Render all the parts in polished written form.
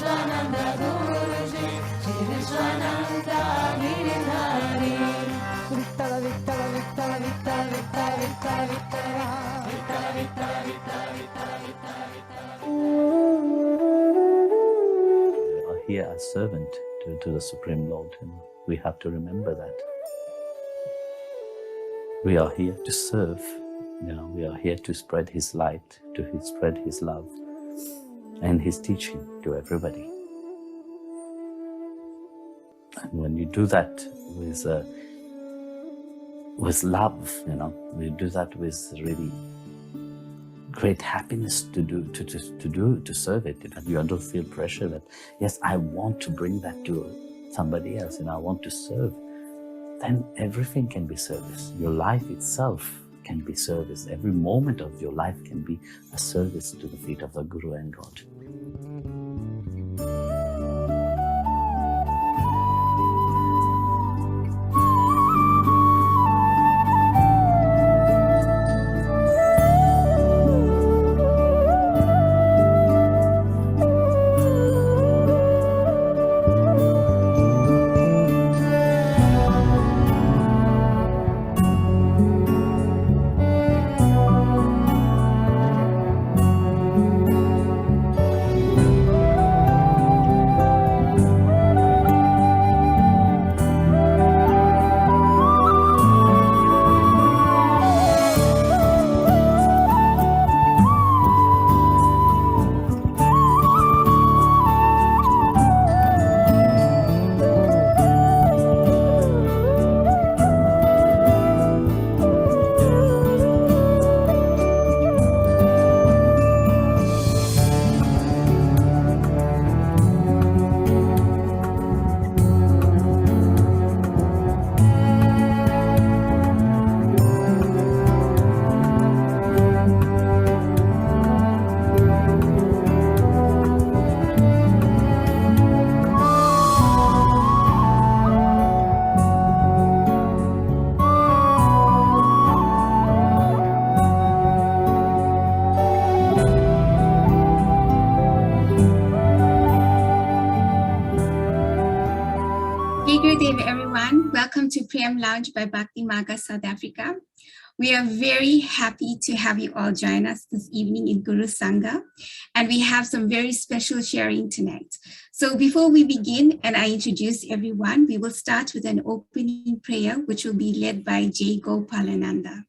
Vishwananda Guruji, Shri Vishwananda Giridhari. Vittala, Vittala, Vittala, Vittala, Vittala, Vittala, Vittala, Vittala, Vittala, Vittala, Vittala, Vittala. We are here as servant to the Supreme Lord. We have to remember that. We are here to serve. We are here to spread His light, to spread His love and His teaching to everybody. And when you do that with love, we do that with really great happiness to serve it. That you don't feel pressure that, yes, I want to bring that to somebody else, I want to serve. Then everything can be service. Your life itself can be service. Every moment of your life can be a service to the feet of the Guru and God. Welcome to Prem Lounge by Bhakti Marga South Africa. We are very happy to have you all join us this evening in Guru Sangha, and we have some very special sharing tonight. So before we begin and I introduce everyone, we will start with an opening prayer which will be led by Jaigopal Ananda.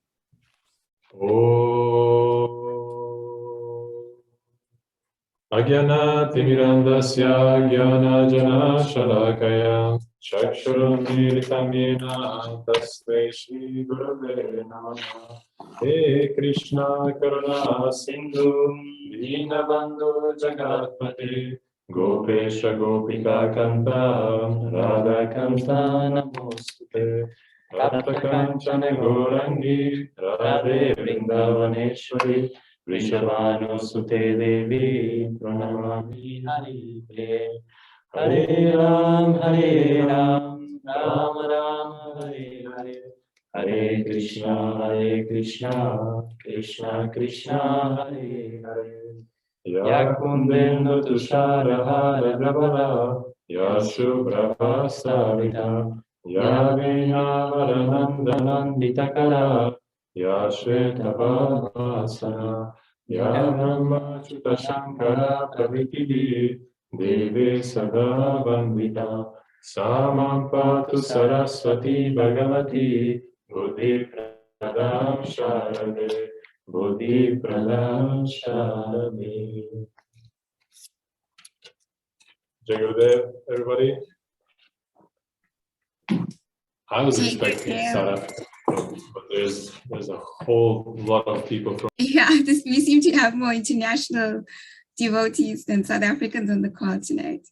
Agyana Timirandasya Gyana Jana Shalakaya Chakshuram Militamena Tasmai Shri Gurave Namaha. He Krishna Karuna Sindhu Dinabandhu Jagatpate Gopesha Gopika Kanta Radha Kanta Namostute Tapta Kanchana Gorangi Radhe Vrindavaneshwari Vrishabhanu Sute Devi Pranamami Hari Hare Ram, Ram Ram, Hare Hare Krishna, Krishna Krishna, Hare Hare. Ya Kundendo Tushara Hara Drabala, Ya Shubhrava Savita, Ya Vinavara Nanditakara, Ya Shvetava Vasana, Ya Brahma Chuta Shankara Pravitidi, Deve Sada Vandita, Samam Patu Saraswati Bhagavati, Buddhi Pradam Sharade, Buddhi Pradam Sharade. Jai Gurudev, everybody. I was expecting South Africa, but there's a whole lot of people from. Yeah, we seem to have more international devotees than South Africans on the call tonight.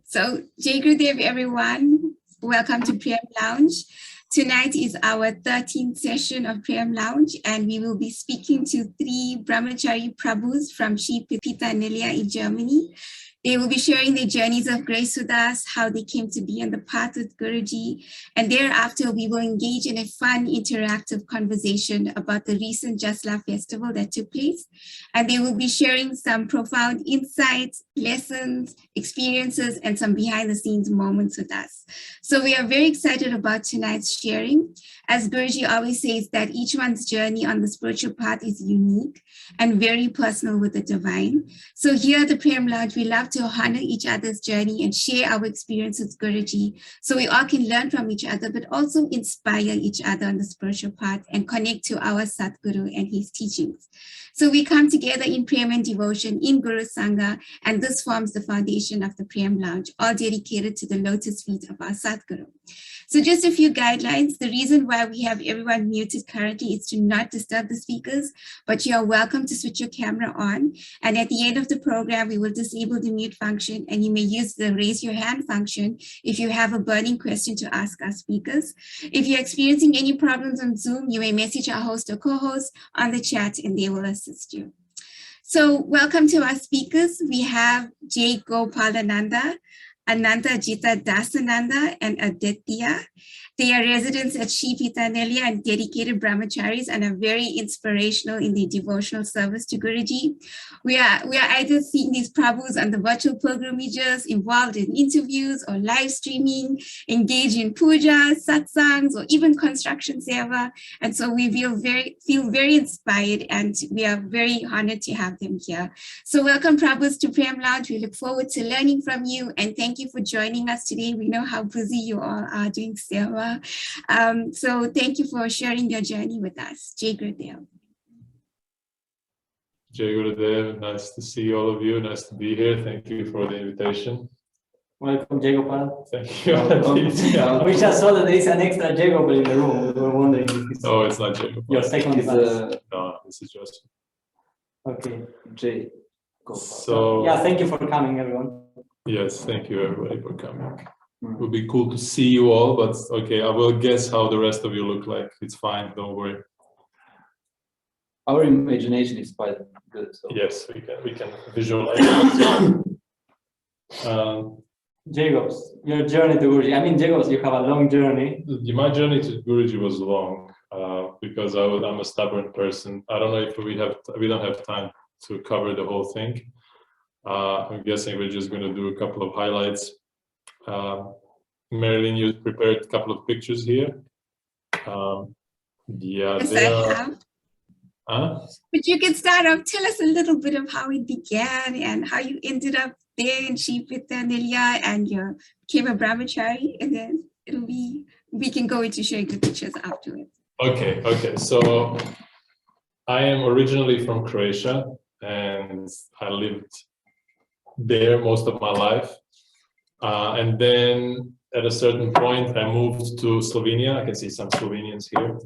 So, Jai Gurudev, everyone. Welcome to Prem Lounge. Tonight is our 13th session of Prem Lounge, and we will be speaking to 3 Brahmachari Prabhus from Shri Pita Nilaya in Germany. They will be sharing their journeys of grace with us, how they came to be on the path with Guruji. And thereafter, we will engage in a fun, interactive conversation about the recent Just Love Festival that took place. And they will be sharing some profound insights, lessons, experiences, and some behind the scenes moments with us. So we are very excited about tonight's sharing. As Guruji always says, that each one's journey on the spiritual path is unique and very personal with the divine. So here at the Prem Lounge, we love to honor each other's journey and share our experience with Guruji, so we all can learn from each other, but also inspire each other on the spiritual path and connect to our Satguru and his teachings. So we come together in Prem and devotion in Guru Sangha, and this forms the foundation of the Prem Lounge, all dedicated to the lotus feet of our Satguru. So just a few guidelines. The reason why we have everyone muted currently is to not disturb the speakers, but you are welcome to switch your camera on. And at the end of the program, we will disable the mute function, and you may use the raise your hand function if you have a burning question to ask our speakers. If you're experiencing any problems on Zoom, you may message our host or co-host on the chat and they will assist you. So welcome to our speakers. We have Jaigopal Ananda, Anantajita Dasananda, and Aditya. They are residents at Shri Pitanalia and dedicated Brahmacharis, and are very inspirational in their devotional service to Guruji. We are either seeing these Prabhus on the virtual pilgrimages, involved in interviews or live streaming, engaged in pujas, satsangs, or even construction seva. And so we feel very inspired, and we are very honored to have them here. So welcome, Prabhus, to Prem Lounge. We look forward to learning from you, and thank you for joining us today. We know how busy you all are doing seva. So thank you for sharing your journey with us. Jai Gurudev. Jai Gurudev, nice to see all of you. Nice to be here. Thank you for the invitation. Welcome, Jaigopal. Thank you. We just saw that there is an extra Jaigopal in the room. We were wondering if it's it's not Jaigopal. your second device. No, this is just. Okay. Jaigopal. So yeah, thank you for coming, everyone. Yes, thank you everybody for coming. It would be cool to see you all, but okay, I will guess how the rest of you look like. It's fine, don't worry. Our imagination is quite good. So. Yes, we can visualize. Jacobs, your journey to Guruji. I mean, Jacobs, you have a long journey. My journey to Guruji was long because I'm a stubborn person. I don't know if we don't have time to cover the whole thing. I'm guessing we're just going to do a couple of highlights. Marilyn, you prepared a couple of pictures here. Yeah, yes, I have. But you can start off. Tell us a little bit of how it began and how you ended up there in Shri Pitanalia and you became a Brahmachari, and then we can go into sharing the pictures afterwards. Okay. So I am originally from Croatia, and I lived there most of my life. And then at a certain point, I moved to Slovenia. I can see some Slovenians here.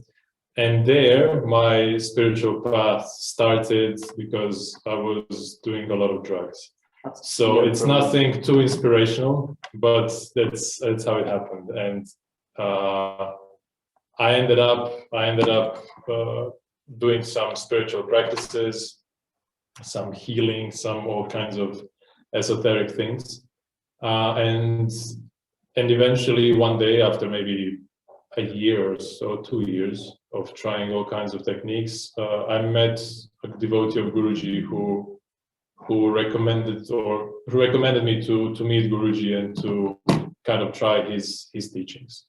And there, my spiritual path started because I was doing a lot of drugs. So it's nothing too inspirational, but that's how it happened. And I ended up doing some spiritual practices, some healing, some all kinds of esoteric things. And eventually one day, after maybe a year or so, 2 years of trying all kinds of techniques, I met a devotee of Guruji who recommended me to meet Guruji and to kind of try his teachings.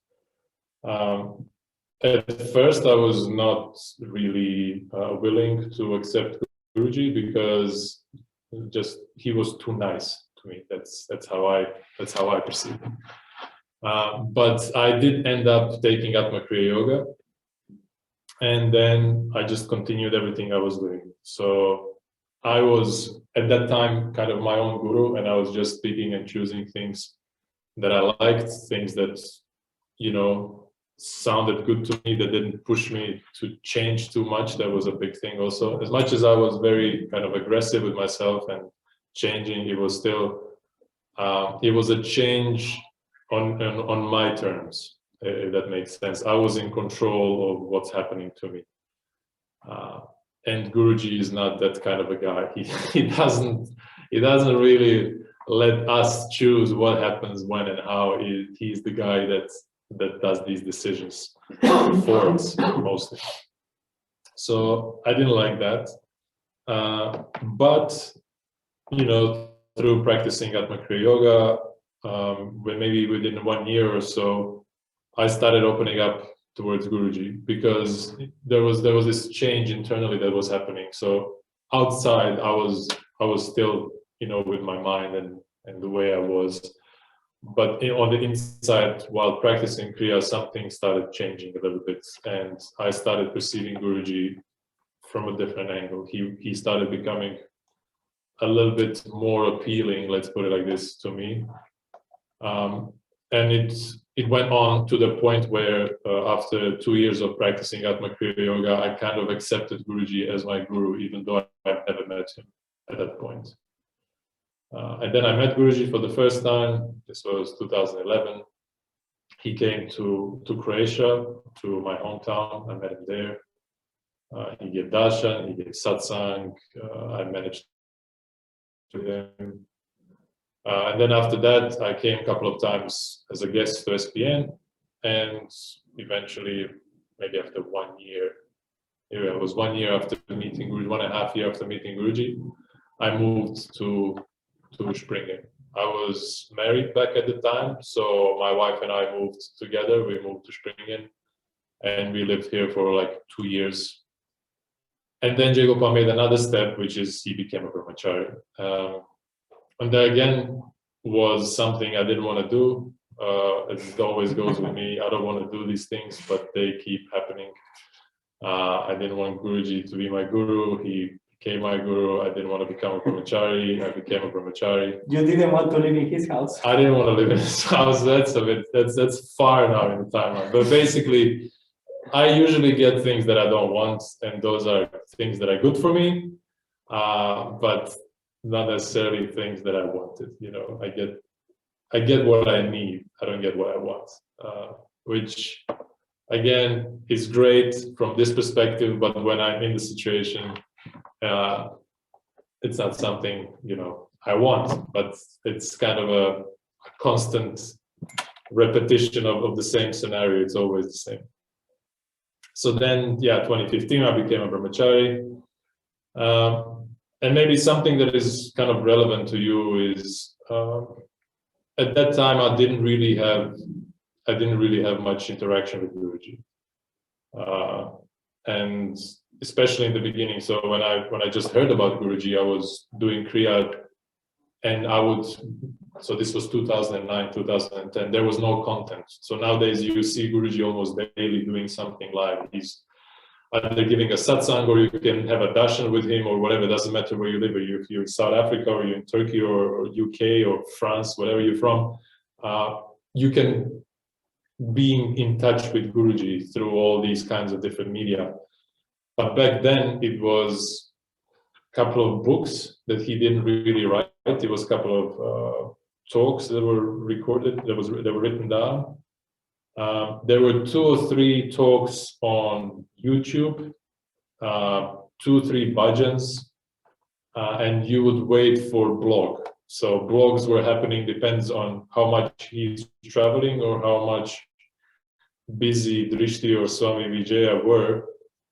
At first, I was not really willing to accept Guruji because he was too nice to me. That's how I perceive him. But I did end up taking up my Kriya Yoga, and then I just continued everything I was doing. So I was at that time kind of my own guru, and I was just picking and choosing things that I liked, things that sounded good to me, that didn't push me to change too much. That was a big thing also. As much as I was very kind of aggressive with myself and changing, it was still it was a change on my terms, if that makes sense. I was in control of what's happening to me. And Guruji is not that kind of a guy. He doesn't really let us choose what happens when and how. He's the guy that does these decisions for us mostly. So I didn't like that, but through practicing Atma Kriya Yoga, when maybe within 1 year or so, I started opening up towards Guruji, because there was this change internally that was happening. So outside, I was still with my mind and the way I was, but on the inside, while practicing Kriya, something started changing a little bit, and I started perceiving Guruji from a different angle. He started becoming a little bit more appealing, let's put it like this, to me. And it went on to the point where after 2 years of practicing Atma Kriya Yoga, I kind of accepted Guruji as my guru, even though I've never met him at that point. And then I met Guruji for the first time. This was 2011. He came to Croatia, to my hometown. I met him there. He gave darshan, he gave satsang. I managed to him. And then after that, I came a couple of times as a guest to SPN, and eventually, maybe after 1 year, it was 1 year after meeting Guruji, 1.5 years after meeting Guruji, I moved to Springen. I was married back at the time, so my wife and I moved together. We moved to Springen, and we lived here for like 2 years. And then Jaigopal made another step, which is he became a Brahmachari. And that again was something I didn't want to do. It always goes with me. I don't want to do these things, but they keep happening. I didn't want Guruji to be my guru. He became my guru. I didn't want to become a Brahmachari. I became a Brahmachari. You didn't want to live in his house? I didn't want to live in his house. That's far now in the timeline. But basically, I usually get things that I don't want, and those are things that are good for me. But not necessarily things that I wanted. I get what I need. I don't get what I want, which again is great from this perspective. But when I'm in the situation, it's not something I want. But it's kind of a constant repetition of the same scenario. It's always the same. So then, 2015, I became a Brahmachari. And maybe something that is kind of relevant to you is at that time I didn't really have much interaction with Guruji, and especially in the beginning. So when I just heard about Guruji, I was doing Kriya, and so this was 2009, 2010. There was no content. So nowadays you see Guruji almost daily doing something live. He's either giving a satsang, or you can have a darshan with him, or whatever. It doesn't matter where you live, or if you're in South Africa, or you're in Turkey, or UK, or France, whatever you're from, you can be in touch with Guruji through all these kinds of different media. But back then, it was a couple of books that he didn't really write. It was a couple of talks that were recorded, that were written down. There were 2 or 3 talks on YouTube, 2 or 3 bhajans, and you would wait for blog. So blogs were happening, depends on how much he's traveling or how much busy Drishti or Swami Vijaya were.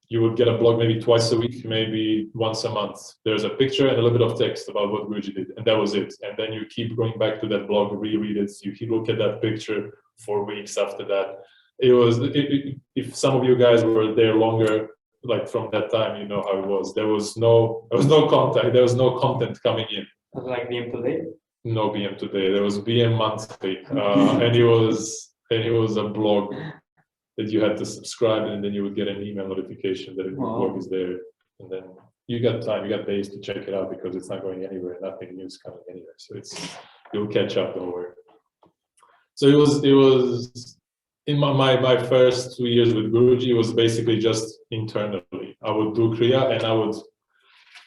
You would get a blog maybe twice a week, maybe once a month. There's a picture and a little bit of text about what Guruji did, and that was it. And then you keep going back to that blog, reread it. You look at that picture for weeks after that. If some of you guys were there longer, like from that time, you know how it was. There was no contact. There was no content coming in. Like BM Today? No BM Today. There was BM monthly, and it was a blog that you had to subscribe, and then you would get an email notification that the blog is there, and then you got time, you got days to check it out, because it's not going anywhere. Nothing new is coming anywhere. So you'll catch up. Don't worry. So it was in my first 2 years with Guruji was basically just internally. I would do Kriya and I would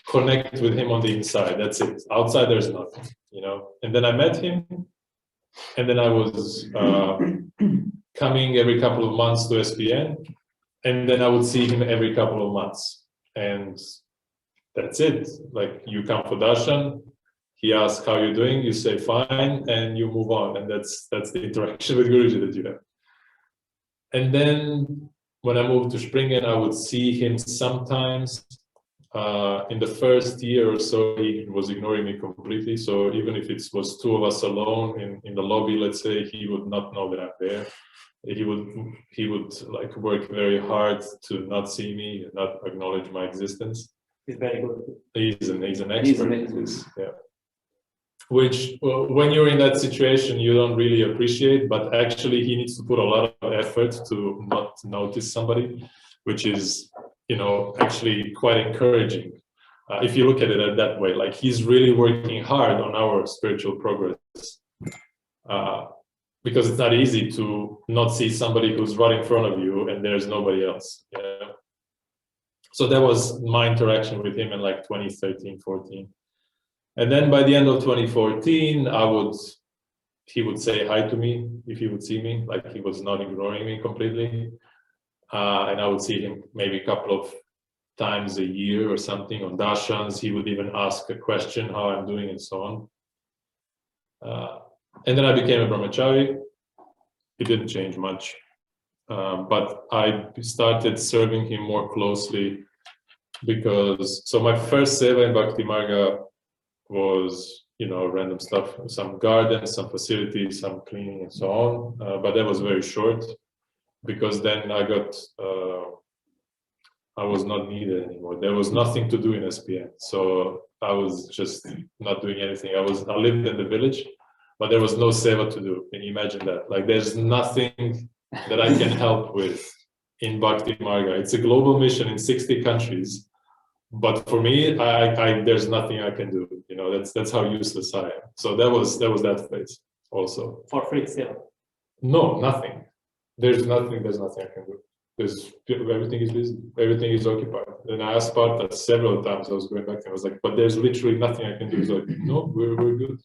connect with him on the inside. That's it. Outside there's nothing, And then I met him, and then I was coming every couple of months to SPN, and then I would see him every couple of months, and that's it. Like, you come for darshan, He asks how you're doing, you say fine, and you move on. And that's the interaction with Guruji that you have. And then when I moved to Springen, I would see him sometimes. In the first year or so, he was ignoring me completely. So even if it was two of us alone in the lobby, let's say, he would not know that I'm there. He would like work very hard to not see me, not acknowledge my existence. He's very good. He's an expert. He's amazing. Yeah. Which, when you're in that situation, you don't really appreciate, but actually he needs to put a lot of effort to not notice somebody, which is, you know, actually quite encouraging. If you look at it that way, like he's really working hard on our spiritual progress. Because it's not easy to not see somebody who's right in front of you and there's nobody else. Yeah. So that was my interaction with him in like 2013, 14. And then by the end of 2014, he would say hi to me if he would see me, like he was not ignoring me completely. And I would see him maybe a couple of times a year or something on darshans. He would even ask a question, how I'm doing and so on. And then I became a Brahmachari. It didn't change much. But I started serving him more closely because, so my first seva in Bhakti Marga was, you know, random stuff, some gardens, some facilities, some cleaning and so on. But that was very short because then I was not needed anymore. There was nothing to do in SPN. So I was just not doing anything. I lived in the village, but there was no seva to do. Can you imagine that? Like there's nothing that I can help with in Bhakti Marga. It's a global mission in 60 countries. But for me, there's nothing I can do. You know, that's how useless I am. So that was that phase also. For free seva? No, nothing. There's nothing I can do. Everything is busy. Everything is occupied. And I asked Partha several times. I was going back and I was like, but there's literally nothing I can do. He's like, no, we're good.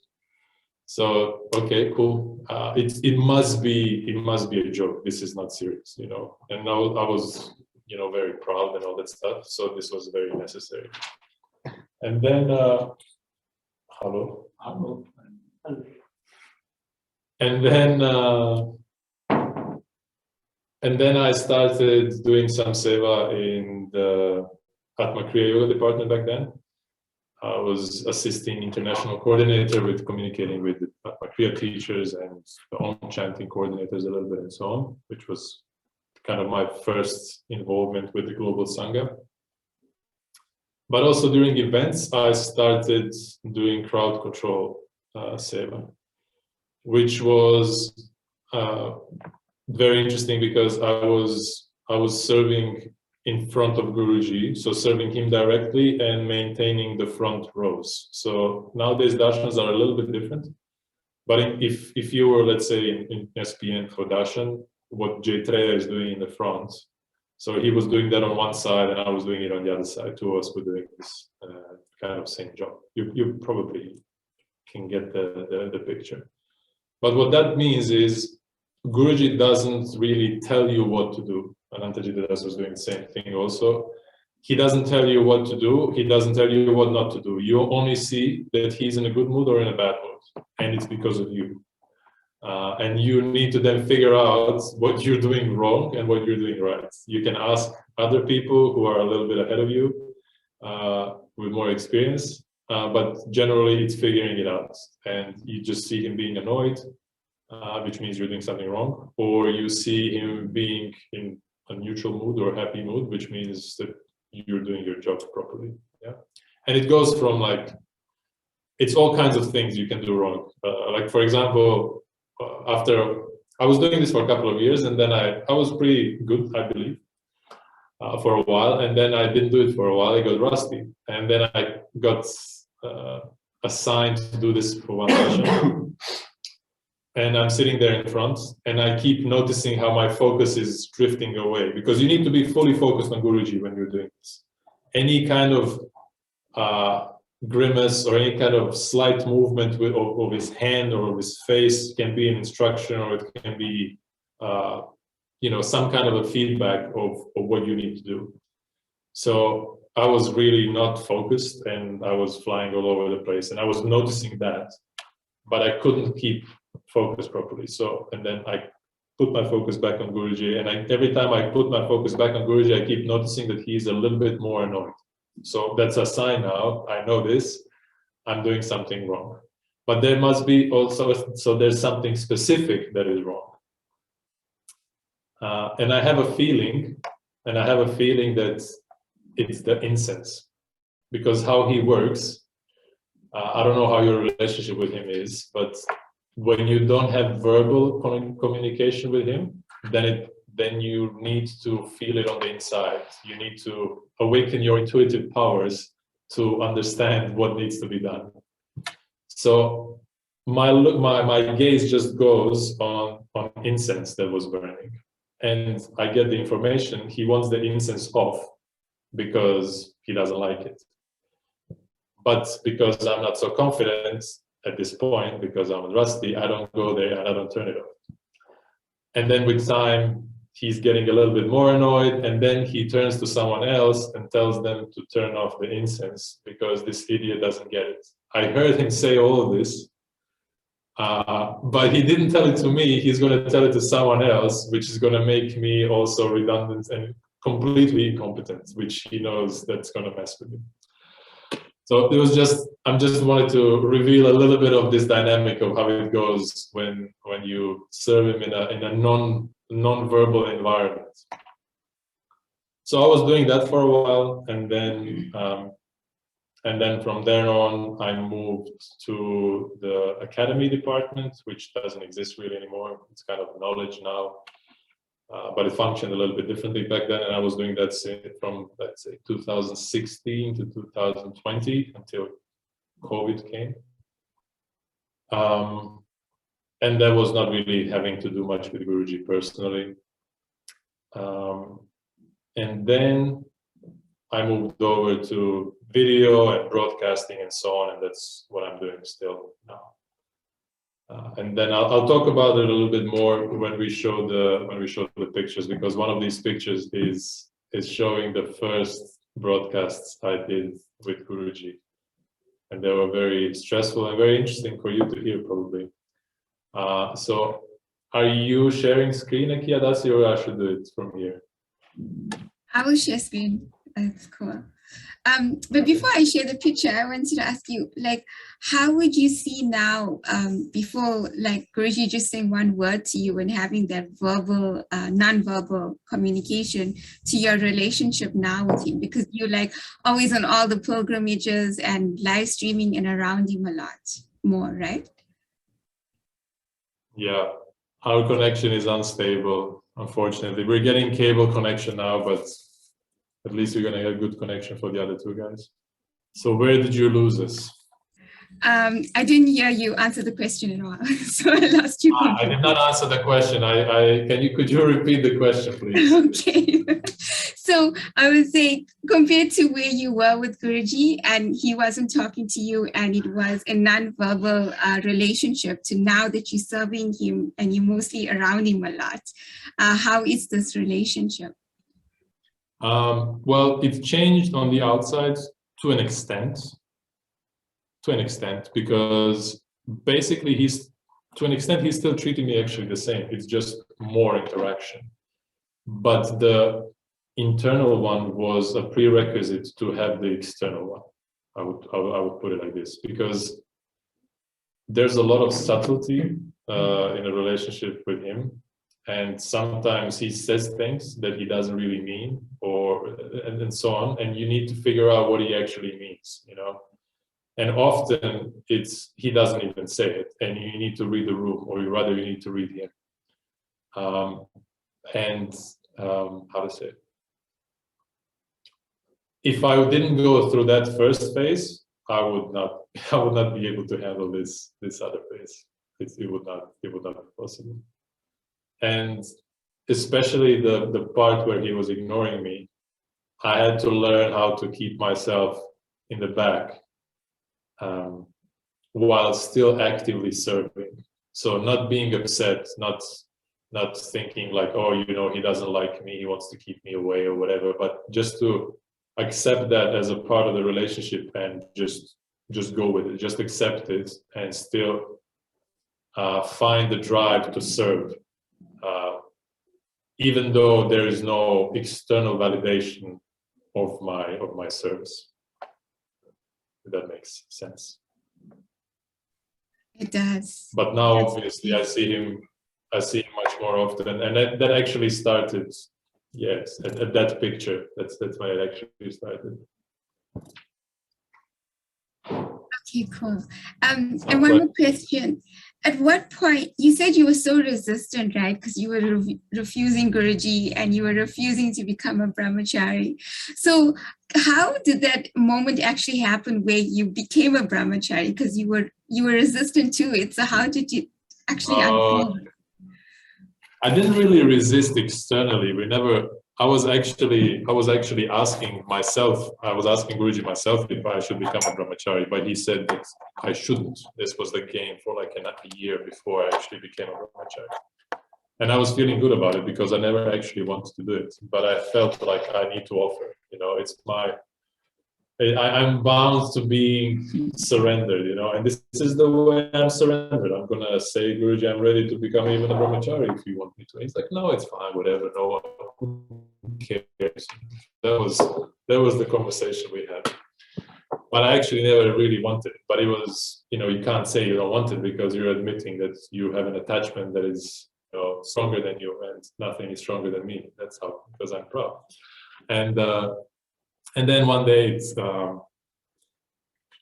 So okay, cool. It must be a joke. This is not serious, you know. And I was, you know, very proud and all that stuff. So this was very necessary. And then, hello. And then I started doing some seva in the Atma Kriya Yoga department back then. I was assisting international coordinator with communicating with the Atma Kriya teachers and the Om chanting coordinators a little bit and so on, which was kind of my first involvement with the global Sangha. But also during events, I started doing crowd control seva, which was very interesting because I was serving in front of Guruji, so serving him directly and maintaining the front rows. So nowadays darshans are a little bit different, but if you were, let's say, in SPN for darshan, what Jaitreya is doing in the front, so he was doing that on one side and I was doing it on the other side. Two of us were doing this kind of same job. You probably can get the picture. But what that means is Guruji doesn't really tell you what to do. Anantajita was doing the same thing also. He doesn't tell you what to do. He doesn't tell you what not to do. You only see that he's in a good mood or in a bad mood. And it's because of you. And you need to then figure out what you're doing wrong and what you're doing right. You can ask other people who are a little bit ahead of you with more experience. But generally it's figuring it out. And you just see him being annoyed, which means you're doing something wrong. Or you see him being in a neutral mood or happy mood, which means that you're doing your job properly. Yeah, and it goes from like, it's all kinds of things you can do wrong. Like for example, after I was doing this for a couple of years, and then I was pretty good, I believe, for a while, and then I didn't do it for a while. I got rusty, and then I got assigned to do this for one session. And I'm sitting there in front and I keep noticing how my focus is drifting away, because you need to be fully focused on Guruji when you're doing this. Any kind of grimace or any kind of slight movement of his hand or of his face can be an instruction, or it can be you know, some kind of a feedback of what you need to do. So I was really not focused, and I was flying all over the place, and I was noticing that, but I couldn't keep focus properly. So, and then I put my focus back on Guruji, and every time I put my focus back on Guruji, I keep noticing that he's a little bit more annoyed. So that's a sign now. I know this. I'm doing something wrong. But there must be also, so there's something specific that is wrong. And I have a feeling that it's the incense, because how he works, I don't know how your relationship with him is, but when you don't have verbal communication with him, then you need to feel it on the inside. You need to awaken your intuitive powers to understand what needs to be done. So my gaze just goes on incense that was burning, and I get the information he wants the incense off because he doesn't like it. But because I'm not so confident at this point, because I'm rusty, I don't go there and I don't turn it off. And then with time, he's getting a little bit more annoyed, and then he turns to someone else and tells them to turn off the incense because this idiot doesn't get it. I heard him say all of this, but he didn't tell it to me. He's going to tell it to someone else, which is going to make me also redundant and completely incompetent, which he knows that's going to mess with me. So it was I'm just wanted to reveal a little bit of this dynamic of how it goes when you serve him in a non-verbal environment. So I was doing that for a while, and then from there on, I moved to the academy department, which doesn't exist really anymore. It's kind of knowledge now, but it functioned a little bit differently back then. And I was doing that from, let's say, 2016 to 2020 until COVID came. And that was not really having to do much with Guruji personally. And then I moved over to video and broadcasting and so on, and that's what I'm doing still now. And then I'll talk about it a little bit more when we show the pictures, because one of these pictures is showing the first broadcasts I did with Guruji, and they were very stressful and very interesting for you to hear probably. So are you sharing screen, Akiyadasi, or I should do it from here? I will share screen. That's cool. But before I share the picture, I wanted to ask you, like, how would you see now, before, like, Guruji just saying one word to you and having that verbal, non-verbal communication, to your relationship now with him? Because you're, like, always on all the pilgrimages and live streaming and around him a lot more, right? Yeah, our connection is unstable, unfortunately. We're getting cable connection now, but at least we're going to get good connection for the other two guys. So where did you lose us? I didn't hear you answer the question at all, so I lost you. I did not answer the question. Could you repeat the question, please? Okay. So I would say, compared to where you were with Guruji and he wasn't talking to you and it was a non-verbal relationship, to now that you're serving him and you're mostly around him a lot, how is this relationship? Well, it's changed on the outside to an extent, because basically he's still treating me actually the same. It's just more interaction. But the internal one was a prerequisite to have the external one. I would put it like this, because there's a lot of subtlety in a relationship with him. And sometimes he says things that he doesn't really mean, and so on. And you need to figure out what he actually means, you know. And often he doesn't even say it, and you need to read the room, or rather you need to read him. How to say it? If I didn't go through that first phase, I would not be able to handle this other phase. It would not be possible. And especially the part where he was ignoring me, I had to learn how to keep myself in the back while still actively serving. So not being upset, not thinking like, oh, you know, he doesn't like me, he wants to keep me away or whatever, but accept that as a part of the relationship and just go with it, just accept it, and still find the drive to serve, even though there is no external validation of my service. If that makes sense. It does. But now, obviously, I see him much more often, and that actually started. Yes, at that picture. That's why it actually started. Okay, cool. And one more question. At what point, you said you were so resistant, right? Because you were refusing Guruji and you were refusing to become a Brahmachari. So how did that moment actually happen where you became a Brahmachari? Because you were resistant to it. So how did you actually unfold? I didn't really resist externally. I was actually asking myself, I was asking Guruji myself if I should become a Brahmachari, but he said that I shouldn't. This was the game for like a year before I actually became a Brahmachari. And I was feeling good about it because I never actually wanted to do it, but I felt like I need to offer, it's I'm bound to being surrendered, and this is the way I'm surrendered. I'm going to say, Guruji, I'm ready to become even a Brahmachari if you want me to. And he's like, no, it's fine, whatever, no one cares. That was the conversation we had. But I actually never really wanted it. But it was, you can't say you don't want it because you're admitting that you have an attachment that is stronger than you, and nothing is stronger than me. That's how, because I'm proud. And then one day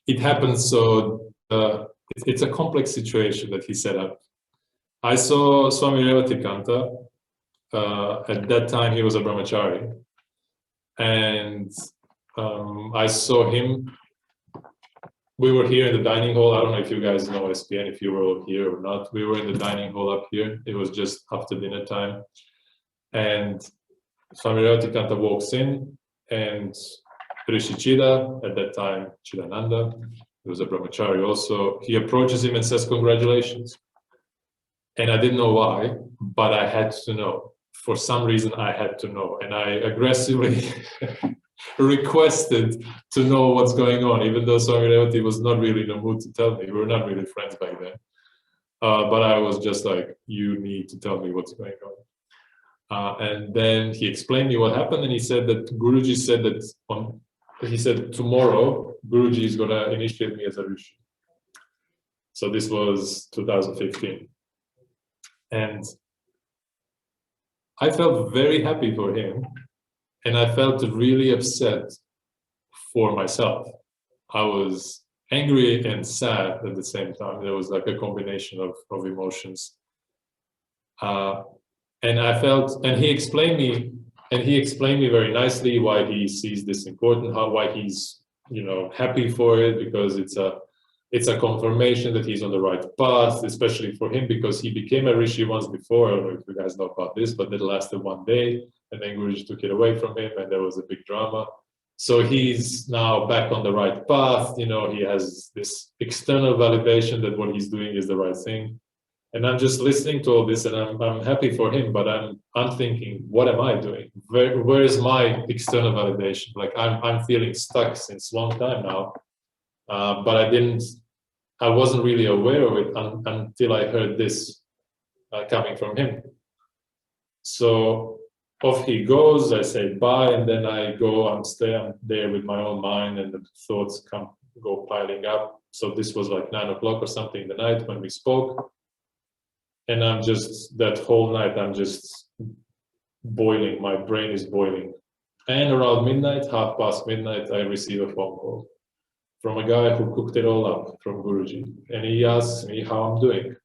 it happens. So it's a complex situation that he set up. I saw Swami Revatikanta. At that time, he was a Brahmachari. And I saw him. We were here in the dining hall. I don't know if you guys know SPN, if you were here or not. We were in the dining hall up here. It was just after dinner time. And Swami Revatikanta walks in, and Rishi Chida, at that time, Chidananda, he was a Brahmachari also, he approaches him and says, congratulations. And I didn't know why, but I had to know. For some reason, I had to know. And I aggressively requested to know what's going on, even though Swami Revati was not really in the mood to tell me. We were not really friends back then. But I was just like, you need to tell me what's going on. And then he explained me what happened, and he said that Guruji said that tomorrow Guruji is going to initiate me as a Rishi. So this was 2015. And I felt very happy for him, and I felt really upset for myself. I was angry and sad at the same time. There was like a combination of emotions. And I felt, and he explained me very nicely why he sees this important, why he's, happy for it, because it's a confirmation that he's on the right path, especially for him, because he became a Rishi once before. I don't know if you guys know about this, but it lasted one day, and then Guruji took it away from him, and there was a big drama. So he's now back on the right path. He has this external validation that what he's doing is the right thing. And I'm just listening to all this, and I'm happy for him, but I'm thinking, what am I doing? Where is my external validation? Like I'm feeling stuck since a long time now, but I wasn't really aware of it until I heard this coming from him. So off he goes. I say bye, and then I'm there with my own mind, and the thoughts go piling up. So this was like 9 o'clock or something in the night when we spoke. And that whole night, I'm just boiling. My brain is boiling. And around midnight, midnight, I receive a phone call from a guy who cooked it all up, from Guruji. And he asks me how I'm doing.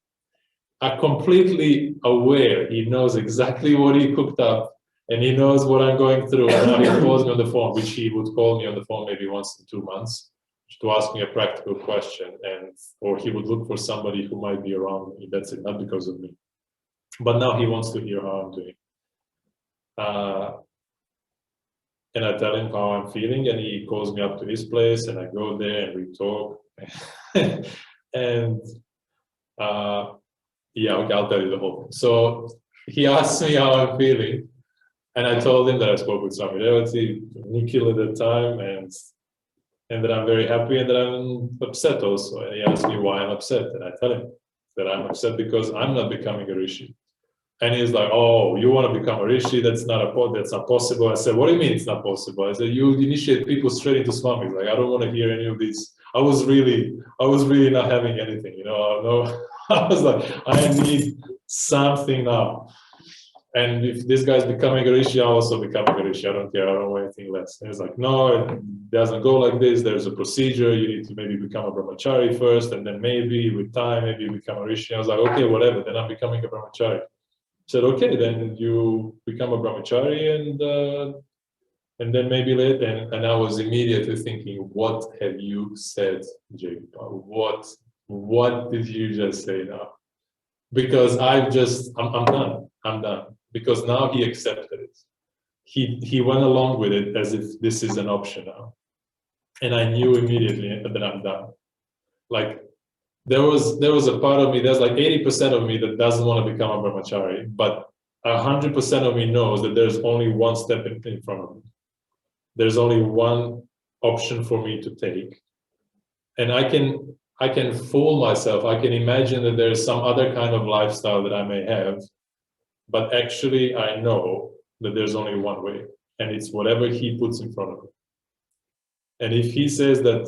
I'm completely aware. He knows exactly what he cooked up, and he knows what I'm going through. And now he calls me on the phone, which he would call me on the phone maybe once in 2 months, to ask me a practical question, or he would look for somebody who might be around me. That's it, not because of me. But now he wants to hear how I'm doing. And I tell him how I'm feeling, and he calls me up to his place, and I go there and we talk. And I'll tell you the whole thing. So he asks me how I'm feeling, And I told him that I spoke with Swami Revati, Nikhil at the time, and that I'm very happy and that I'm upset also. And he asked me why I'm upset. And I tell him that I'm upset because I'm not becoming a rishi. And he's like, oh, you want to become a rishi? That's not possible. I said, what do you mean it's not possible? I said, you initiate people straight into Swami. Like, I don't want to hear any of these. I was really not having anything, you know. I was like, I need something now. And if this guy's becoming a rishi, I'm also becoming a rishi. I don't care. I don't want anything less. And he's like, no, it doesn't go like this. There's a procedure. You need to maybe become a brahmachari first, and then maybe with time, maybe you become a rishi. I was like, okay, whatever. Then I'm becoming a brahmachari. I said, okay, then you become a brahmachari, and then maybe later. And I was immediately thinking, what have you said, Jaigopal? What did you just say now? Because I'm done. I'm done. Because now he accepted it. He went along with it as if this is an option now. And I knew immediately that I'm done. Like there was a part of me, there's like 80% of me that doesn't want to become a brahmachari, but 100% of me knows that there's only one step in front of me. There's only one option for me to take. And I can fool myself. I can imagine that there's some other kind of lifestyle that I may have, but actually I know that there's only one way, and it's whatever he puts in front of me. And if he says that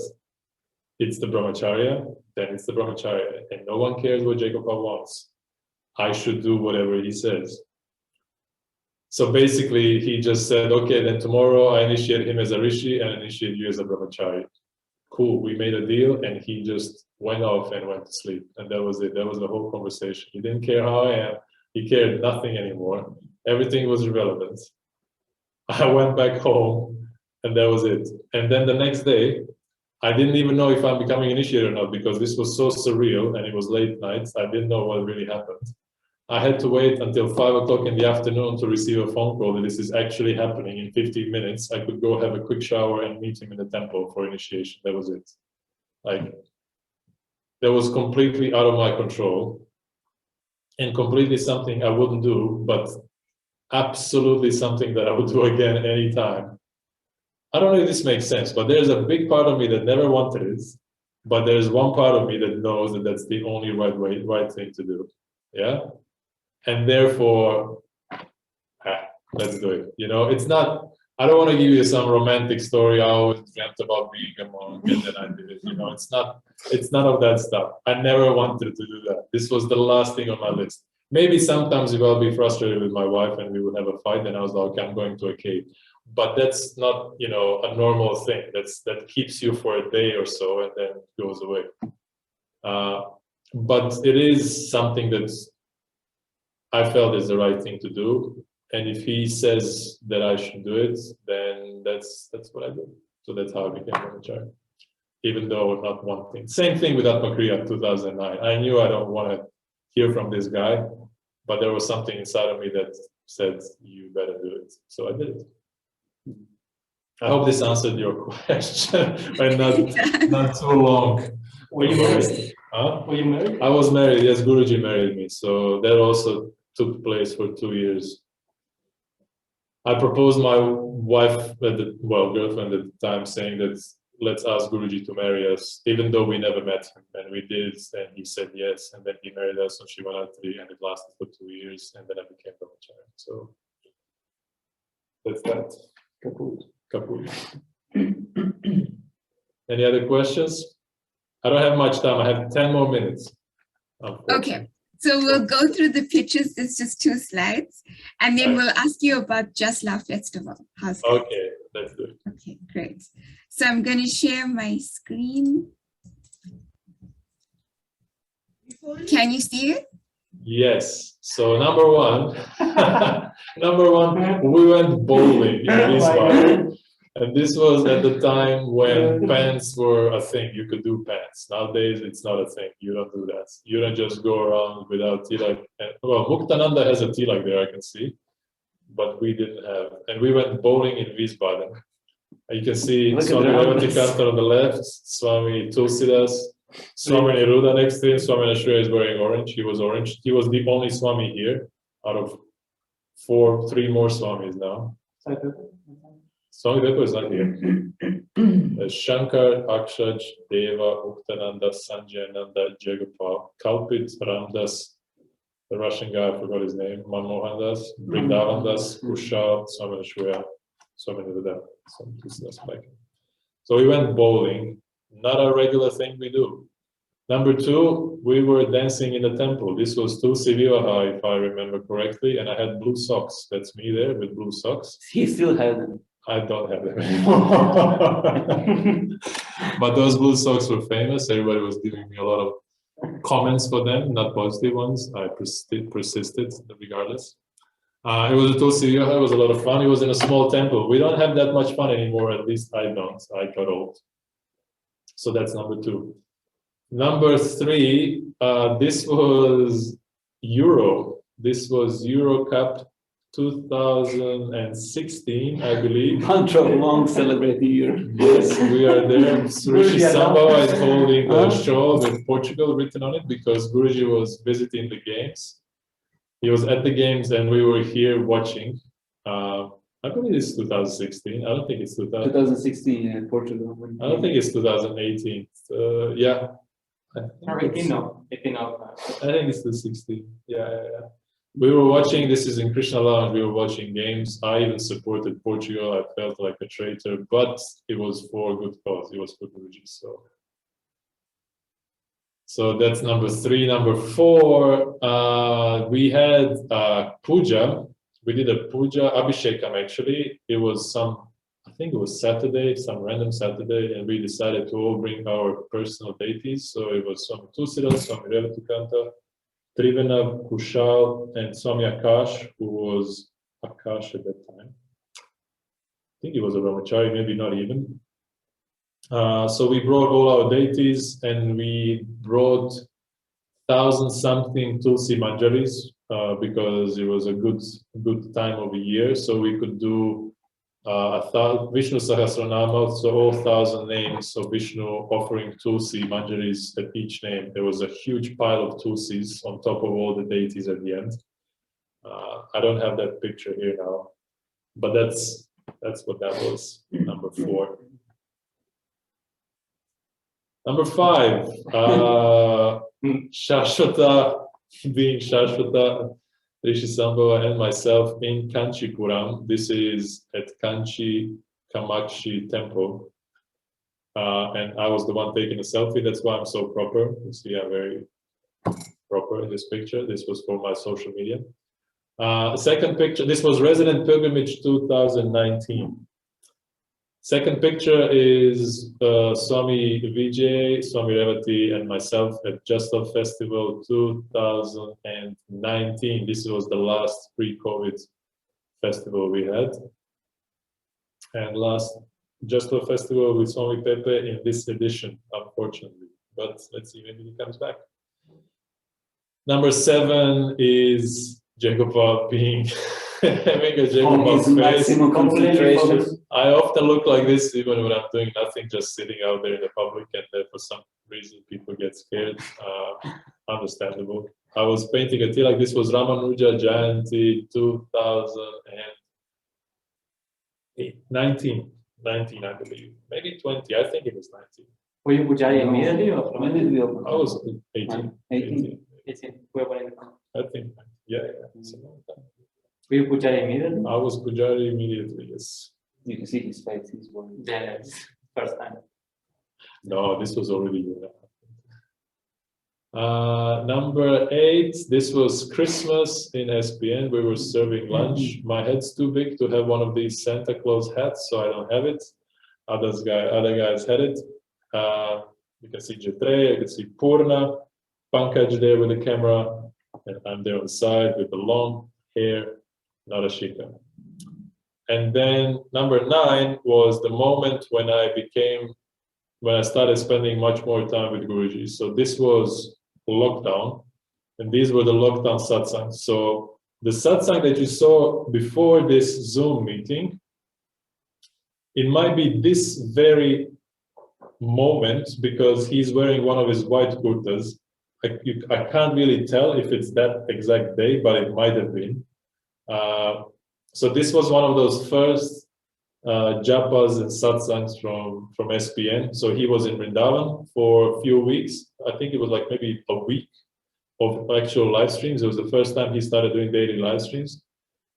it's the brahmacharya, then it's the brahmacharya, and no one cares what Jaigopal wants. I should do whatever he says. So basically he just said, okay, then tomorrow I initiate him as a rishi and initiate you as a brahmachari. Cool, we made a deal, and he just went off and went to sleep. And that was it. That was the whole conversation. He didn't care how I am. He cared nothing anymore. Everything was irrelevant. I went back home, and that was it. And then the next day, I didn't even know if I'm becoming initiated or not, because this was so surreal, and it was late nights. I didn't know what really happened. I had to wait until 5 o'clock in the afternoon to receive a phone call that this is actually happening in 15 minutes. I could go have a quick shower and meet him in the temple for initiation. That was it. Like, that was completely out of my control and completely something I wouldn't do, but absolutely something that I would do again anytime. I don't know if this makes sense, but there's a big part of me that never wanted it, but there's one part of me that knows that that's the only right thing to do. Yeah? And therefore, let's do it. You know, it's not, I don't want to give you some romantic story. I always dreamt about being a monk and then I did it. You know, it's none of that stuff. I never wanted to do that. This was the last thing on my list. Maybe sometimes if I'll be frustrated with my wife and we would have a fight, and I was like, okay, I'm going to a cave. But that's not, you know, a normal thing. That keeps you for a day or so and then goes away. But it is something that's I felt is the right thing to do, and if he says that I should do it, then that's what I do. So that's how I became brahmachari, even though not one thing. Same thing with Atmakriya 2009. I knew I don't want to hear from this guy, but there was something inside of me that said you better do it. So I did it. I hope this answered your question and not too long. Were you married? Huh? Were you married? I was married. Yes, Guruji married me. So that also took place for 2 years. I proposed my wife, girlfriend at the time, saying that let's ask Guruji to marry us, even though we never met him. And we did, and he said yes, and then he married us on Shivanatri, and it lasted for 2 years, and then I became brahmachari. So that's that. Kaput. Any other questions? I don't have much time. I have 10 more minutes. Okay, so we'll go through the pictures. It's just 2 slides, and then we'll ask you about Just Love Festival. How's that? Okay, let's do it. Okay, great. So I'm going to share my screen. Can you see it? Yes. So number one, we went bowling in Wiesbaden. And this was at the time when pants were a thing. You could do pants. Nowadays, it's not a thing. You don't do that. You don't just go around without tilak. Well, Muktananda has a tilak there, I can see. But we didn't have. And we went bowling in Wiesbaden. You can see Swami Revatikanta on the left, Swami Tulsidas, Swami Neruda next to him. Swami Nashriya is wearing orange. He was orange. He was the only Swami here out of three more Swamis now. Swami Deepa is not here. Shankar, Akshaj, Deva, Muktananda, Sanjay, Ananda, Jaigopal, Kalpit, Ramdas, the Russian guy, I forgot his name, Manmohan Das, Vrindavan Das, Kushal, Swami Shwaya, Swami Nivada. So we went bowling, not a regular thing we do. Number two, we were dancing in the temple. This was Tulsi Vivaha, if I remember correctly, and I had blue socks. That's me there with blue socks. He still has them. I don't have them anymore. But those blue socks were famous. Everybody was giving me a lot of comments for them, not positive ones. I persisted regardless. It was a Tulsi Vivaha. It was a lot of fun. It was in a small temple. We don't have that much fun anymore. At least I don't. I got old. So that's number two. Number three, this was Euro. This was Euro Cup 2016, I believe. Mantra long celebrating year. Yes, we are there. Rishi Sambhava is holding a shawl with Portugal written on it because Guruji was visiting the games. He was at the games and we were here watching. I believe it's 2016. I don't think it's 2016 in Portugal. I don't think it's 2018. Yeah. I think it's the 16. Yeah. We were watching, this is in Krishna Lounge, we were watching games. I even supported Portugal. I felt like a traitor, but it was for a good cause. It was for Guruji. So that's number three. Number four, we had puja. We did a puja, Abhishekam actually. It was I think it was Saturday, some random Saturday, and we decided to all bring our personal deities. So it was Swami Tulsidas, Swami Revatukanta, Trivena, Kushal, and Swami Akash, who was Akash at that time. I think he was a Brahmachari, maybe not even. So we brought all our deities and we brought 1,000-something Tulsi Manjaris because it was a good time of the year. So we could do Vishnu Sahasranama, so all 1,000 names of Vishnu offering Tulsi Manjaris at each name. There was a huge pile of Tulsis on top of all the deities at the end. I don't have that picture here now, but that's what that was, number four. Number five, Shashwata, being Shashwata, Rishi Sambhava and myself in Kanchipuram. This is at Kanchi Kamakshi temple. And I was the one taking a selfie. That's why I'm so proper. You see, I'm very proper in this picture. This was for my social media. Second picture, this was Resident Pilgrimage 2019. Second picture is Swami Vijay, Swami Revati, and myself at Just Love Festival 2019. This was the last pre-COVID festival we had. And last Just Love Festival with Swami Pepe in this edition, unfortunately. But let's see, maybe he comes back. Number 7 is Jaigopal being having a Jaigopal face. Concentration. I often look like this even when I'm doing nothing, just sitting out there in the public, and then for some reason people get scared. Understandable. I was painting a tilak. This was Ramanuja Jayanti 2019, I believe. Maybe 20. I think it was 19. Were you Pujari immediately or When did we open? I was 18. 18. I think. Yeah. It's a long time. Were you Pujari immediately? I was Pujari immediately, yes. You can see his face, he's worried. Yeah, first time. No, this was already number 8, this was Christmas in SPN. We were serving lunch. My head's too big to have one of these Santa Claus hats, so I don't have it. Other guys had it. You can see Jatre, you can see Purna, Pankaj there with the camera, and I'm there on the side with the long hair, not a shika. And then number 9 was the moment when I started spending much more time with Guruji. So this was lockdown, and these were the lockdown satsangs. So the satsang that you saw before this Zoom meeting, it might be this very moment because he's wearing one of his white kurtas. I can't really tell if it's that exact day, but it might have been. So this was one of those first japas and satsangs from SPN. So he was in Vrindavan for a few weeks. I think it was like maybe a week of actual live streams. It was the first time he started doing daily live streams.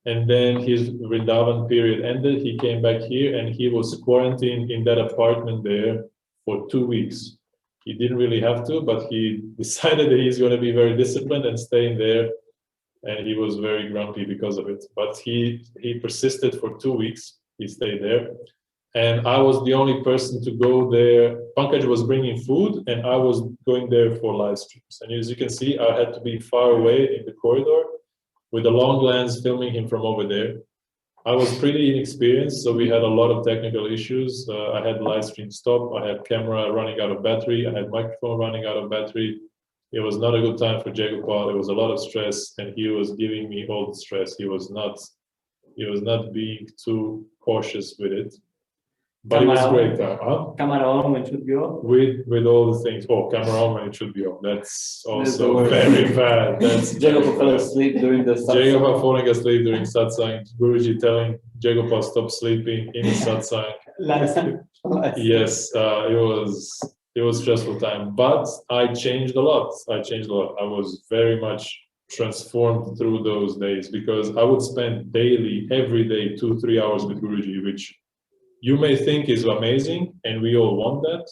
And then his Vrindavan period ended. He came back here and he was quarantined in that apartment there for 2 weeks. He didn't really have to, but he decided that he's going to be very disciplined and stay in there. And he was very grumpy because of it. But he persisted for 2 weeks. He stayed there. And I was the only person to go there. Pankaj was bringing food and I was going there for live streams. And as you can see, I had to be far away in the corridor with a long lens filming him from over there. I was pretty inexperienced, so we had a lot of technical issues. I had live stream stop, I had camera running out of battery, I had microphone running out of battery. It was not a good time for Jaigopal. There was a lot of stress and he was giving me all the stress. He was not being too cautious with it. But Camera it was on. great time. Huh? Camera on when it should be off. With all the things. Oh, camera on when it should be on. That's the also worst. very bad. That's Jaigopal fell asleep during the Jaigopal falling asleep during satsang. Guruji telling Jaigopal stop sleeping in satsang. Last time. Yes, it was stressful time, but I changed a lot. I was very much transformed through those days because I would spend daily, every day, 2-3 hours with Guruji, which you may think is amazing, and we all want that.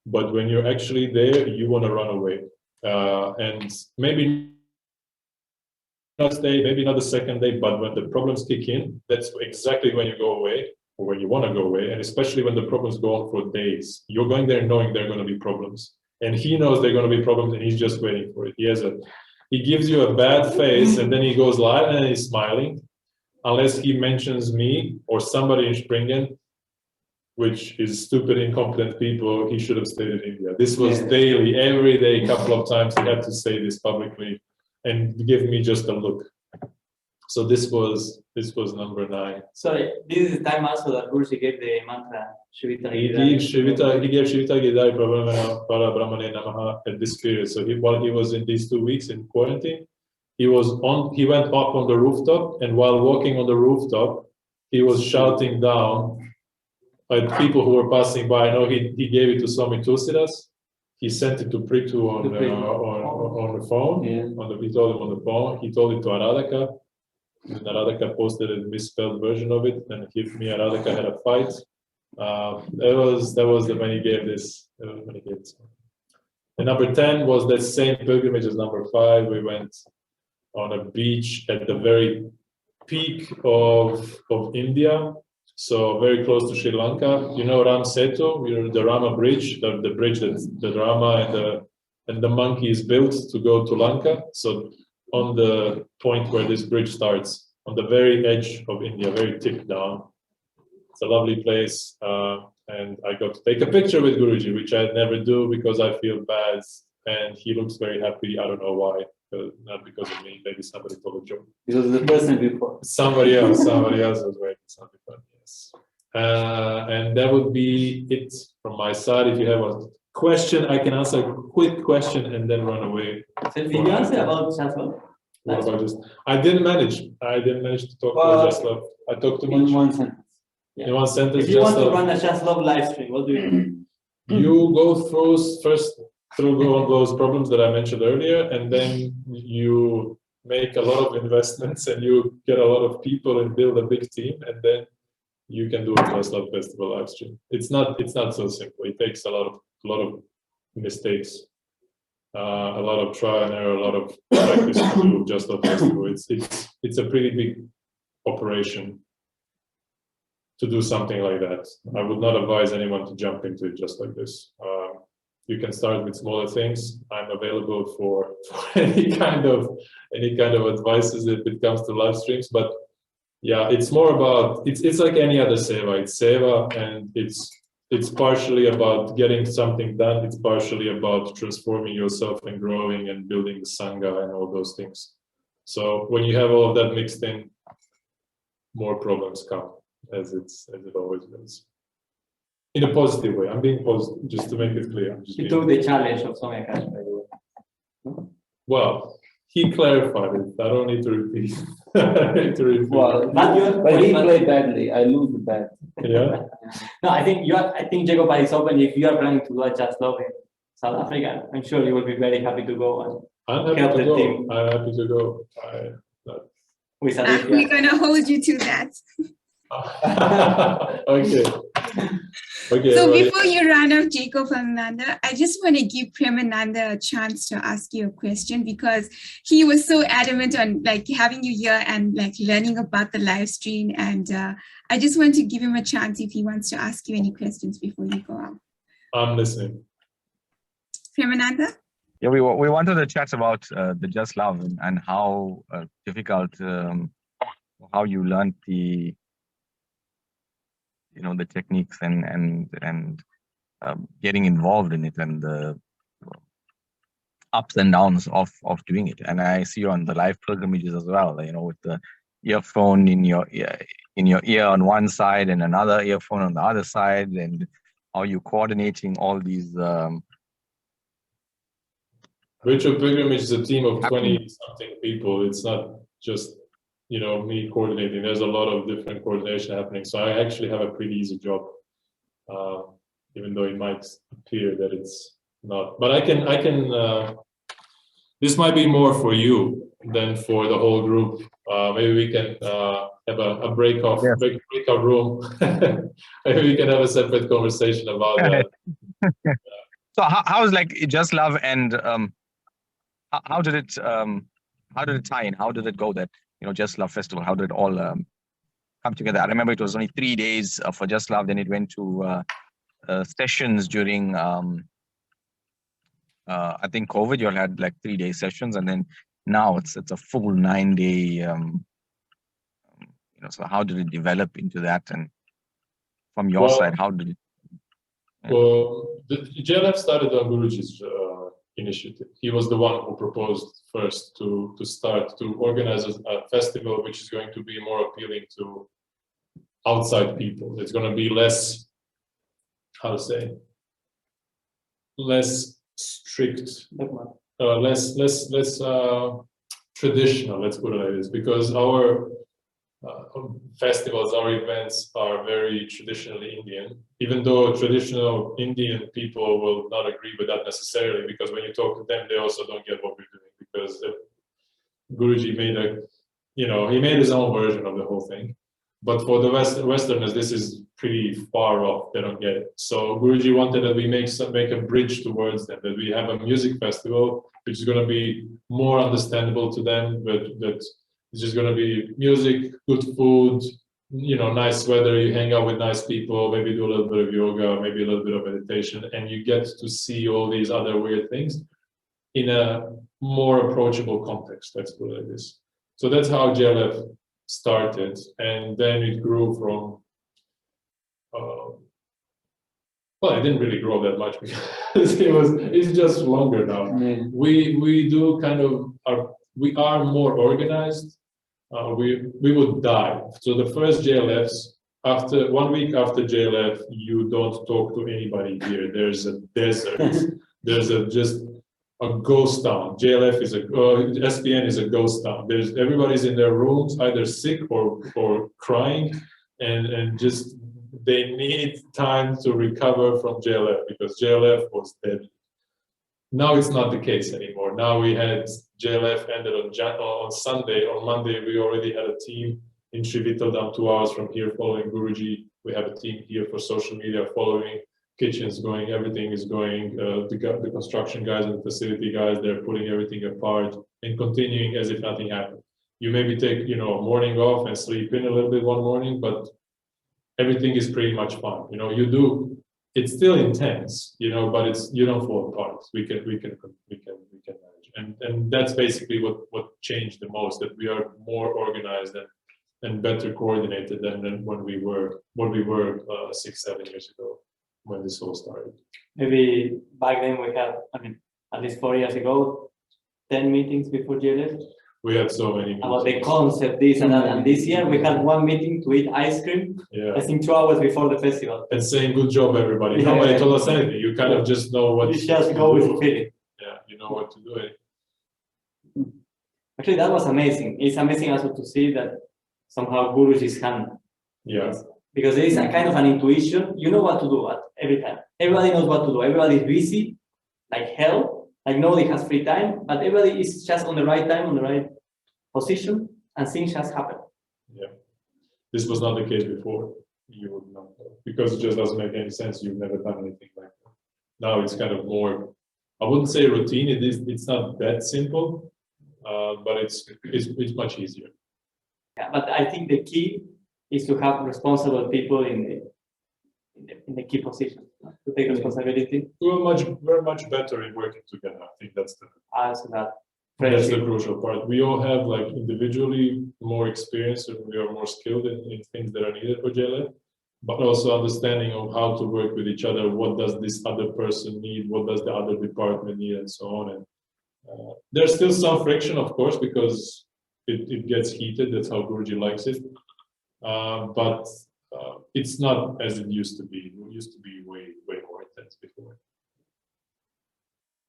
But when you're actually there, you want to run away. And maybe not stay, maybe not the second day, but when the problems kick in, that's exactly when you go away, or when you want to go away. And especially when the problems go on for days, you're going there knowing there are going to be problems. And he knows there are going to be problems, and he's just waiting for it. He gives you a bad face, and then he goes live and he's smiling. Unless he mentions me or somebody in Springen, which is stupid, incompetent people, he should have stayed in India. This was daily, every day, a couple of times he had to say this publicly and give me just a look. So this was number 9. Sorry, this is the time also that Guruji gave the mantra Shivita. He gave Shivita Gidai Paramahamsa Namaha at this period. So while he was in these 2 weeks in quarantine, he went up on the rooftop, and while walking on the rooftop, he was shouting down at people who were passing by. I know he gave it to Swami Tulsidas. He sent it to Prithu on the phone. Yeah. He told him on the phone. He told it to Aradhaka. And Aradhaka posted a misspelled version of it, and me and Aradhaka had a fight. That was when he gave this. And number 10 was that same pilgrimage as number 5. We went on a beach at the very peak of India. So very close to Sri Lanka. You know Ram Setu, the Rama bridge, the bridge that the Rama and the monkeys built to go to Lanka. So on the point where this bridge starts, on the very edge of India, very tip down. It's a lovely place. And I got to take a picture with Guruji, which I never do because I feel bad. And he looks very happy. I don't know why. Not because of me. Maybe somebody told a joke. Because the person before. Somebody else was waiting. Something funny. Yes. And that would be it from my side. If you have a question, I can answer a quick question and then run away. So did you answer about Shaslav? What about this? I didn't manage to talk to Jaslav. I talked too much. In one sentence. Yeah. In one sentence. If you want to run a Shaslav live stream, what do you do? You go through all those problems that I mentioned earlier, and then you make a lot of investments and you get a lot of people and build a big team, and then you can do a Jaslav festival live stream. It's not so simple. It takes a lot of mistakes, a lot of trial and error, a lot of practice to do Jaslav festival. It's a pretty big operation to do something like that. I would not advise anyone to jump into it just like this. You can start with smaller things. I'm available for any kind of advices if it comes to live streams. But yeah, it's more about it's like any other seva. It's seva, and it's partially about getting something done. It's partially about transforming yourself and growing and building the sangha and all those things. So when you have all of that mixed in, more problems come, as it always does. In a positive way. I'm being positive, just to make it clear. He took the challenge of Swami Akash, by the way. Well, he clarified it. I don't need to repeat. Well, But you- but he played badly. I lose the bet. Yeah. No, I think Jaigopal is open. If you are planning to do a Just Love in South Africa, I'm sure you will be very happy to go and I'm happy help to the go. team I'm happy to go. with We're Aditya. going to hold you to that. Okay. Okay. So everybody. before you run off, Jacob and Ananda, I just want to give Prem Ananda a chance to ask you a question, because he was so adamant on like having you here and like learning about the live stream. And I just want to give him a chance if he wants to ask you any questions before you go out. I'm listening. Prem Ananda? Yeah, we wanted to chat about the Just Love and how difficult, how you learned the techniques and getting involved in it, and the ups and downs of doing it. And I see you on the live pilgrimages as well, with the earphone in your ear on one side and another earphone on the other side, and how you coordinating all these. Virtual Pilgrimage is a team of 20-something people. It's not just me coordinating. There's a lot of different coordination happening. So I actually have a pretty easy job, even though it might appear that it's not. But I can. This might be more for you than for the whole group. Maybe we can have a breakout room. Maybe we can have a separate conversation about that. So how is like Just Love and how did it tie in? How did it go that Just Love Festival? How did it all come together? I remember it was only 3 days for Just Love. Then it went to sessions during I think COVID. You all had like 3-day sessions, and then now it's a full 9-day. So how did it develop into that? And from your side, how did it? Well, the JLF started on Guruji's initiative. He was the one who proposed first to start to organize a festival which is going to be more appealing to outside people. It's going to be less, less strict, less traditional. Let's put it like this, because our festivals, our events are very traditionally Indian, even though traditional Indian people will not agree with that necessarily, because when you talk to them, they also don't get what we're doing, because Guruji made he made his own version of the whole thing. But for the Westerners, this is pretty far off. They don't get it. So Guruji wanted that we make a bridge towards them, that we have a music festival, which is going to be more understandable to them, but that it's just going to be music, good food, nice weather, you hang out with nice people, maybe do a little bit of yoga, maybe a little bit of meditation, and you get to see all these other weird things in a more approachable context, let's put it like this. So that's how JLF started, and then it grew from, well, it didn't really grow that much because it's just longer now. Yeah. We do we are more organized. We would die. So the first JLFs, after 1 week after JLF, you don't talk to anybody here. There's a desert. There's just a ghost town. JLF is SPN is a ghost town. Everybody's in their rooms, either sick or crying, and just they need time to recover from JLF, because JLF was dead. Now it's not the case anymore. Now we had JLF ended on Sunday. On Monday, we already had a team in Sri Vitaldam 2 hours from here following Guruji. We have a team here for social media following, kitchens going, everything is going. The construction guys and the facility guys, they're putting everything apart and continuing as if nothing happened. You maybe take morning off and sleep in a little bit one morning, but everything is pretty much fine. It's still intense, but you don't fall apart. We can manage, and that's basically what changed the most. That we are more organized and better coordinated than when we were 6-7 years ago when this all started. Maybe back then we had, at least 4 years ago, 10 meetings before JLF. We had so many About the concept, this and that. And this year we had one meeting to eat ice cream. Yeah. I think 2 hours before the festival. And saying good job, everybody. Yeah. Nobody told us anything. You kind of just know what You just go with the feeling. Yeah, you know what to do. Actually, that was amazing. It's amazing also to see that somehow Guruji's hand. Yeah. Because there is a kind of an intuition. You know what to do at every time. Everybody knows what to do. Everybody is busy, like hell. Like nobody has free time, but everybody is just on the right time, on the right position, and things just happen. Yeah. This was not the case before. You would not know. Because it just doesn't make any sense. You've never done anything like that. Now it's kind of more, I wouldn't say routine. It's not that simple, but it's much easier. Yeah, but I think the key is to have responsible people in the key position to take responsibility. We're much better in working together. I think that's the crucial part. We all have like individually more experience and we are more skilled in things that are needed for JLF, but also understanding of how to work with each other. What does this other person need? What does the other department need, and so on. And there's still some friction, of course, because it gets heated. That's how Guruji likes it. But it's not as it used to be. It used to be way more intense before.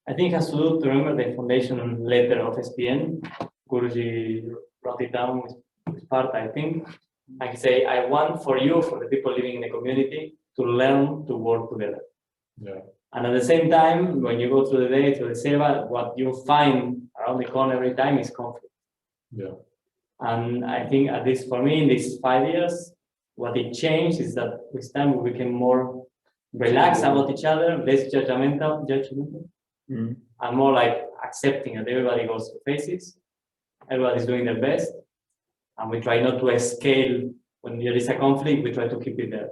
I think it has to do to remember the foundation letter of SPN. Guruji wrote it down with part, I think. I can say, I want for you, for the people living in the community, to learn to work together. Yeah. And at the same time, when you go through the day, to the seva, what you find around the corner every time is conflict. Yeah. And I think, at least for me, in these 5 years, what it changed is that with time we became more relaxed about each other, less judgmental, and more like accepting that everybody goes through phases, everybody's doing their best, and we try not to scale. When there is a conflict, we try to keep it there.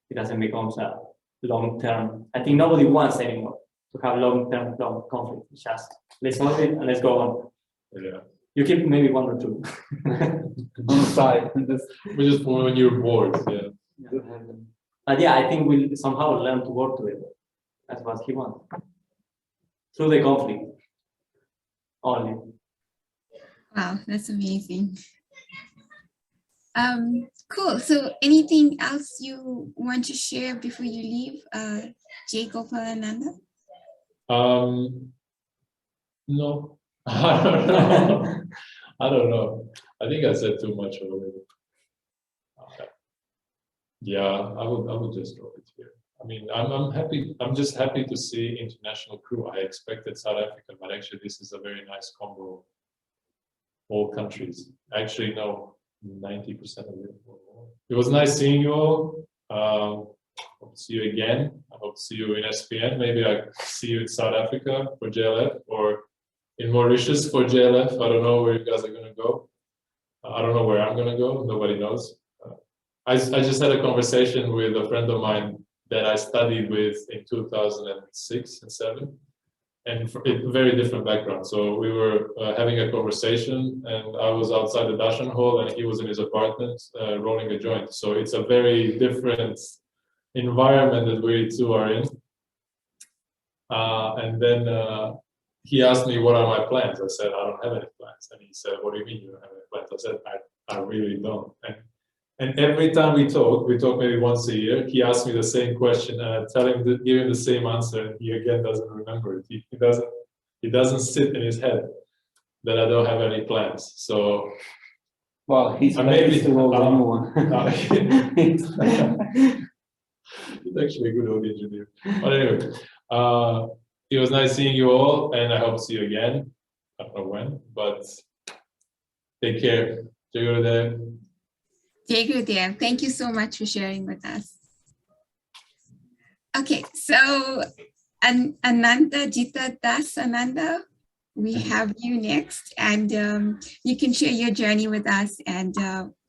It doesn't become a long-term. I think nobody wants anymore to have long-term conflict. It's just let's solve it and let's go on. Yeah. You keep maybe one or two on the side. Just when you're bored, yeah. But yeah, I think we'll somehow learn to work together. That's what he wants. Through the conflict. Only. Wow, that's amazing. Cool. So anything else you want to share before you leave, Jaigopal and Ananda? No. I don't know. I think I said too much already. Yeah, I would just drop it here. I mean, I'm happy. I'm just happy to see international crew. I expected South Africa, but actually this is a very nice combo. All countries. Actually, no, 90% of it. It was nice seeing you all. Hope to see you again. I hope to see you in SPN. Maybe I see you in South Africa for JLF or in Mauritius for JLF. I don't know where you guys are going to go. I don't know where I'm going to go. Nobody knows. I just had a conversation with a friend of mine that I studied with in 2006 and 7, and a very different background. So we were having a conversation, and I was outside the darshan hall, and he was in his apartment rolling a joint. So it's a very different environment that we two are in. And then he asked me, what are my plans? I said, I don't have any plans. And he said, what do you mean you don't have any plans? I said, I really don't. And every time we talk maybe once a year, he asks me the same question, and I tell him, give him the same answer, and he again doesn't remember it. It doesn't sit in his head that I don't have any plans. So, well, he's maybe the new one. He's actually a good audio engineer. But anyway, it was nice seeing you all, and I hope to see you again. I don't know when, but take care. Jai Gurudev. Jai Gurudev, thank you so much for sharing with us. Okay, so Anantajita Das Ananda, we have you next, and you can share your journey with us and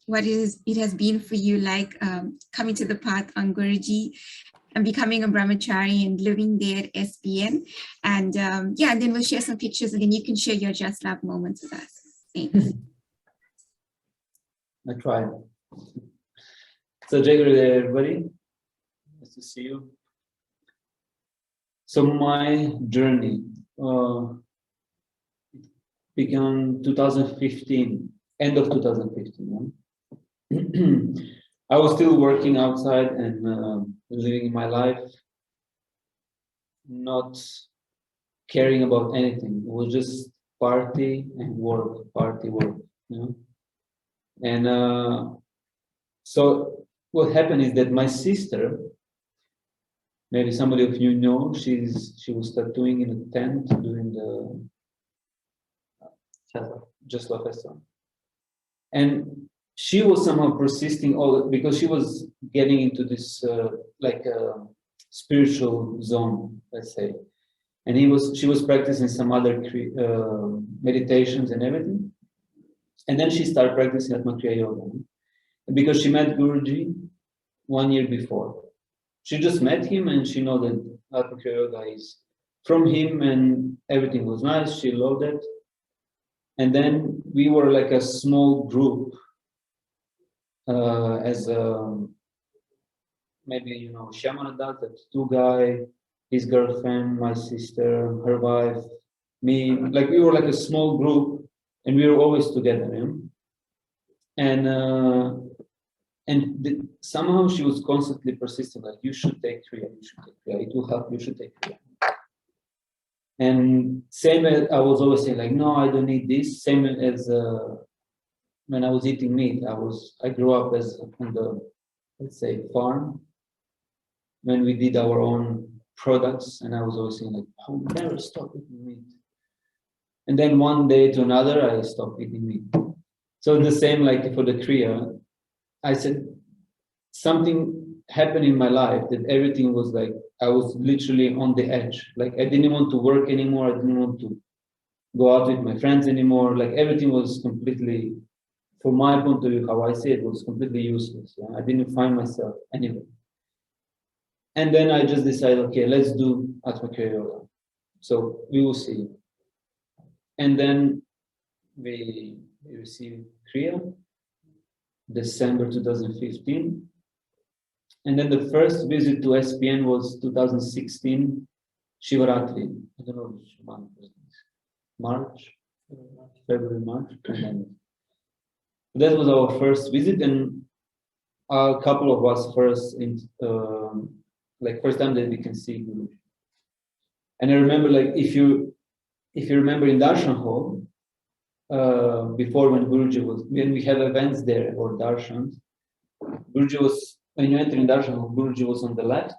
what it has been for you, like coming to the path on Guruji and becoming a Brahmachari and living there at SPN. And yeah, and then we'll share some pictures, and then you can share your just love moments with us. Thanks. I tried. So Jai Gurudev, everybody. Nice to see you. So my journey began 2015, end of 2015. I was still working outside and living my life, not caring about anything. It was just party and work, party, work, you know. And so what happened is that my sister, maybe somebody of you know, she was tattooing in a tent during the Just Love Festival. And she was somehow persisting because she was getting into this spiritual zone, let's say. And she was practicing some other meditations and everything. And then she started practicing Atma Kriya Yoga because she met Guruji 1 year before. She just met him and she know that Atma Kriya Yoga is from him and everything was nice. She loved it. And then we were like a small group maybe, you know, Shamananda, that two guy, his girlfriend, my sister, her wife, me, like we were like a small group and we were always together, you know? And somehow she was constantly persisting, like, you should take Kriya, it will help, you should take Kriya. And same as I was always saying, like, no, I don't need this. Same as when I was eating meat, I grew up as on the, let's say, farm, when we did our own products, and I was always saying, like, I will never stop eating meat. And then one day to another, I stopped eating meat. So the same, like for the Kriya, I said, something happened in my life that everything was like, I was literally on the edge. Like I didn't want to work anymore. I didn't want to go out with my friends anymore. Like everything was completely, from my point of view, how I see it, was completely useless. Yeah? I didn't find myself anywhere. And then I just decided, okay, let's do Atma Kriya Yoga. So we will see. And then we received Kriya, December 2015. And then the first visit to SPN was 2016, Shivaratri. I don't know which month was this. March, February, March. And then that was our first visit, and a couple of us first time that we can see Guruji. And I remember, like, if you remember in Darshan Hall, before when we have events there or darshans, Guruji was, when you enter in Darshan Hall, Guruji was on the left,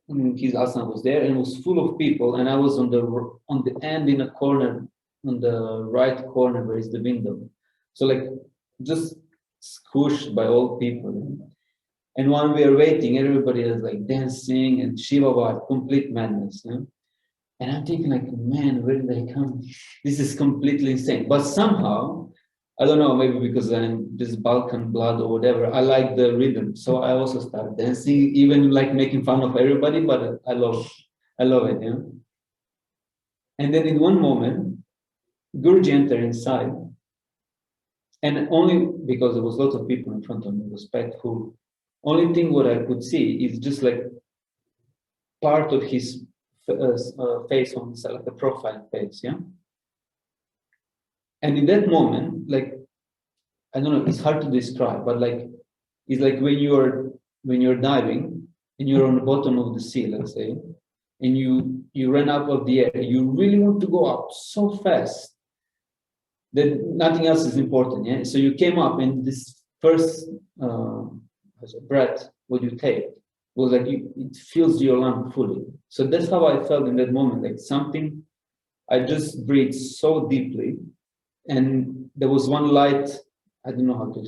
and his asana was there, and it was full of people, and I was on the end in a corner, on the right corner where is the window. So like just squished by all people. And while we are waiting, everybody is like dancing and Shiva vibe, complete madness. You know? And I'm thinking like, man, where did they come? This is completely insane. But somehow, I don't know, maybe because I'm this Balkan blood or whatever, I like the rhythm. So I also started dancing, even like making fun of everybody, but I love it, you know? And then in one moment, Guruji entered inside, and only because there was lots of people in front of me, respectful. Only thing what I could see is just like part of his face on like the profile face, yeah. And in that moment, like, I don't know, it's hard to describe, but like, it's like when you're diving and you're on the bottom of the sea, let's say, and you run out of the air, you really want to go up so fast that nothing else is important, yeah. So you came up, and this first breath, what you take, was like it fills your lung fully. So that's how I felt in that moment, like something. I just breathed so deeply, and there was one light. I don't know how to.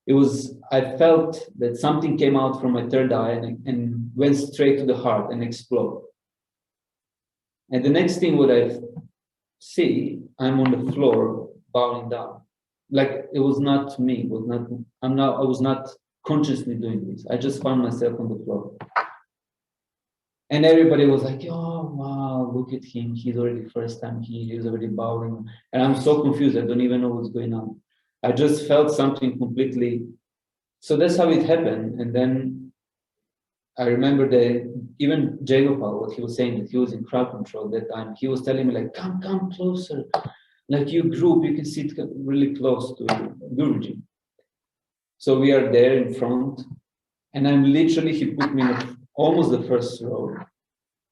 It was. I felt that something came out from my third eye and went straight to the heart and exploded. And the next thing what I see, I'm on the floor bowing down, like it was not me. It was not. I was not consciously doing this. I just found myself on the floor. And everybody was like, oh, wow, look at him. He's already first time here. He's already bowing. And I'm so confused. I don't even know what's going on. I just felt something completely. So that's how it happened. And then I remember that even Jaigopal, what he was saying, that he was in crowd control that time. He was telling me like, come closer. Like your group, you can sit really close to Guruji. So we are there in front, and I'm literally, he put me in almost the first row.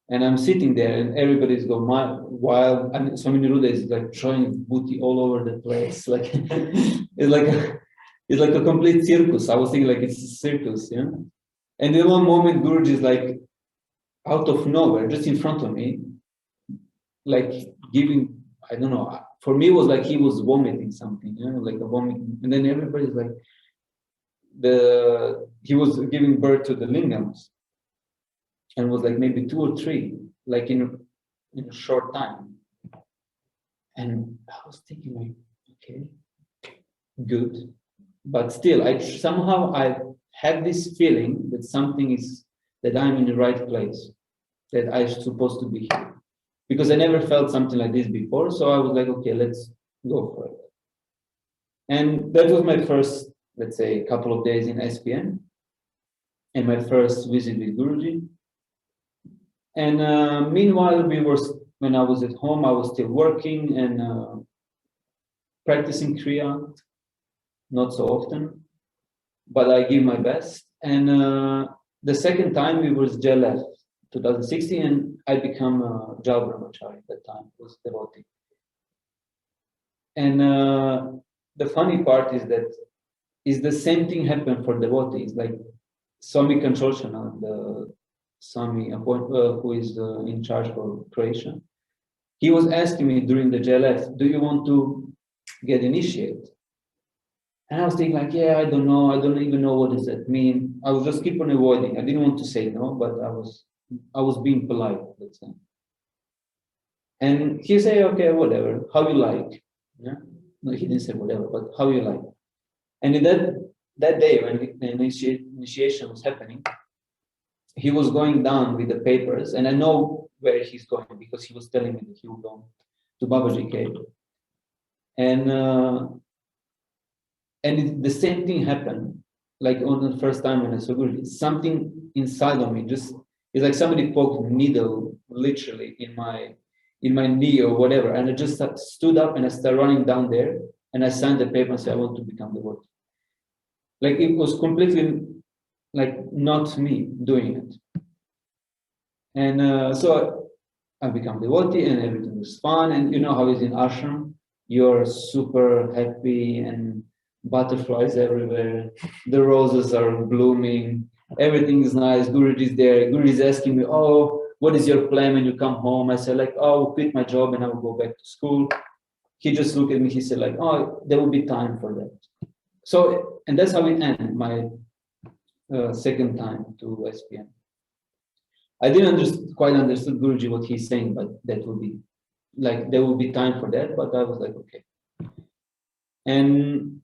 And I'm sitting there, and everybody's going wild. I mean, Swami Niruddha is like throwing booty all over the place. Like it's like a complete circus. I was thinking like it's a circus, yeah. And in one moment, Guruji is like out of nowhere, just in front of me, like giving, I don't know. For me, it was like he was vomiting something, you know, like a vomiting. And then everybody's like, he was giving birth to the lingams. And was like maybe 2 or 3, like in a short time. And I was thinking like, okay, good. But still, I had this feeling that that I'm in the right place, that I'm supposed to be here. Because I never felt something like this before. So I was like, okay, let's go for it. And that was my first, let's say, couple of days in SPN. And my first visit with Guruji. And meanwhile, when I was at home, I was still working and practicing Kriya, not so often, but I give my best. And the second time we was JLF, 2016, and I become a Jal Brahmachari at that time, was devotee. And the funny part is that the same thing happened for devotees, like Swami Kanchoshana, the Swami who is in charge for Croatia. He was asking me during the JLF, do you want to get initiated? And I was thinking like, yeah, I don't know. I don't even know what does that mean. I was just keep on avoiding. I didn't want to say no, but I was being polite, let's say. And he said, okay, whatever, how you like. Yeah? No, he didn't say whatever, but how you like. And in that day when the initiation was happening, he was going down with the papers, and I know where he's going because he was telling me that he will go to Babaji Cave. And the same thing happened, like on the first time when I saw Guruji. Something inside of me it's like somebody poked a needle literally in my knee or whatever, and I just stood up and I started running down there, and I signed the paper and said, I want to become devotee. Like it was completely like not me doing it. And so I become devotee and everything was fun. And you know how it's in ashram, you're super happy and butterflies everywhere, the roses are blooming, everything is nice, Guruji is there, Guruji is asking me, oh, what is your plan when you come home? I said like, oh, I'll quit my job and I will go back to school. He just looked at me, he said like, oh, there will be time for that. So, and that's how it ended, my second time to SPN. I didn't quite understand Guruji what he's saying, but that would be like there will be time for that. But I was like, okay. And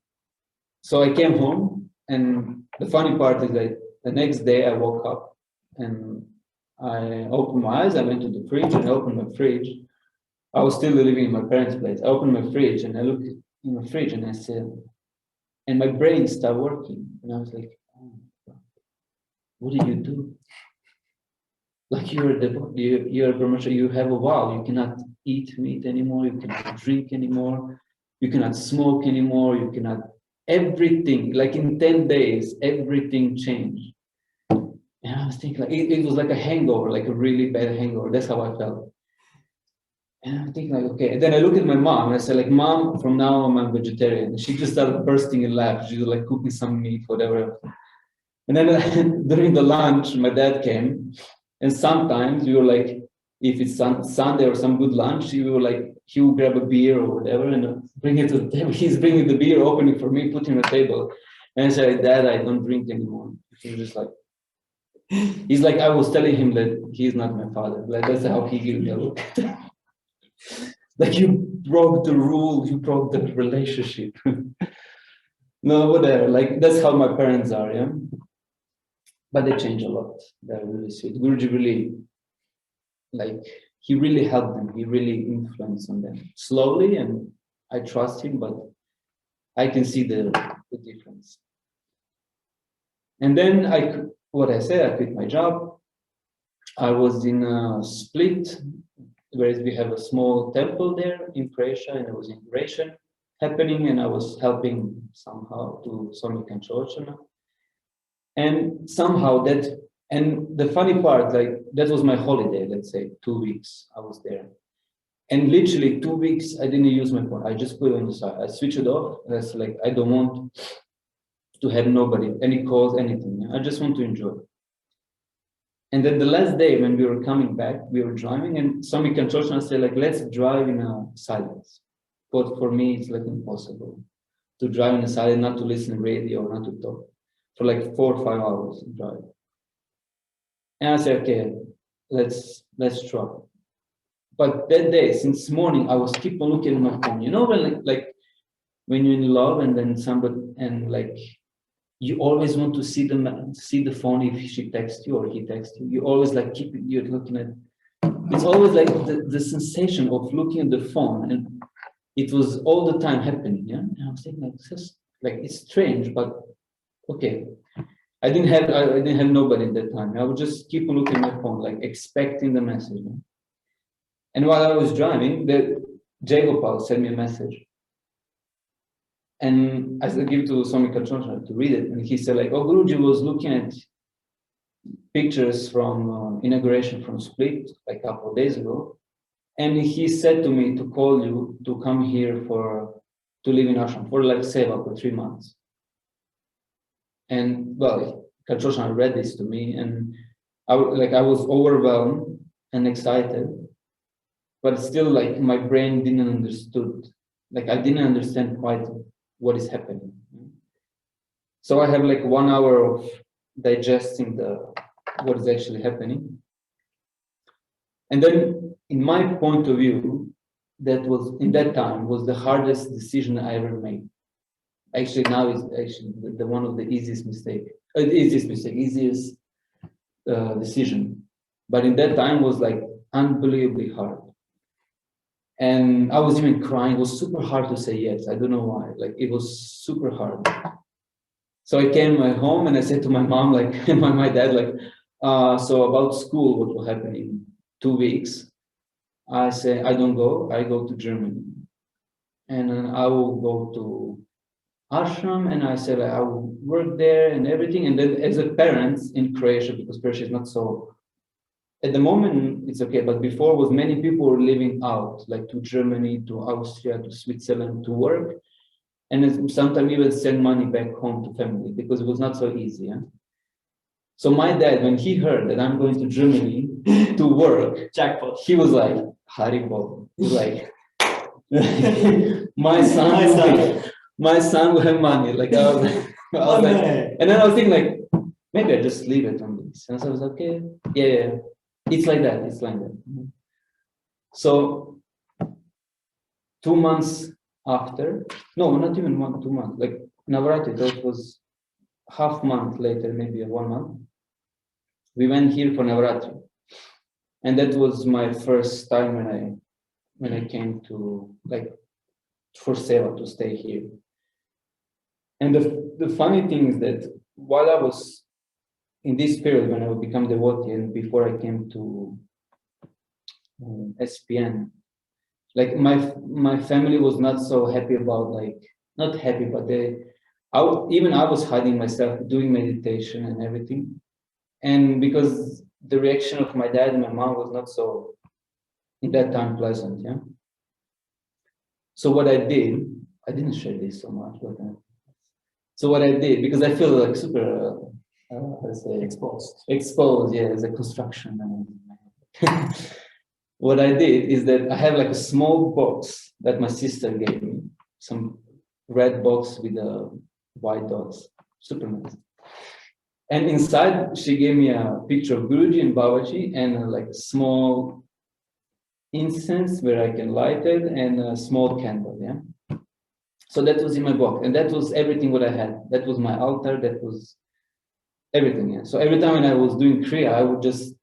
so I came home, and the funny part is that the next day I woke up and I opened my eyes. I went to the fridge and I opened my fridge. I was still living in my parents' place. I opened my fridge and I looked in my fridge and I said, and my brain started working, and I was like, oh, what did you do? Like you're a Brahmachari, you have a vow, you cannot eat meat anymore, you cannot drink anymore, you cannot smoke anymore, you cannot, everything, like in 10 days, everything changed. And I was thinking like, it was like a hangover, like a really bad hangover, that's how I felt. And I'm thinking like, okay, and then I look at my mom and I said like, Mom, from now on I'm vegetarian. And she just started bursting in laughter, she was like cooking some meat, whatever. And then during the lunch, my dad came. And sometimes we were like, if it's Sunday or some good lunch, we were like, he will grab a beer or whatever and bring it to the table. He's bringing the beer, opening for me, putting on the table. And I said, Dad, I don't drink anymore. He's just like, he's like, I was telling him that he's not my father. Like, that's how he gave me a look. Like, you broke the rule, you broke the relationship. No, whatever. Like, that's how my parents are, yeah? But they change a lot. They're really sweet. Guruji really, like, he really helped them. He really influenced on them. Slowly, and I trust him, but I can see the difference. And then I quit my job. I was in a Split, where we have a small temple there in Croatia, and there was integration happening, and I was helping somehow to Swami Kanchoshana. And somehow that And the funny part, like that was my holiday, let's say 2 weeks I was there. And literally 2 weeks, I didn't use my phone. I just put it on the side. I switched it off. That's like, I don't want to have nobody, any calls, anything. I just want to enjoy. And then the last day when we were coming back, we were driving, and Swami Kanchoshana said, like, let's drive in a silence. But for me, it's like impossible to drive in a silence, not to listen to radio, not to talk for like 4 or 5 hours drive. And I said, okay, let's try. But that day, since morning, I was keep on looking at my phone. You know, when you're in love and then somebody, and like, you always want to see the phone if she texts you or he texts you. You always like you're looking at. It's always like the sensation of looking at the phone, and it was all the time happening. Yeah, and I was thinking like it's strange, but okay. I didn't have nobody at that time. I would just keep on looking at my phone, like expecting the message. Yeah? And while I was driving, the Jaigopal sent me a message. And I said, give it to Swami Kanchoshana to read it. And he said, like, oh, Guruji was looking at pictures from inauguration from Split, like a couple of days ago. And he said to me to call you to come here to live in ashram for like seva for 3 months. And well, Kanchoshana read this to me, and I was overwhelmed and excited. But still, like, my brain didn't understood. Like, I didn't understand quite what is happening. So I have like 1 hour of digesting what is actually happening. And then, in my point of view, in that time was the hardest decision I ever made. Actually, now is actually the one of the easiest decision. But in that time was like unbelievably hard. And I was even crying. It was super hard to say yes. I don't know why. Like, it was super hard. So I came home and I said to my mom, like, and my dad, like, so about school, what will happen in 2 weeks? I say, I don't go. I go to Germany. And then I will go to ashram, and I said, I will work there and everything. And then as a parent in Croatia, because Croatia is not so, at the moment it's okay, but before was many people were living out, like to Germany, to Austria, to Switzerland to work. And sometimes even send money back home to family because it was not so easy. Yeah? So my dad, when he heard that I'm going to Germany to work, jackpot. He was like, Haribo. He's like, my son will have money. Like, I was like, and then I was thinking, like, maybe I just leave it on this. And so I was like, okay, yeah. It's like that. So 2 months after, no, not even 2 months, like Navaratri, that was half month later, maybe 1 month. We went here for Navaratri. And that was my first time when I came to, like, for seva, to stay here. And the funny thing is that while I was in this period when I would become devotee and before I came to SPN, like my family was not so happy about, like, not happy, but I was hiding myself, doing meditation and everything. And because the reaction of my dad and my mom was not so, in that time, pleasant, yeah. So what I did, I didn't share this so much, but so what I did, because I feel like super, exposed, yeah, as a construction. What I did is that I have like a small box that my sister gave me, some red box with white dots, super nice. And inside, she gave me a picture of Guruji and Babaji and like a small incense where I can light it and a small candle, yeah? So that was in my box, and that was everything what I had. That was my altar, that was everything, yeah? So every time when I was doing Kriya, I would just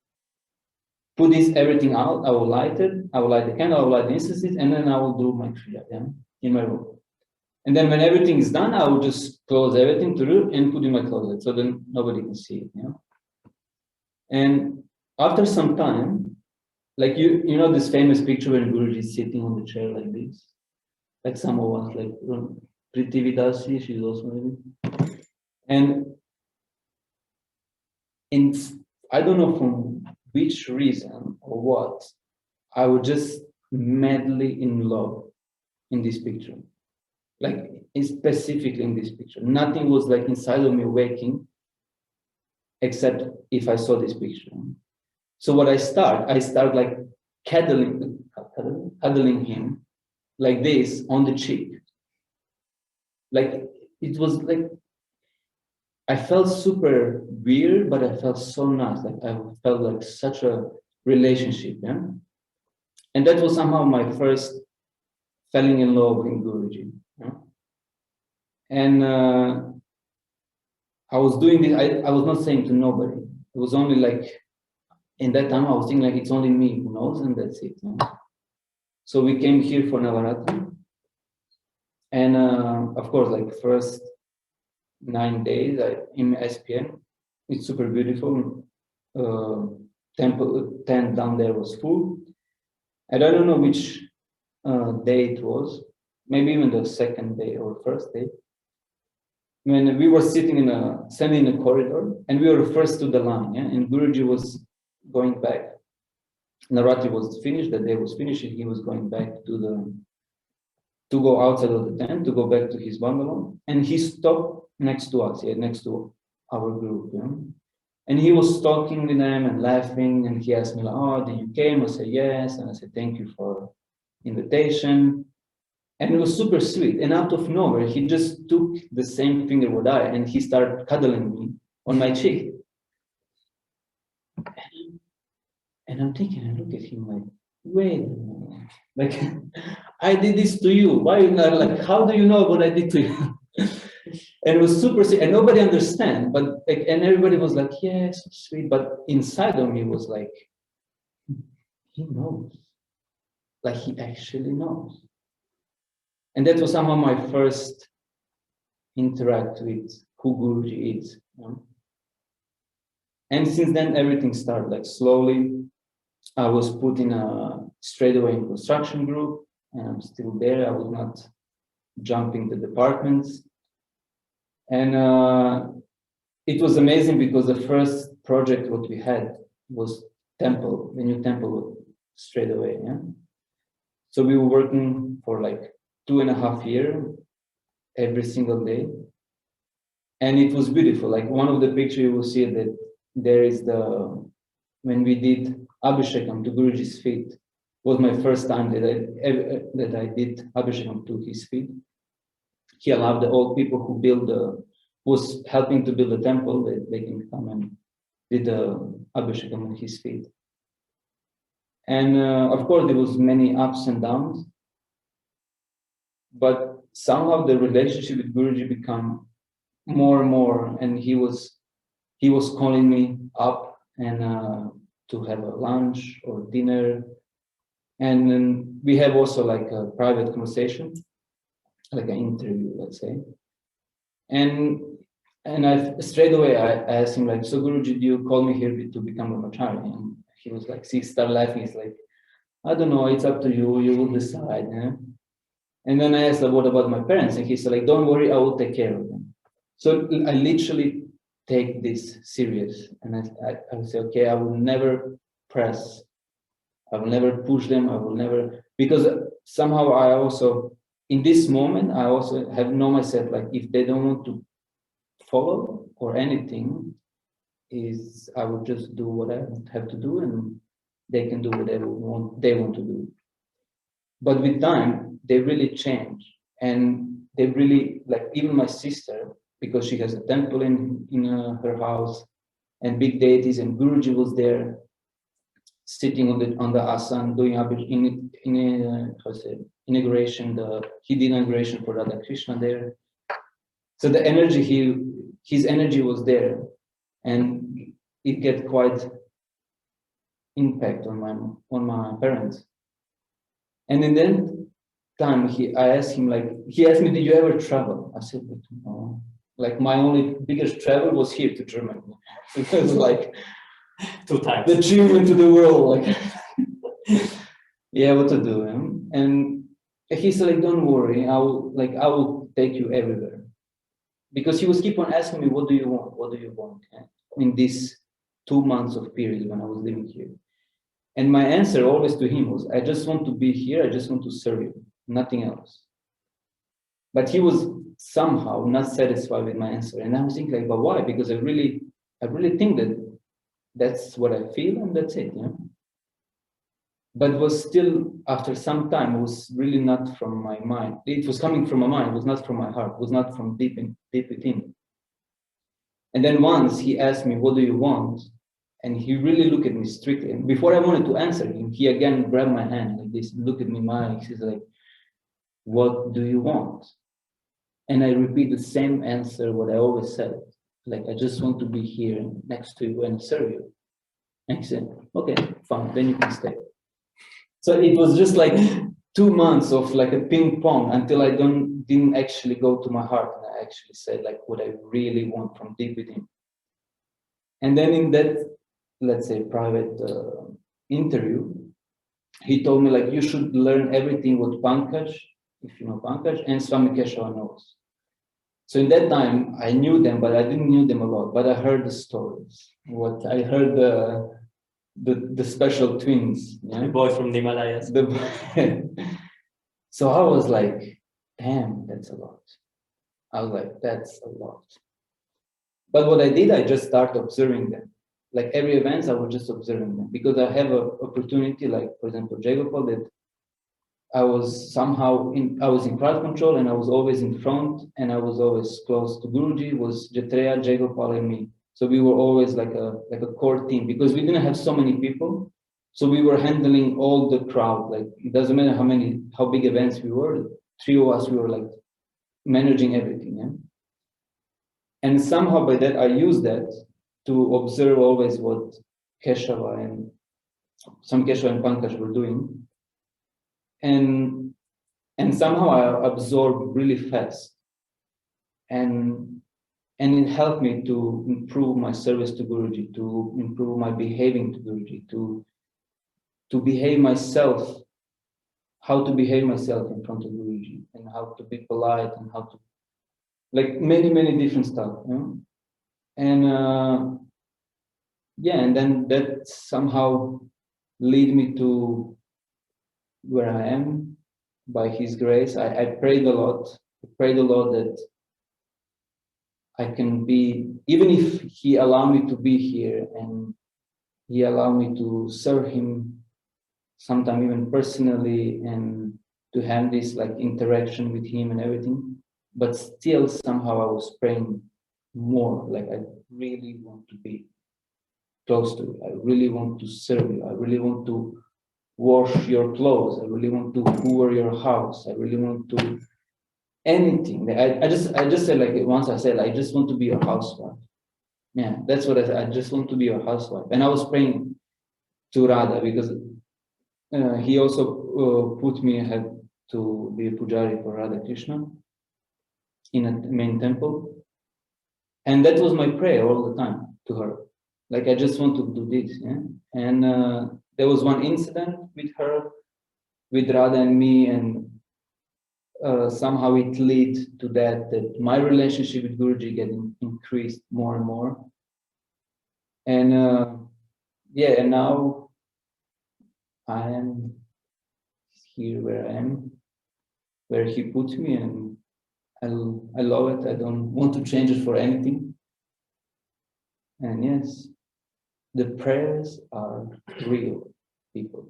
put everything out, I will light it, I will light the candle, I will light the incense, and then I will do my Kriya, yeah? In my room. And then when everything is done, I will just close everything to do and put in my closet, so then nobody can see it, you know? And after some time, like you know this famous picture when Guruji is sitting on the chair like this? Like some of us, like Priti Vidasi, she's also living. And I don't know from which reason or what, I was just madly in love in this picture. Like specifically in this picture. Nothing was like inside of me waking, except if I saw this picture. So what I start like cuddling him like this on the cheek. Like it was like, I felt super weird, but I felt so nice. Like I felt like such a relationship, yeah. And that was somehow my first falling in love in Guruji. Yeah? And I was doing this. I was not saying to nobody. It was only like in that time I was thinking like it's only me who knows, and that's it. Yeah? So we came here for Navaratri, and of course, like first 9 days in SPN, it's super beautiful. Temple tent down there was full, and I don't know which day it was, maybe even the second day or first day, when we were standing in a corridor, and we were first to the line, yeah? And Guruji was going back. Navaratri was finished, the day was finished, and he was going back to go outside of the tent, to go back to his bungalow, and he stopped next to us, yeah, next to our group, yeah? And he was talking with them and laughing, and he asked me like, "Oh, did you came?" I said, "Yes," and I said, "Thank you for invitation." And it was super sweet. And out of nowhere, he just took the same finger with I, and he started cuddling me on my cheek. And I'm thinking, I look at him like, wait a minute. Like, I did this to you. Why you not like, how do you know what I did to you? And it was super sweet, and nobody understand, but like, and everybody was like, yeah, so sweet. But inside of me was like, he knows. Like he actually knows. And that was somehow my first interact with who Guruji is. You know? And since then, everything started like slowly. I was put in straight away in construction group, and I'm still there. I was not jumping the departments. And it was amazing because the first project what we had was temple, the new temple straight away. Yeah. So we were working for like 2.5 years, every single day. And it was beautiful. Like one of the pictures you will see that there is when we did Abhishekam to Guruji's feet, was my first time that I did Abhishekam to his feet. He allowed the old people who was helping to build the temple, that they can come and did the Abhishekam on his feet. And of course, there was many ups and downs, but somehow the relationship with Guruji became more and more, and he was calling me up and to have a lunch or dinner, and then we have also like a private conversation, like an interview, let's say. And I straight away I asked him like, so Guruji, do you call me here to become a Brahmachari? And he was like, he started laughing. He's like, I don't know, it's up to you. You will decide. Yeah? And then I asked, what about my parents? And he said like, don't worry, I will take care of them. So I literally take this serious, and I would say, okay, I will never press, I will never push them, I will never, because somehow I also, in this moment, I also have known myself, like if they don't want to follow or anything, I will just do what I have to do, and they can do whatever they want to do. But with time, they really change, and they really, like even my sister, because she has a temple in her house and big deities, and Guruji was there sitting on the asan doing inauguration. He did inauguration for Radha Krishna there. So the energy, his energy was there, and it get quite impact on my parents. And in that time, I asked him he asked me, did you ever travel? I said, no. Like my only biggest travel was here to Germany. It was like 2 times. The dream into the world, like yeah, what to do? And he said, like, don't worry, I will take you everywhere. Because he was keep on asking me, what do you want? What do you want? In these 2 months of period when I was living here. And my answer always to him was, I just want to be here, I just want to serve you, nothing else. But he was somehow not satisfied with my answer. And I was thinking like, but why? Because I really think that that's what I feel and that's it, you know? But it was still, after some time, it was really not from my mind. It was coming from my mind, it was not from my heart, it was not from deep within. And then once he asked me, what do you want? And he really looked at me strictly. And before I wanted to answer him, he again grabbed my hand like this, looked at me in my eyes, he's like, what do you want? And I repeat the same answer, what I always said. Like, I just want to be here next to you and serve you. And he said, okay, fine, then you can stay. So it was just like 2 months of like a ping pong until I didn't actually go to my heart. And I actually said like what I really want from deep within. And then in that, let's say, private interview, he told me like, you should learn everything what Pankaj, if you know Pankaj, and Swami Keshava knows. So in that time, I knew them, but I didn't know them a lot. But I heard the stories. What I heard the special twins, yeah? The boy from the Himalayas. So I was like, damn, that's a lot. I was like, that's a lot. But what I did, I just started observing them. Like every event, I was just observing them because I have an opportunity, like for example, Jaigopal, that I was somehow I was in crowd control and I was always in front and I was always close to Guruji, was Jetreya, Jaigopal and me. So we were always like a core team because we didn't have so many people. So we were handling all the crowd. Like it doesn't matter how big events we were, 3 of us, we were like managing everything. Yeah? And somehow by that, I used that to observe always what Keshava and some Keshava and Pankaj were doing. And somehow I absorbed really fast. And it helped me to improve my service to Guruji, to improve my behaving to Guruji, to behave myself, how to behave myself in front of Guruji, and how to be polite, and how to, like many different stuff. You know? And and then that somehow lead me to where I am by His grace. I prayed a lot. I prayed a lot that I can be, even if He allowed me to be here and He allowed me to serve Him, sometimes even personally, and to have this like interaction with Him and everything. But still, somehow I was praying more. Like I really want to be close to you. I really want to serve you. I really want to wash your clothes. I really want to hoover your house. I really want to anything. I just said like once I said I just want to be your housewife. Yeah, that's what I said. I just want to be your housewife. And I was praying to Radha because he also put me ahead to be a pujari for Radha Krishna in a main temple. And that was my prayer all the time to her. Like, I just want to do this. Yeah? And there was one incident with her, with Radha and me, and somehow it led to that my relationship with Guruji getting increased more and more. And and now I am here where I am, where He put me, and I love it. I don't want to change it for anything. And yes, the prayers are real, people.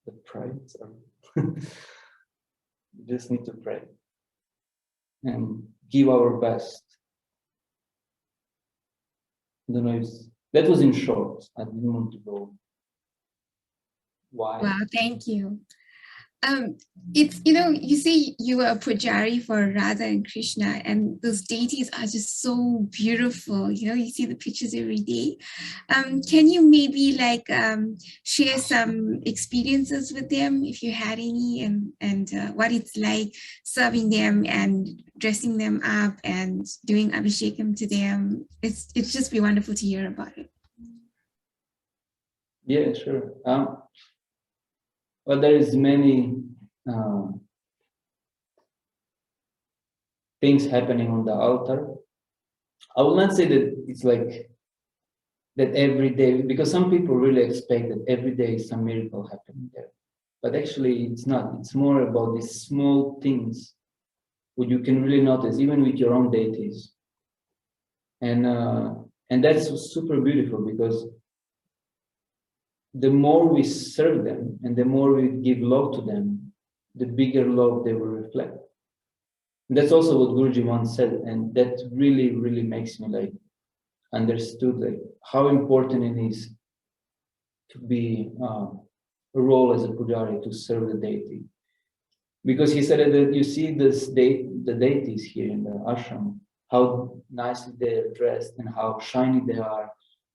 The prayers are real. We just need to pray and give our best. I don't know if that was in short. I didn't want to go wide. Wow, thank you. It's, you say you were a pujari for Radha and Krishna, and those deities are just so beautiful. You see the pictures every day. Can you maybe share some experiences with them, if you had any, and what it's like serving them and dressing them up and doing abhishekam to them? It's just be wonderful to hear about it. Yeah, sure. Well, there is many things happening on the altar. I will not say that it's like that every day, because some people really expect that every day some miracle happening there. But actually it's not. It's more about these small things what you can really notice, even with your own deities. And that's super beautiful, because the more we serve them and the more we give love to them, the bigger love they will reflect. And that's also what Guruji once said, and that really, really makes me like understood like how important it is to be a role as a pujari, to serve the deity. Because he said that you see the deities here in the ashram, how nicely they're dressed and how shiny they are,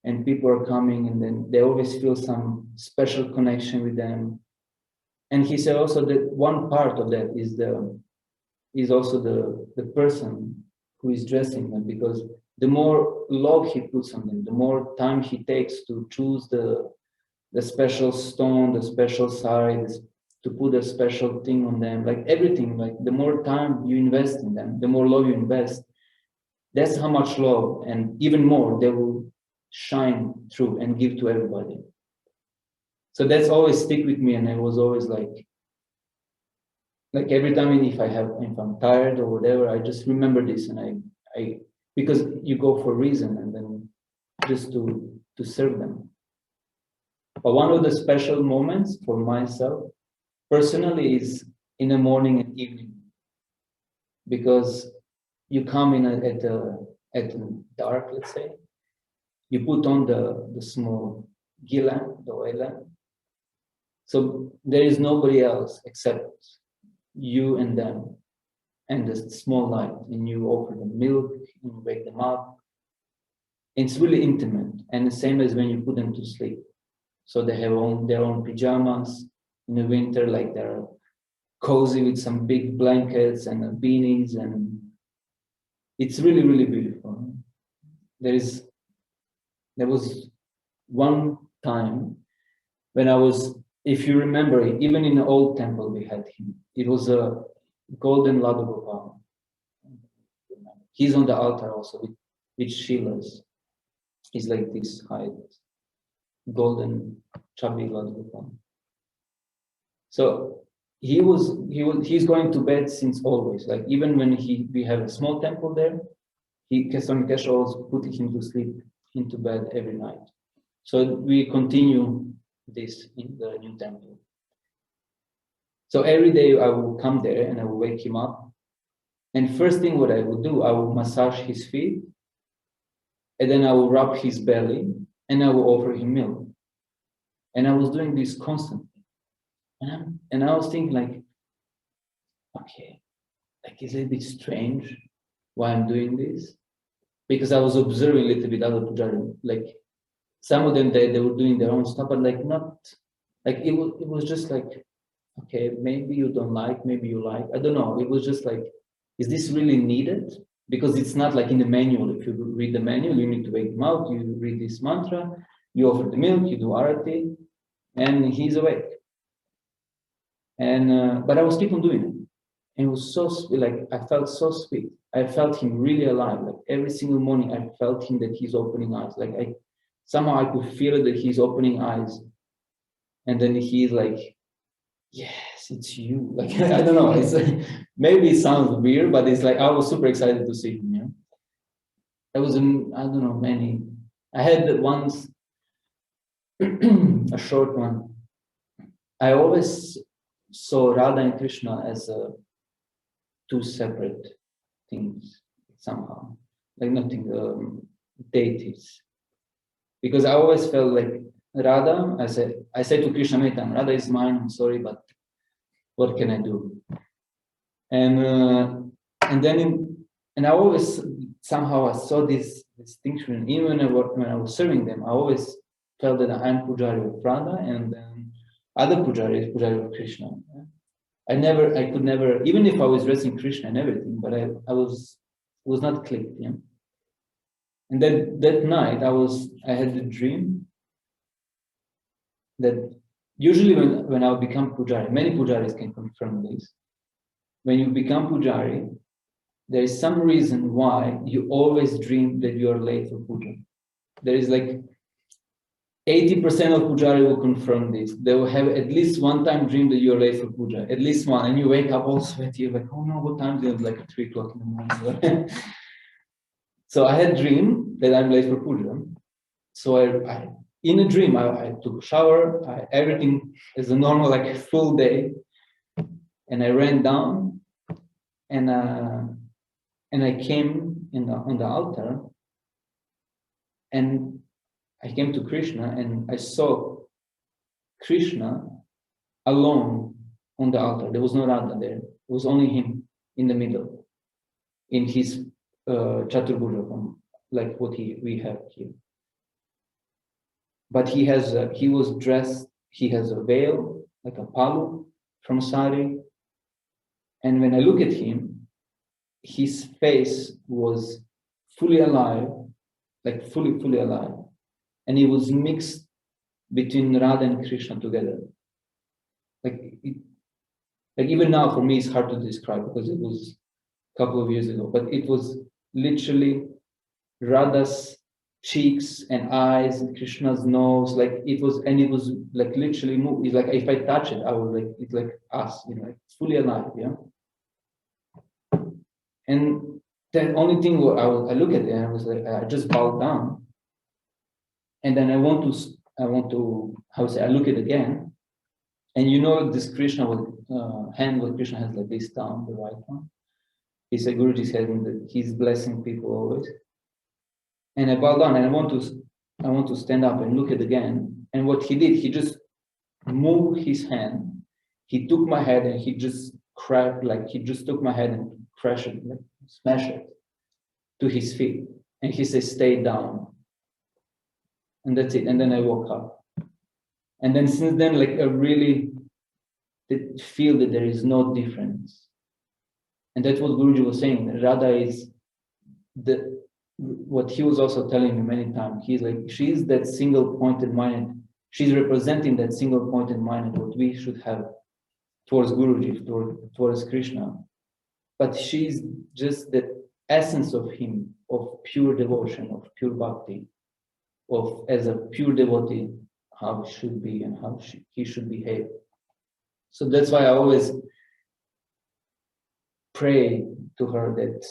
and people are coming and then they always feel some special connection with them. And he said also that one part of that is also the person who is dressing them, because the more love he puts on them, the more time he takes to choose the special stone, the special sari, to put a special thing on them, like everything, like the more time you invest in them, the more love you invest, that's how much love and even more they will shine through and give to everybody. So that's always stick with me, and I was always like every time if I'm tired or whatever, I just remember this, and I because you go for a reason and then just to serve them. But one of the special moments for myself personally is in the morning and evening, because you come in at dark, let's say, you put on the small ghee lamp, the oil lamp, so there is nobody else except you and them and the small light, and you offer them milk, you wake them up. It's really intimate, and the same as when you put them to sleep. So they have their own pajamas in the winter, like they're cozy with some big blankets and beanies, and it's really, really beautiful. There was one time when I was, if you remember it, even in the old temple we had him. It was a golden Jaigopal. He's on the altar also with Shilas. He's like this height, golden chubby Jaigopal. So he's going to bed since always. Like even when we have a small temple there, Swami Kesha always put him to sleep into bed every night. So we continue this in the new temple. So every day I will come there and I will wake him up. And first thing what I will do, I will massage his feet, and then I will rub his belly, and I will offer him milk. And I was doing this constantly. And I was thinking like, okay, like is it a bit strange why I'm doing this? Because I was observing a little bit other pujari, like some of them they were doing their own stuff, but like not like it was just like, okay, maybe you don't like, maybe you like, I don't know. It was just like, is this really needed? Because it's not like in the manual. If you read the manual, you need to wake him out, you read this mantra, you offer the milk, you do arati, and he's awake. And but I was keep on doing it. And it was so sweet, like I felt so sweet. I felt him really alive. Like every single morning I felt him that he's opening eyes. Like somehow I could feel it that he's opening eyes. And then he's like, yes, it's you. Like I don't know. It's maybe it sounds weird, but it's like I was super excited to see him. Yeah, there was I don't know, many. I had once a short one. I always saw Radha and Krishna as two separate things somehow, like nothing deities. Because I always felt like Radha, I said to Krishna many times, Radha is mine, I'm sorry, but what can I do? And then I always somehow I saw this distinction. Even when I was serving them, I always felt that I'm pujari of Radha, and then other pujari is pujari of Krishna. I could never, even if I was dressing Krishna and everything, but I was not clicked. Yeah. And then that night I had the dream that usually when I become pujari, many pujaris can confirm this. When you become pujari, there is some reason why you always dream that you are late for puja. There is like 80% of pujari will confirm this. They will have at least one time dream that you're late for puja, at least one, and you wake up all sweaty, you're like, oh no, what time is it? Like 3 o'clock in the morning. So I had a dream that I'm late for puja. So I in a dream, I took a shower, everything is a normal, like a full day, and I ran down, and I came on the altar, and I came to Krishna, and I saw Krishna alone on the altar. There was no Radha there. It was only him in the middle, in his Chaturbhuja, like what we have here. But he was dressed, he has a veil, like a palu from sari. And when I look at him, his face was fully alive, like fully alive. And it was mixed between Radha and Krishna together. Like even now for me it's hard to describe because it was a couple of years ago, but it was literally Radha's cheeks and eyes and Krishna's nose, like it was like literally moved. It's like if I touch it, I was like, it's like us, like fully alive, yeah. And the only thing I look at it and I was like, I just bowed down. And then I want to, I look at it again. And this Krishna hand what Krishna has like this down, the right one. He said, Guruji's having that he's blessing people always. And I bow down and I want to stand up and look at it again. And what he did, he just moved his hand. He took my head and he just took my head and crushed it, like smashed it to his feet. And he said, stay down. And that's it. And then I woke up. And then since then, like I really did feel that there is no difference. And that's what Guruji was saying. Radha is what he was also telling me many times. He's like, she's that single pointed mind. She's representing that single pointed mind, what we should have towards Guruji, towards Krishna. But she's just the essence of him, of pure devotion, of pure bhakti, of as a pure devotee, how it should be and how he should behave. So that's why I always pray to her that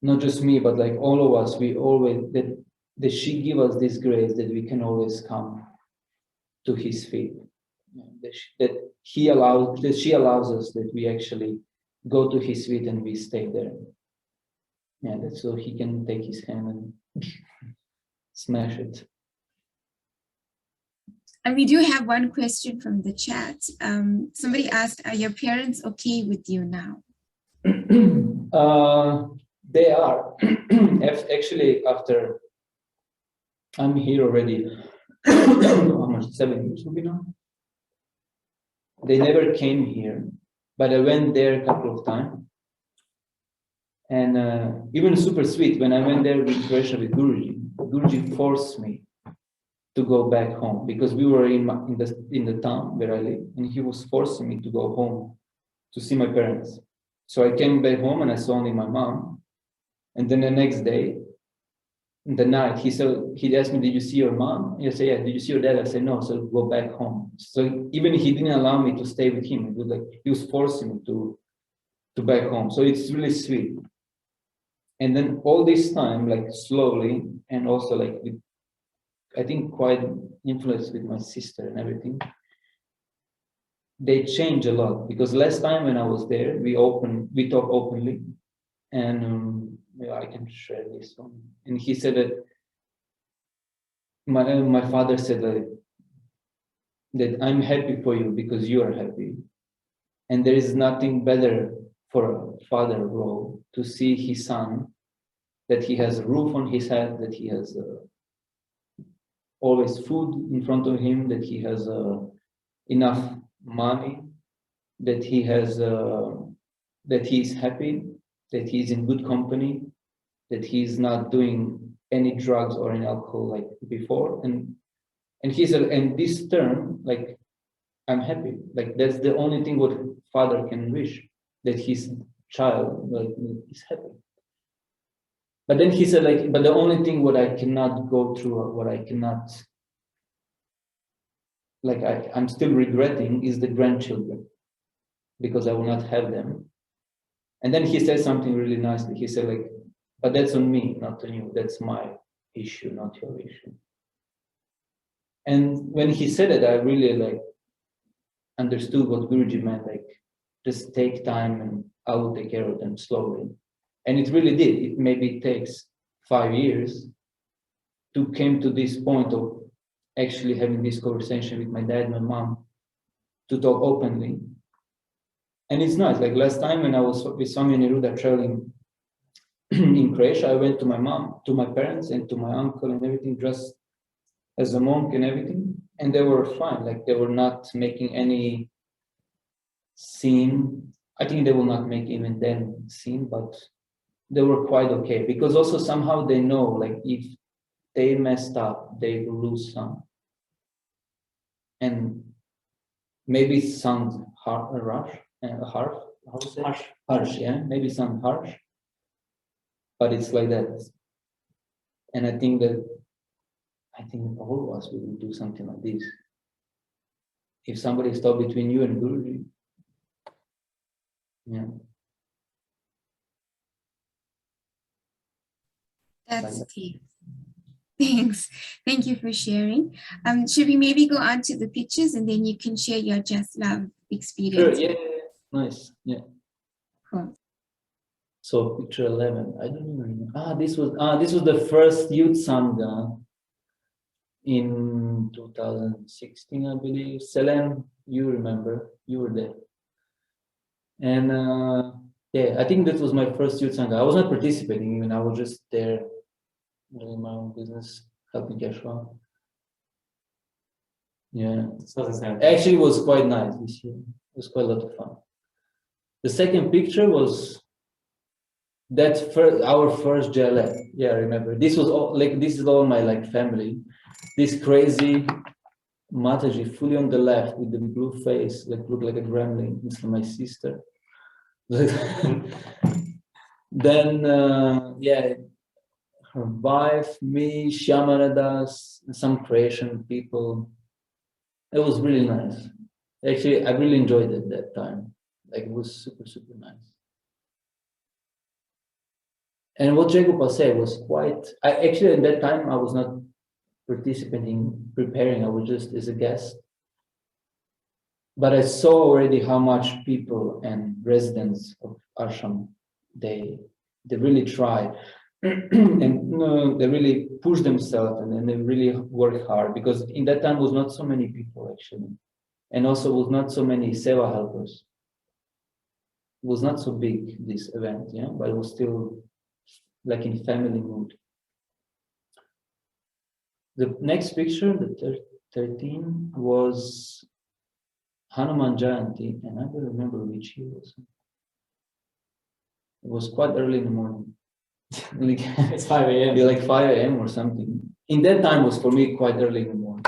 not just me, but like all of us, we always that she give us this grace that we can always come to his feet. That she allows us that we actually go to his feet and we stay there. Yeah, that's so he can take his hand and smash it. And we do have one question from the chat. Somebody asked, are your parents okay with you now? They are. Actually, after I'm here already, how much, 7 years will be now? They never came here, but I went there a couple of times. And even super sweet, when I went there with Guruji forced me to go back home because we were in the town where I live, and he was forcing me to go home to see my parents. So I came back home and I saw only my mom. And then the next day, in the night, he asked me, did you see your mom? I said, yeah. Did you see your dad? I said, no. So go back home. So even he didn't allow me to stay with him. It was like he was forcing me to back home. So it's really sweet. And then all this time, like slowly, and also like with, I think quite influenced with my sister and everything, they change a lot. Because last time when I was there, we talk openly, and I can share this one. And he said that my father said that I'm happy for you because you are happy, and there is nothing better for a father role to see his son, that he has a roof on his head, that he has always food in front of him, that he has enough money, that he has that he is happy, that he is in good company, that he is not doing any drugs or any alcohol like before. And he said, and this term, like, I'm happy. Like that's the only thing what father can wish, that his child like is happy. But then he said, like, but the only thing what I cannot go through, or what I cannot like I'm still regretting is the grandchildren, because I will not have them. And then he said something really nicely. He said like, but that's on me, not on you. That's my issue, not your issue. And when he said it, I really like understood what Guruji meant, like just take time and I will take care of them slowly. And it really did. It maybe takes 5 years to come to this point of actually having this conversation with my dad and my mom to talk openly. And it's nice. Like last time when I was with Swami Neruda traveling in Croatia, I went to my mom, to my parents, and to my uncle and everything, dressed as a monk and everything. And they were fine. Like they were not making any scene. I think they will not make even then scene, but they were quite okay. Because also somehow they know, like if they messed up, they will lose some. And maybe it sounds harsh, yeah, maybe some harsh, but it's like that. And I think all of us will do something like this. If somebody stopped between you and Guruji, yeah. That's deep. Thanks. Thank you for sharing. Should we maybe go on to the pictures and then you can share your just love experience? Sure, yeah. Nice, yeah. Cool. So picture 11, I don't remember. This was the first youth sangha in 2016, I believe. Selem, you remember, you were there. And yeah, I think that was my first youth sangha. I was not participating even, I was just there doing my own business, helping ashram. Yeah, actually it was quite nice this year. It was quite a lot of fun. The second picture was our first JLF. Yeah, I remember. This was all like this is all my like family. This crazy Mataji, fully on the left with the blue face, like looked like a gremlin. It's my sister. Then yeah, her wife, me, Shyamanadas, some Croatian people. It was really nice. Actually, I really enjoyed it that time. Like it was super, super nice. And what Jaigopal said was quite, actually at that time I was not participating, preparing, I was just as a guest. But I saw already how much people and residents of ashram, they really try and they really push themselves and they really work hard, because in that time was not so many people actually. And also was not so many seva helpers. It was not so big, this event, yeah, but it was still like in family mood. The next picture, the 13, was Hanuman Jayanti, and I don't remember which year was. It was quite early in the morning. Like, it's 5 a.m. Yeah, like 5 a.m. or something. In that time was for me quite early in the morning.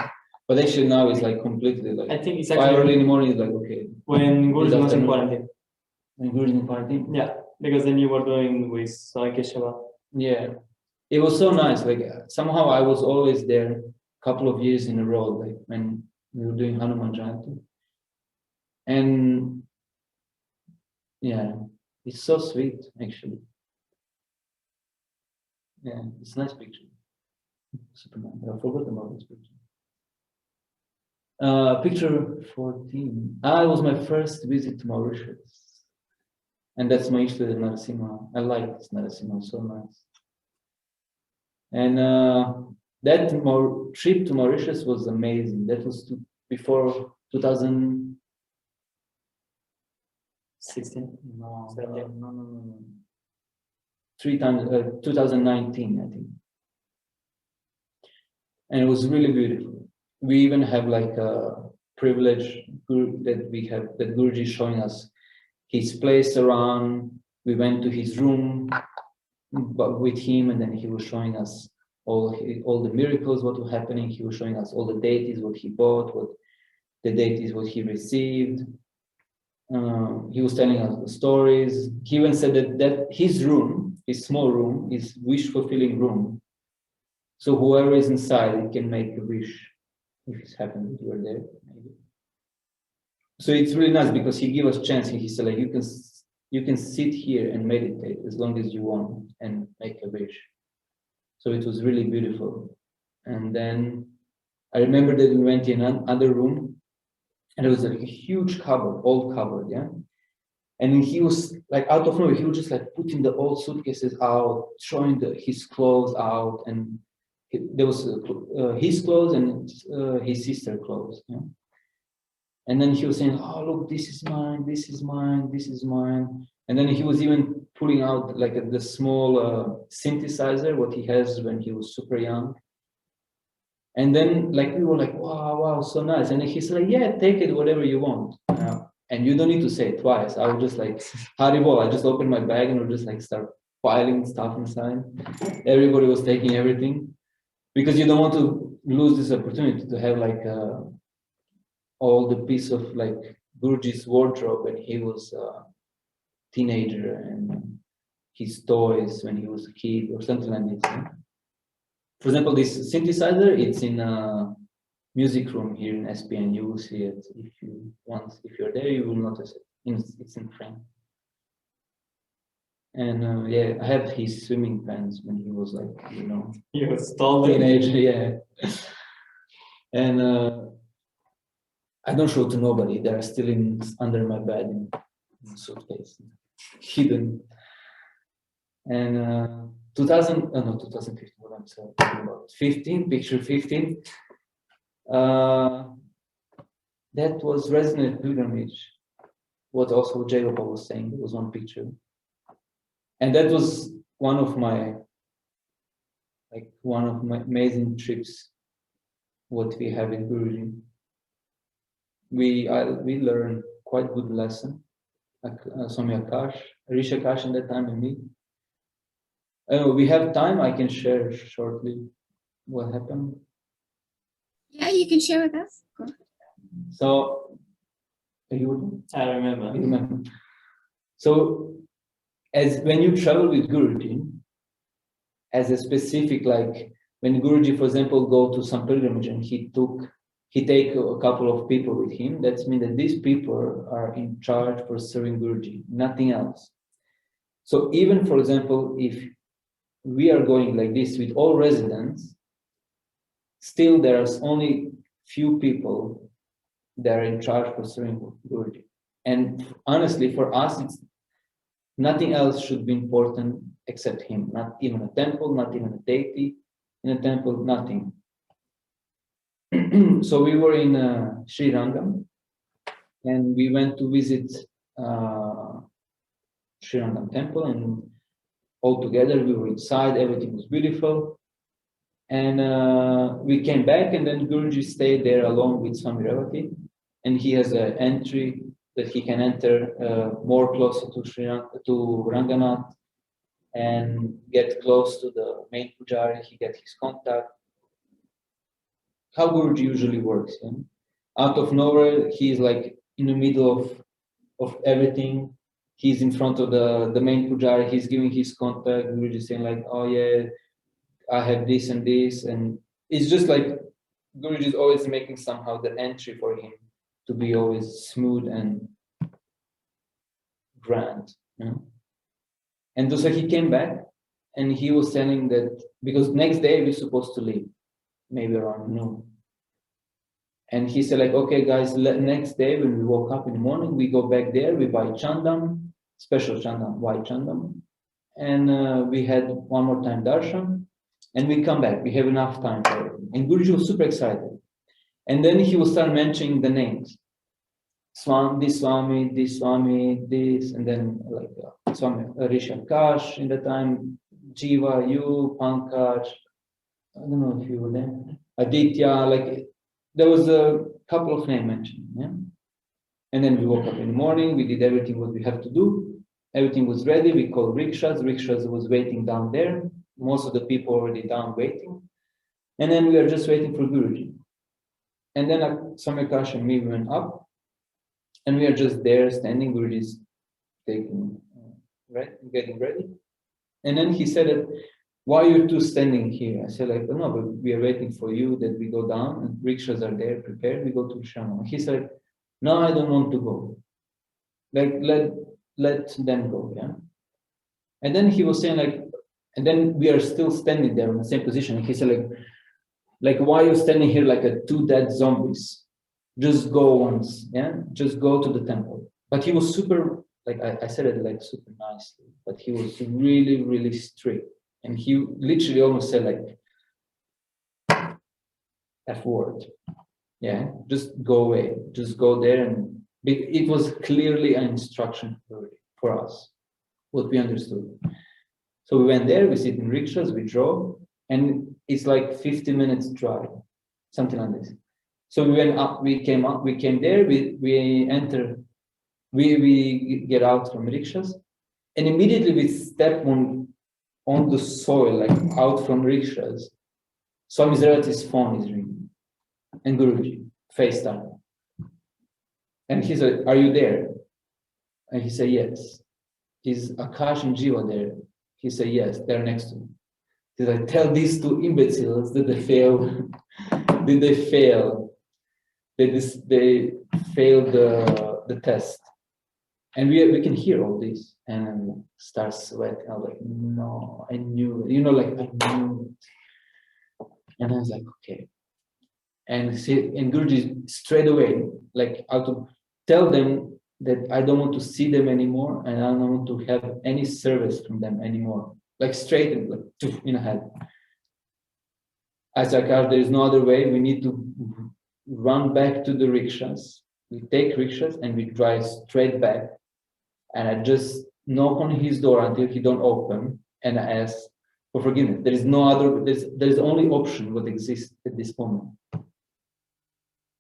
But actually now it's like completely like, I think it's 5 actually early in the morning is like, okay. When Guruji was in afternoon. quarantine. When Guruji in quarantine? Yeah, because then you were doing with Keshava. Yeah. It was so nice. Like somehow I was always there a couple of years in a row, like when we were doing Hanuman Jayanti. And yeah, it's so sweet actually. Yeah, it's a nice picture. Superman. I forgot about this picture. Picture 14. It was my first visit to Mauritius. And that's my issue with Narasimha. I like this Narasimha, so nice. And that trip to Mauritius was amazing. That was before 2016. No. 2019, I think. And it was really beautiful. We even have like a privilege that we have, that Guruji is showing us his place around. We went to his room with him, and then he was showing us all the miracles, what were happening. He was showing us all the deities, what he bought, what he received. He was telling us the stories. He even said that his room, his small room, is wish-fulfilling room. So whoever is inside, he can make a wish. If it's happened that you are there, So it's really nice because he gave us chance. He said like you can sit here and meditate as long as you want and make a wish. So it was really beautiful. And then I remember that we went in another room, and it was like a huge cupboard, old cupboard, yeah. And he was like out of nowhere, he was just like putting the old suitcases out, showing his clothes out, and there was his clothes and his sister's clothes, yeah. And then he was saying, "Oh, look, this is mine, this is mine, this is mine." And then he was even pulling out like the small synthesizer, what he has when he was super young. And then like we were like, "Wow, wow, so nice." And then he said, like, "Yeah, take it, whatever you want." And you don't need to say it twice. I would just like, Haribo, I just opened my bag and would just like start piling stuff inside. Everybody was taking everything because you don't want to lose this opportunity to have like all the piece of like Guruji's wardrobe when he was a teenager and his toys when he was a kid or something like this. Yeah? For example, this synthesizer, it's in a music room here in SPN. You will see it if you're there, you will notice it. It's in frame. And yeah, I have his swimming pants when he was like, he was taller. Teenager, yeah. And I don't show to nobody. They're still under my bed in suitcase, hidden. And 2015. What I'm talking about? 15, picture 15. That was Resonant Pilgrimage. What also Jaigopal was saying. It was one picture, and that was one of my amazing trips. What we have in Guruji. We learned quite good lesson. Swami Akash, Rishi Akash in that time, and me. We have time. I can share shortly what happened. Yeah, you can share with us. Go ahead. So, I remember. You remember. So, as when you travel with Guruji, as a specific, like when Guruji, for example, go to some pilgrimage and he take a couple of people with him, that means that these people are in charge for serving Guruji, nothing else. So even, for example, if we are going like this with all residents, still there's only few people that are in charge for serving Guruji. And honestly, for us, it's nothing else should be important except him. Not even a temple, not even a deity in a temple, nothing. So we were in Sri Rangam, and we went to visit Sri Rangam temple, and all together we were inside. Everything was beautiful, and we came back, and then Guruji stayed there along with Swami Revati, and he has an entry that he can enter more closer to Ranganath and get close to the main pujari. He gets his contact. How Guruji usually works, yeah? Out of nowhere, he's like in the middle of everything. He's in front of the main pujari. He's giving his contact. Guruji saying like, "Oh yeah, I have this and this," and it's just like Guruji is always making somehow the entry for him to be always smooth and grand. You know? And so he came back, and he was telling that because next day we're supposed to leave. Maybe around noon. And he said like, "Okay guys, next day when we woke up in the morning, we go back there, we buy chandam, special chandam, white chandam, and we had one more time darshan, and we come back, we have enough time for it." And Guruji was super excited. And then he will start mentioning the names. Swami, this, and then like Swami Rishi Akash in the time, Jiva, you, Pankaj, I don't know if you were there. Aditya, like there was a couple of names mentioned, yeah. And then we woke up in the morning. We did everything what we have to do. Everything was ready. We called rickshaws. Rickshaws was waiting down there. Most of the people already down waiting. And then we are just waiting for Guruji. And then Swami Akash and me went up, and we are just there standing. Guruji's getting ready. And then he said that, "Why are you two standing here?" I said like, "No, but we are waiting for you that we go down and rickshaws are there prepared. We go to Sharma." He said, No, I don't want to go. Like, let them go, yeah? And then he was saying like, and then we are still standing there in the same position. And he said like, why are you standing here like two dead zombies? Just go once, yeah? Just go to the temple. But he was super, like I said it like super nicely, but he was really, really strict. And he literally almost said like, F word. Yeah, just go away. Just go there. And it was clearly an instruction for us, what we understood. So we went there, we sit in rickshaws, we drove, and it's like 50 minutes drive, something like this. So we went up, we came there, we enter, we get out from rickshaws, and immediately we step on the soil, like out from rickshaws. Swami Zarati's phone is ringing, and Guruji, FaceTime. And he said, are you there? And he said, yes. Is Akash and Jiva there? He said, yes, they're next to me. Did I tell these two imbeciles that they failed? Did they fail? They failed the test. And we can hear all this and start sweating. I was like, no, I knew it. I knew it. And I was like, okay. And Guruji straight away, like, how to tell them that I don't want to see them anymore and I don't want to have any service from them anymore. Like straight in, like, in a head. I said, there is no other way. We need to run back to the rickshaws. We take rickshaws and we drive straight back. And I just knock on his door until he don't open, and I ask for forgiveness. There is no other. There's only option what exists at this moment.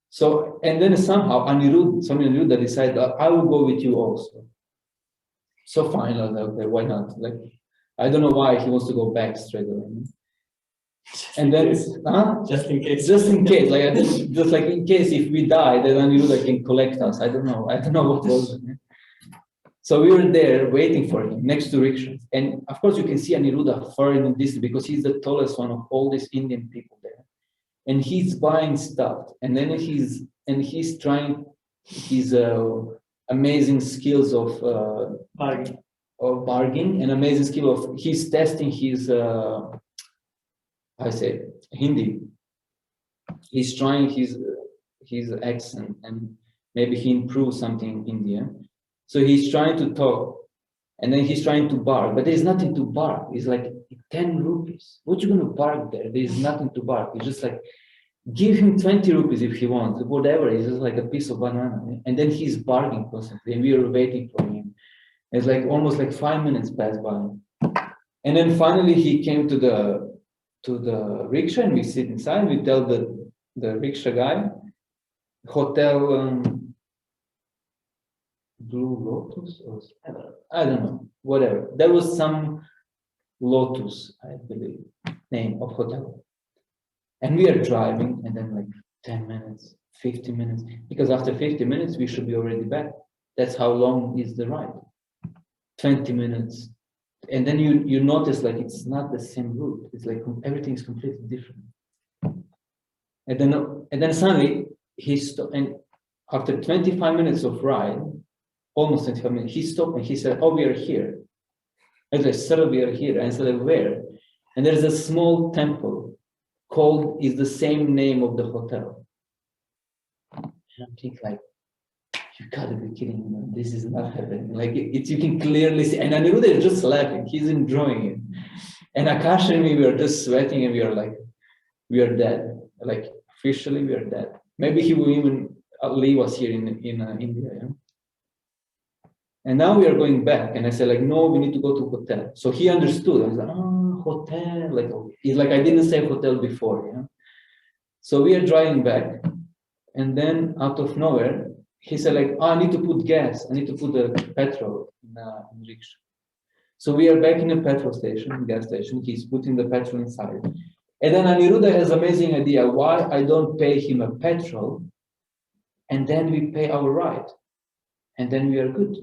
So, and then somehow Swami Aniruddha decided, I will go with you also. So fine, I was like, okay, why not? Like, I don't know why he wants to go back straight away. And then, just in case, like just like in case if we die, then Aniruddha can collect us. I don't know what was. So we were there waiting for him next to rickshaws, and of course you can see Aniruddha far in the distance because he's the tallest one of all these Indian people there, and he's buying stuff, and then he's trying his amazing skills of bargaining and amazing skill of he's testing his Hindi. He's trying his accent, and maybe he improves something in India. So he's trying to talk, and then he's trying to bark, but there's nothing to bark. It's like 10 rupees. What you gonna bark there? There's nothing to bark. It's just like, give him 20 rupees if he wants, whatever. It's just like a piece of banana. And then he's barking constantly, and we are waiting for him. It's like almost like 5 minutes passed by. And then finally he came to the rickshaw, and we sit inside. We tell the rickshaw guy, hotel Blue Lotus, or I don't know, whatever. There was some Lotus, I believe, name of hotel. And we are driving, and then like 10 minutes, 15 minutes, because after 50 minutes, we should be already back. That's how long is the ride. 20 minutes. And then you notice like it's not the same route. It's like everything is completely different. And then suddenly he stopped, and after 25 minutes of ride, almost 25 minutes, he stopped and he said, "Oh, we are here." I said, "Sir, we are here." And I said, "Where?" And there's a small temple is the same name of the hotel. And I'm thinking like, you gotta be kidding me. This is not happening. Like you can clearly see. And Aniruddha is just laughing. He's enjoying it. And Akash and me, we are just sweating, and we are like, we are dead. Like officially, we are dead. Maybe he will even leave us here in India. Yeah? And now we are going back. And I said like, no, we need to go to hotel. So he understood. I was like, oh, hotel. Like, he's like, I didn't say hotel before. Yeah. So we are driving back. And then out of nowhere, he said like, oh, I need to put gas. I need to put the petrol in rickshaw. So we are back in a petrol station, gas station. He's putting the petrol inside. And then Aniruddha has an amazing idea why I don't pay him a petrol, and then we pay our ride, and then we are good.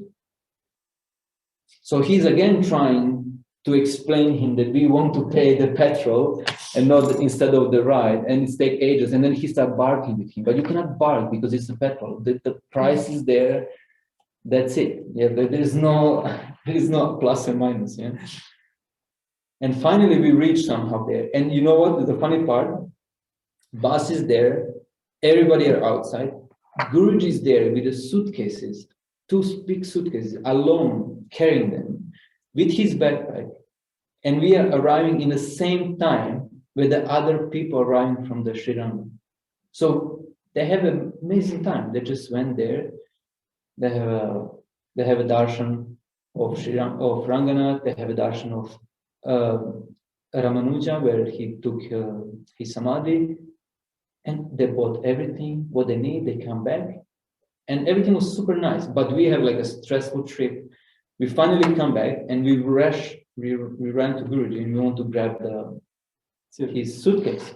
So he's again trying to explain him that we want to pay the petrol, and not instead of the ride, and it takes ages, and then he started barking with him, but you cannot bark because it's a petrol. The price is there, that's it. Yeah, there's no plus and minus. Yeah. And finally we reached somehow there. And you know what? The funny part, bus is there, everybody are outside. Guruji is there with the suitcases, 2 big suitcases, alone, carrying them with his backpack. And we are arriving in the same time with the other people arriving from the Sri Lanka. So they have an amazing time. They just went there. They have a darshan of Ranganath. They have a darshan of Ramanuja, where he took his samadhi, and they bought everything what they need. They come back, and everything was super nice. But we have like a stressful trip. We finally come back, and we ran to Guruji, and we want to grab his suitcase,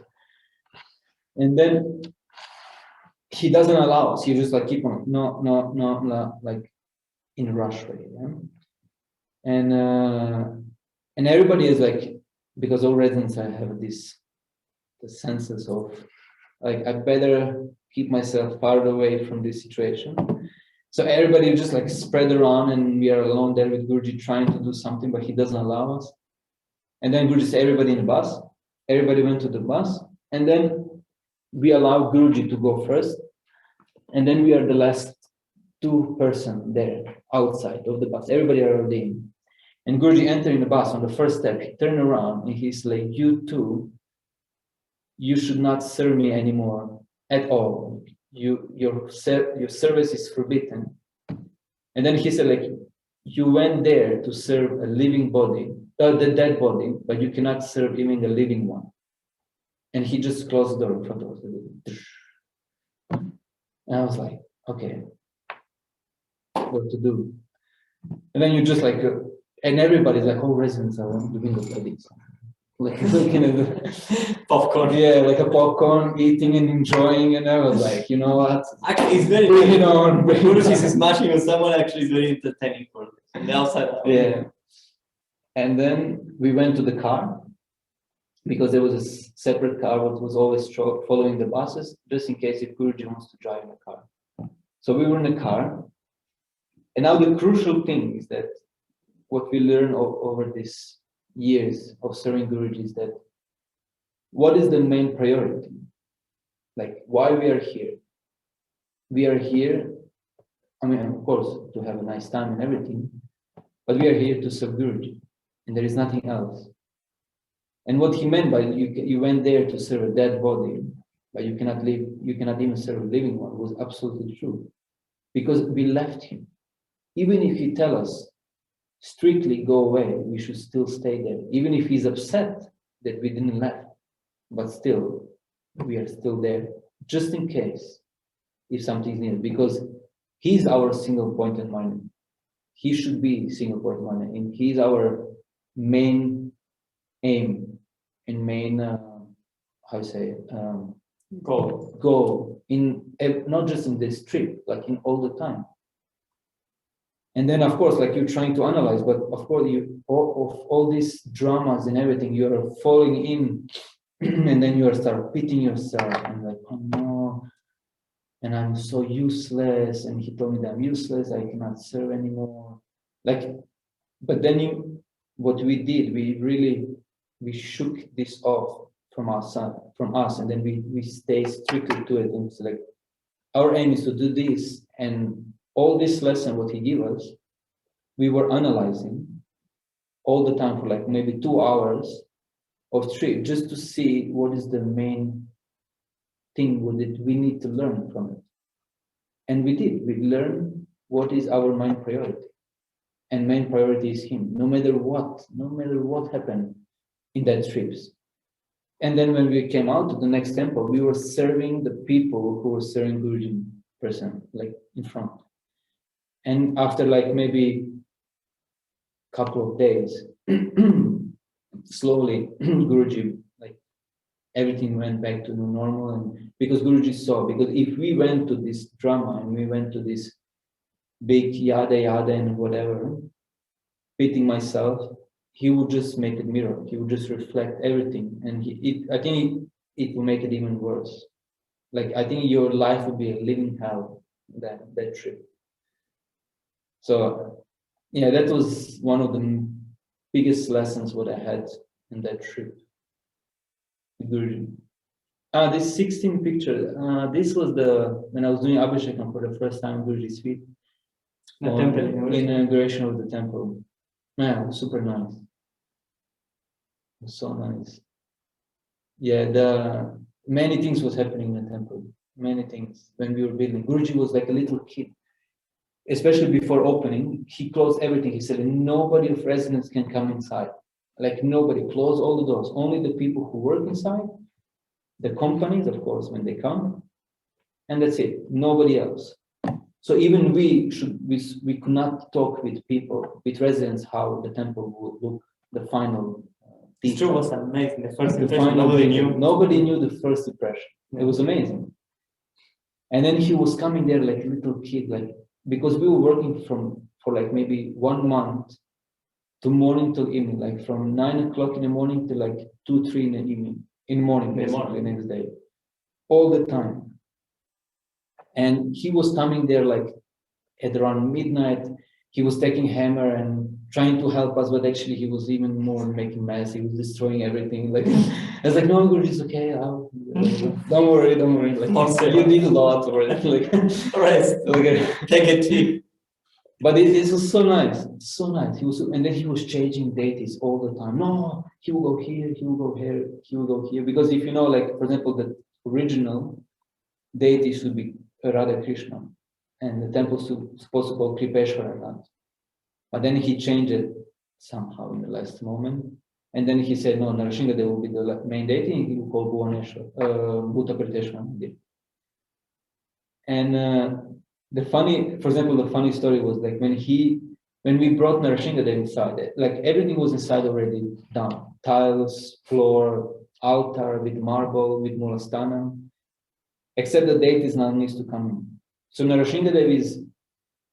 and then he doesn't allow us. He just like keep on no, like in a rush way, yeah? And everybody is like, because all residents I have the senses of like I better keep myself far away from this situation. So everybody just like spread around, and we are alone there with Guruji trying to do something, but he doesn't allow us. And then Guruji said, everybody in the bus. Everybody went to the bus, and then we allow Guruji to go first, and then we are the last 2 person there outside of the bus. Everybody are already in. And Guruji entering the bus on the first step, he turned around and he's like, you two, you should not serve me anymore at all. Your service is forbidden. And then he said, like, you went there to serve a living body, the dead body, but you cannot serve even a living one. And he just closed the door in front of us. And I was like, okay, what to do? And then you just like, and everybody's like, all residents are on the windows like this. Like looking at the Popcorn. Yeah, like a popcorn, eating and enjoying. And I was like, you know what? Actually, it's very, you know, Guruji is smashing on someone actually is very entertaining for the outside. Yeah. And then we went to the car, because there was a separate car that was always following the buses, just in case if Guruji wants to drive in the car. So we were in the car. And now the crucial thing is that what we learned over these years of serving Guruji is that what is the main priority? Like why we are here? We are here, I mean, of course, to have a nice time and everything, but we are here to serve Guruji, and there is nothing else. And what he meant by you went there to serve a dead body, but you cannot even serve a living one, was absolutely true. Because we left him. Even if he tell us strictly go away, we should still stay there. Even if he's upset that we didn't left, but still, we are still there, just in case if something is needed, because he's our single point of mind. He should be single point of mind, and he's our main aim and main, goal in not just in this trip, like in all the time. And then, of course, like you're trying to analyze, but of course, all these dramas and everything, you are falling in, and then you start pitying yourself and like, oh no, and I'm so useless. And he told me that I'm useless, I cannot serve anymore. Like, but then what we did, we shook this off from us, and then we stay strictly to it. And it's like, our aim is to do this, and all this lesson, what he gave us, we were analyzing all the time for like maybe 2 hours of trip, just to see what is the main thing that we need to learn from it. And we did. We learned what is our main priority. And main priority is him, no matter what happened in that trips. And then when we came out to the next temple, we were serving the people who were serving Guruji person, like in front. And after like maybe a couple of days, slowly Guruji, like everything went back to normal. And because Guruji saw, because if we went to this drama and we went to this big yada and whatever, beating myself, he would just make a mirror. He would just reflect everything, and I think it will make it even worse. Like, I think your life would be a living hell that trip. So yeah, that was one of the biggest lessons what I had in that trip with Guruji. This 16 picture, this was when I was doing Abhishekam for the first time, Guruji's feet. The temple. Inauguration of the temple. Man, super nice. So nice. Yeah, many things was happening in the temple. Many things when we were building. Guruji was like a little kid. Especially before opening, he closed everything. He said, nobody of residents can come inside. Like, nobody, close all the doors. Only the people who work inside, the companies, of course, when they come, and that's it. Nobody else. So even we could not talk with people, with residents, how the temple would look, the final. It was amazing. The first the impression, nobody knew. Nobody knew the first impression. It was amazing. And then he was coming there like a little kid, like, because we were working for like maybe 1 month, to morning till evening, like from 9 o'clock in the morning to like 2, 3 in the evening, in the morning, basically, the next day, all the time. And he was coming there like at around midnight. He was taking hammer and trying to help us, but actually he was even more making mess. He was destroying everything. Like, I was like, no, Guruji, it's okay. Don't worry. Like, you did a lot already. Like, all right, okay. Take it cheap. But it was so nice, so nice. And then he was changing deities all the time. No, he will go here, he will go here, he will go here. Because if you know, like, for example, the original deity should be Radha Krishna, and the temple is supposed to call Kripeshwaranand. But then he changed it somehow in the last moment. And then he said, no, Narasingha will be the main deity, and he will call Bhuta. And for example, the funny story was like when we brought Narasingha inside, like everything was inside already done. Tiles, floor, altar with marble, with mulastana, except the deities now needs to come in. So Narasingha is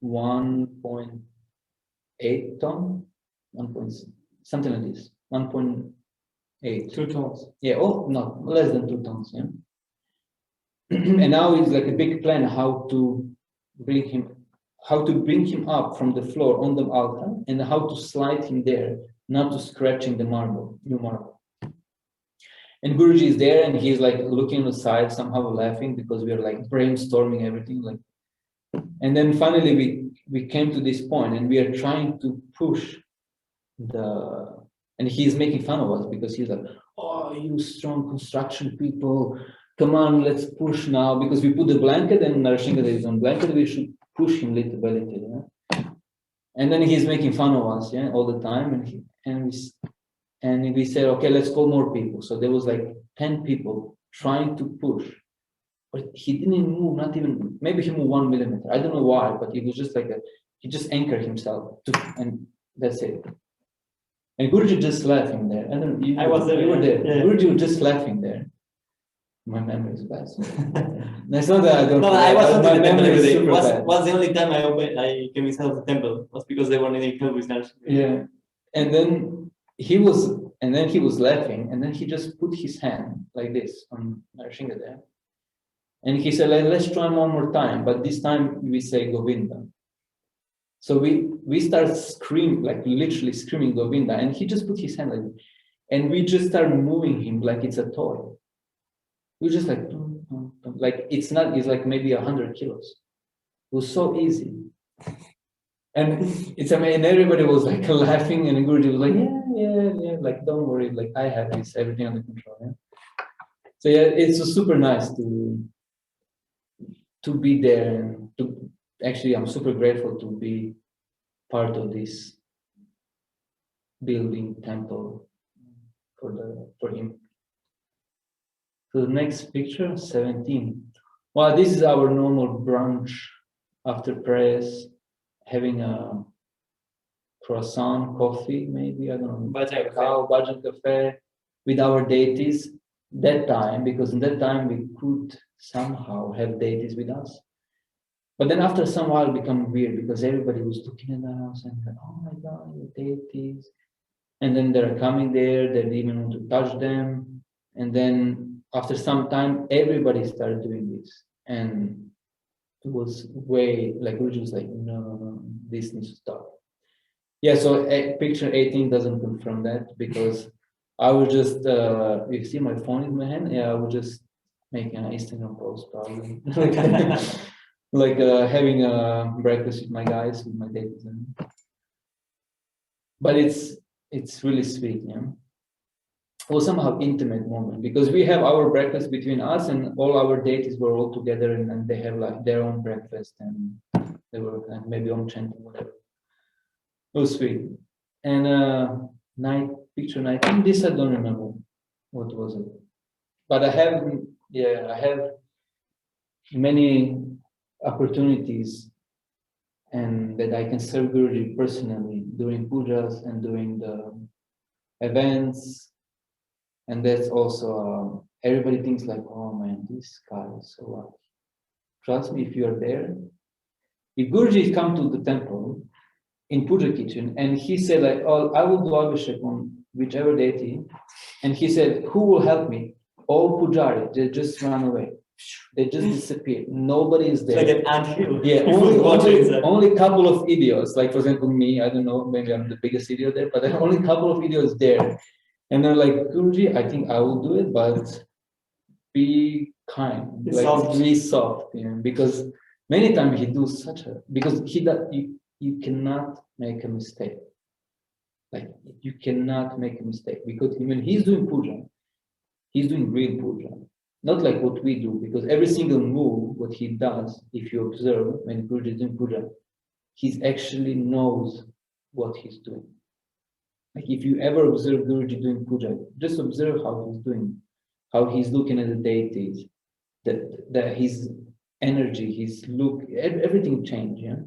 1.8 ton, something like this, 1.8. 2 tons. Yeah, no, less than 2 tons, yeah. And now it's like a big plan how to bring him up from the floor on the altar, and how to slide him there, not to scratching the new marble. And Guruji is there, and he's like looking on the side, somehow laughing, because we are like brainstorming everything. Like, and then finally we came to this point, and we are trying to push and he's making fun of us, because he's like, oh, you strong construction people, come on, let's push now, because we put the blanket, and Narasingha is on blanket, we should push him little by little, yeah? And then he's making fun of us, yeah, all the time, and we said, okay, let's call more people. So there was like 10 people trying to push, but he didn't move, not even, maybe he moved 1 millimeter. I don't know why, but he was just like he just anchored himself, and that's it. And Guruji just laughing there. I was there. You were there. Yeah. Guruji was just laughing there. My memory is bad. It's not that I don't. No, I was not in the temple every day. Was the only time I came inside of the temple was because they were needing help with Narasingha. Yeah, and then he was laughing, and then he just put his hand like this on Narasingha there, and he said, "Let's try one more time, but this time we say Govinda." So we start screaming, like literally screaming Govinda, and he just put his hand like this, and we just start moving him like it's a toy. We just like it's like maybe 100 kilos. It was so easy. And it's amazing, everybody was like laughing, and Guruji was like, yeah, like don't worry, like I have this, everything under control. Yeah? So yeah, it's super nice to be there, and actually I'm super grateful to be part of this building temple for him. So the next picture, 17. Well, this is our normal brunch after prayers, having a croissant, coffee, maybe, I don't know, bhajan cafe with our deities. That time, because in that time we could somehow have deities with us. But then after some while it became weird, because everybody was looking at us and oh my God, the deities. And then they're coming there, they didn't even want to touch them. And then after some time, everybody started doing this. And it was way, like Guruji was like, no, this needs to stop. Yeah, so picture 18 doesn't confirm that, because I was just, you see my phone in my hand? Yeah, I was just making an Instagram post probably. like having a breakfast with my guys, with my deities. But it's really sweet, yeah. It was somehow intimate moment, because we have our breakfast between us, and all our deities were all together, and they have like their own breakfast, and they were like maybe on chanting, whatever. It was sweet. And picture 19, this I don't remember what was it, but I have many opportunities, and that I can serve Guruji personally during pujas and during the events. And that's also, everybody thinks like, oh man, this guy is so lucky. Trust me, if you are there, if Guruji come to the temple in puja kitchen, and he said like, oh, I will do abhishek on whichever deity, and he said, who will help me? All pujari, they just run away. They just disappear. Nobody is there. Like an anthill. Yeah, only a couple of idiots. Like for example, me. I don't know. Maybe I'm the biggest idiot there, but there are only a couple of idiots there. And they're like, Guruji, I think I will do it, but be kind, be soft, you know, because many times he do such a, because you cannot make a mistake. Like you cannot make a mistake, because when he's doing puja, he's doing real puja. Not like what we do, because every single move, what he does, if you observe when Guruji is doing puja, he actually knows what he's doing. Like if you ever observe Guruji doing puja, just observe how he's doing, how he's looking at the deities, that his energy, his look, everything changes. Yeah.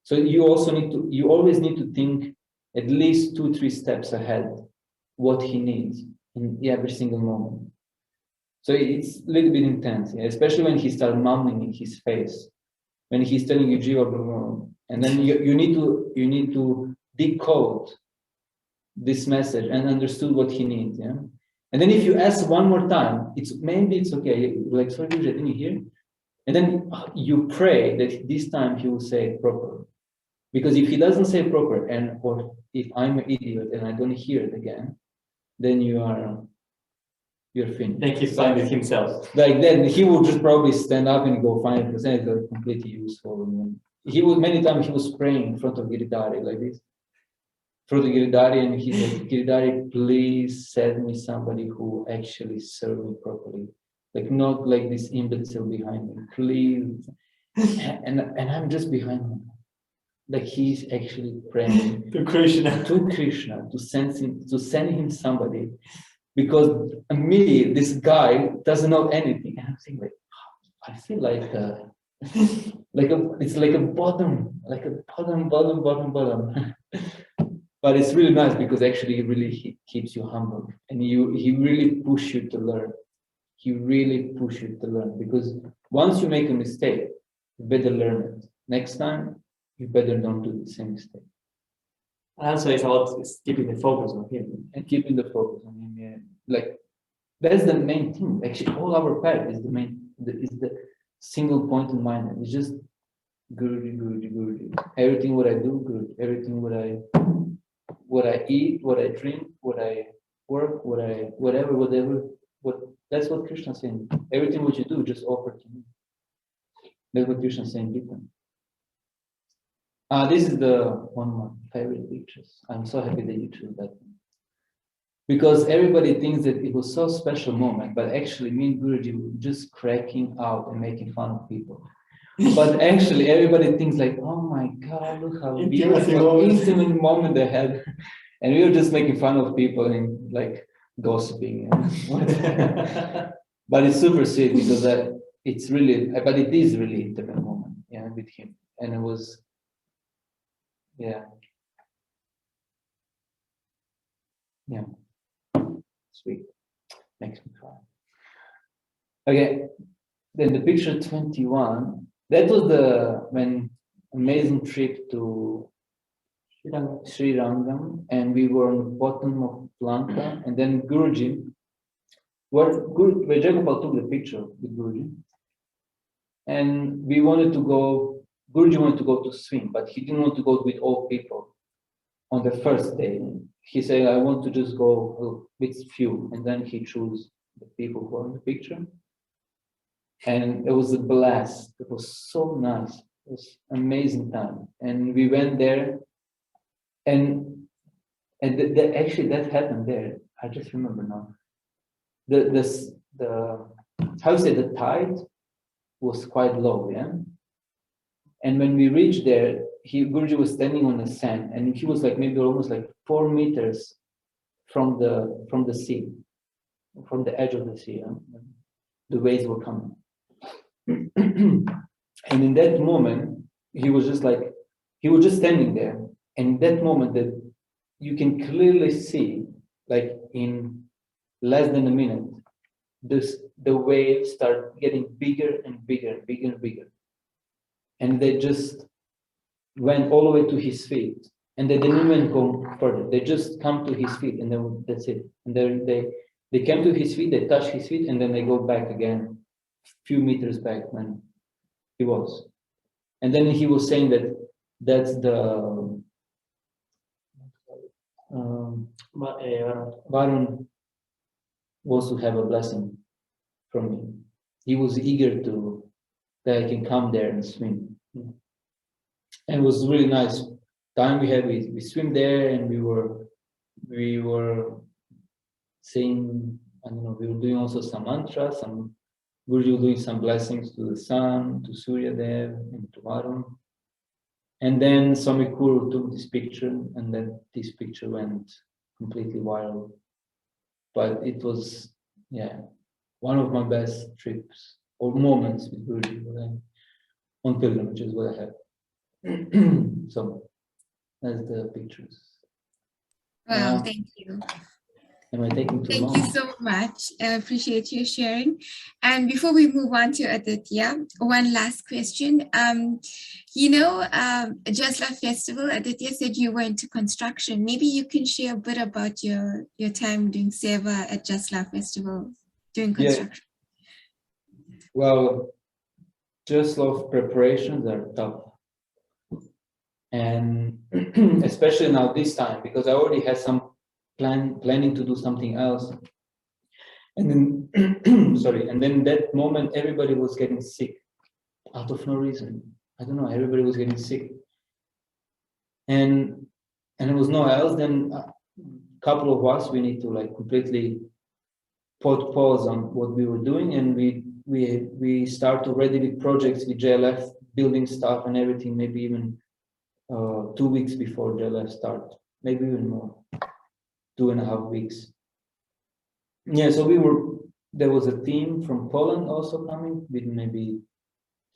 So you always need to think at least 2-3 steps ahead what he needs in every single moment. So it's a little bit intense, yeah? Especially when he starts mumbling in his face, when he's telling you Jiva, and then you need to decode this message and understood what he needs, yeah. And then if you ask one more time, maybe it's okay. Like, sorry, Guruji, I didn't hear. And then you pray that this time he will say it proper, because if he doesn't say it proper, or if I'm an idiot and I don't hear it again, then you're finished. Then he's fine with himself. Like then he would just probably stand up and go 5%. It's completely useful. He would many times he was praying in front of Giridhari like this. In front of Giridhari, and he said, Giridhari, please send me somebody who actually serve me properly. Like not like this imbecile behind me, please. And I'm just behind him. Like he's actually praying to Krishna to send him somebody. Because me, this guy doesn't know anything. And I'm thinking like, I feel like it's like a bottom. But it's really nice, because actually he keeps you humble, and he really pushes you to learn. He really pushes you to learn, because once you make a mistake, you better learn it. Next time, you better don't do the same mistake. And so it's about keeping the focus on him. And keeping the focus on him, yeah. Like that's the main thing. Actually, all our path is the single point in mind. It's just Guruji, Guruji, Guruji. Everything what I do, good. Everything what I eat, what I drink, what I work, whatever. That's what Krishna is saying. Everything what you do, just offer to me. That's what Krishna is saying. This is one of my favorite pictures. I'm so happy that you chose that one. Because everybody thinks that it was so special moment, but actually me and Guruji were just cracking out and making fun of people. But actually everybody thinks like, oh my God, look how beautiful, intimate moment they had. And we were just making fun of people and like gossiping. But it's super sweet, because it's really, but it is really intimate moment, yeah, with him. And it was, yeah. Sweet. Makes me cry. Okay. Then the picture 21. That was when amazing trip to Sri Rangam, and we were on the bottom of Lanka, and then Guruji, where Jaigopal took the picture with Guruji, and we wanted to go, Guruji wanted to go to swim, but he didn't want to go with all people on the first day. He said, I want to just go with few, and then he chose the people who are in the picture. And it was a blast. It was so nice. It was an amazing time. And we went there, and actually that happened there. I just remember now. How to say, the tide was quite low, yeah. And when we reached there, Guruji was standing on the sand, and he was like maybe almost like 4 meters from the sea, from the edge of the sea. Yeah? The waves were coming. And in that moment, he was just standing there. And in that moment, that you can clearly see, like in less than a minute, the waves start getting bigger and bigger and bigger and bigger. And they just went all the way to his feet. And they didn't even go further. They just come to his feet, and then that's it. And then they came to his feet, they touch his feet, and then they go back again, a few meters back when he was. And then he was saying that that's the Varun was to have a blessing from me. He was eager that I can come there and swim. And it was really nice time we had. We swim there, and we were saying, I don't know, we were doing also some mantras, Guruji was doing some blessings to the sun, to Surya Dev, and to Varun. And then Swami Kuru took this picture, and then this picture went completely viral. But it was, one of my best trips or moments with Guruji on pilgrimages, what I have. So that's the pictures. Wow, thank you. Am I taking too long? Thank you so much. I appreciate you sharing. And before we move on to Aditya, one last question. Jasla Festival, Aditya said you were into construction. Maybe you can share a bit about your time doing seva at Jasla Festival, doing construction. Yeah. Well, Jasla preparations are tough. And especially now this time, because I already had some planning to do something else. And then, and then that moment, everybody was getting sick out of no reason. I don't know, everybody was getting sick. And it was no else than a couple of us, we need to like completely put pause on what we were doing. And we start already with projects with JLF, building stuff and everything, maybe even 2 weeks before JLF start, maybe even more. 2.5 weeks. Yeah, so there was a team from Poland also coming with maybe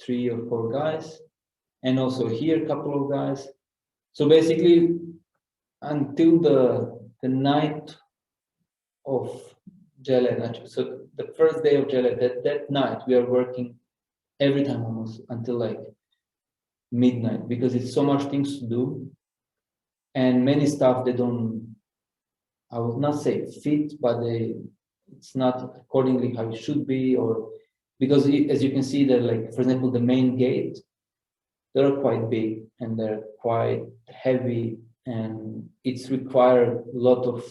3 or 4 guys, and also here a couple of guys. So basically, until the night of Jele, so the first day of Jele, that night we are working every time almost until like midnight, because it's so much things to do, and many stuff they don't, I would not say fit, but it's not accordingly how it should be, or because as you can see, they're like, for example, the main gate, they're quite big and they're quite heavy, and it's required a lot of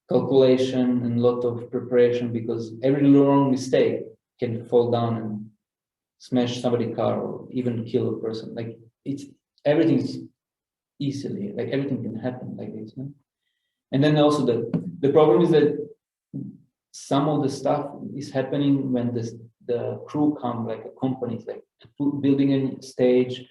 calculation and a lot of preparation, because every wrong mistake can fall down and smash somebody's car or even kill a person. Like everything's easily, like everything can happen like this. No? And then also the problem is that some of the stuff is happening when the crew come, like a company, like building a stage,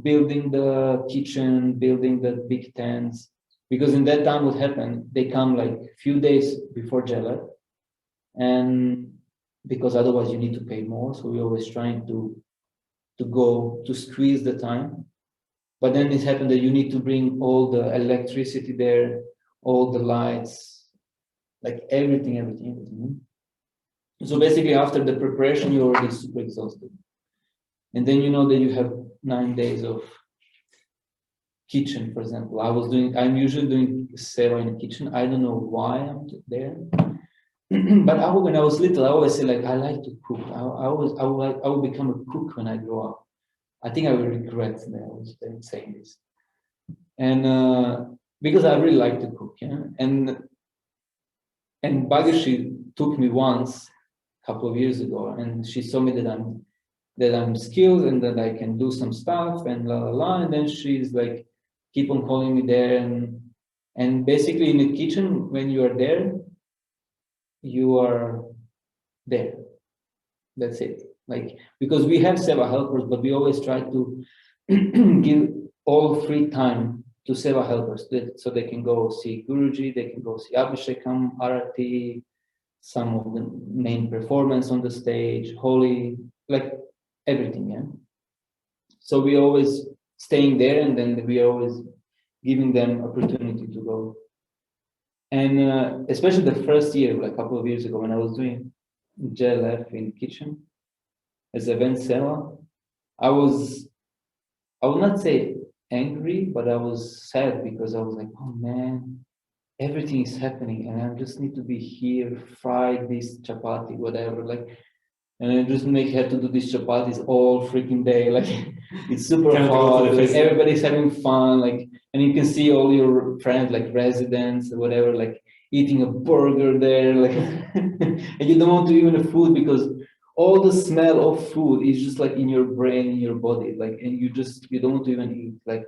building the kitchen, building the big tents. Because in that time what happened, they come like a few days before Jela, and because otherwise you need to pay more. So we're always trying to go to squeeze the time. But then it happened that you need to bring all the electricity there, all the lights, like everything. So basically after the preparation, you're already super exhausted. And then you know that you have 9 days of kitchen, for example. I'm usually doing seva in the kitchen. I don't know why I'm there. But when I was little, I always say like, I like to cook. I will become a cook when I grow up. I think I will regret that I was saying this. And because I really like to cook, yeah. And Bhagashi took me once a couple of years ago, and she saw me that I'm skilled and that I can do some stuff and la la la. And then she's like, keep on calling me there, and basically in the kitchen, when you are there, you are there. That's it. Like, because we have seva helpers, but we always try to give all free time to seva helpers, so they can go see Guruji, they can go see Abhishekam, Arati, some of the main performance on the stage, holy, like everything, yeah. So we always staying there, and then we are always giving them opportunity to go. And especially the first year, like a couple of years ago, when I was doing JLF in the kitchen as event seva, I would not say angry, but I was sad because I was like, oh man, everything is happening and I just need to be here, fry this chapati, whatever, like, and I just have to do these chapatis all freaking day, like it's super hot, like, everybody's having fun, like, and you can see all your friends, like residents or whatever, like eating a burger there, like, and you don't want to even the food because all the smell of food is just like in your brain, in your body, like, and you don't want to even eat. Like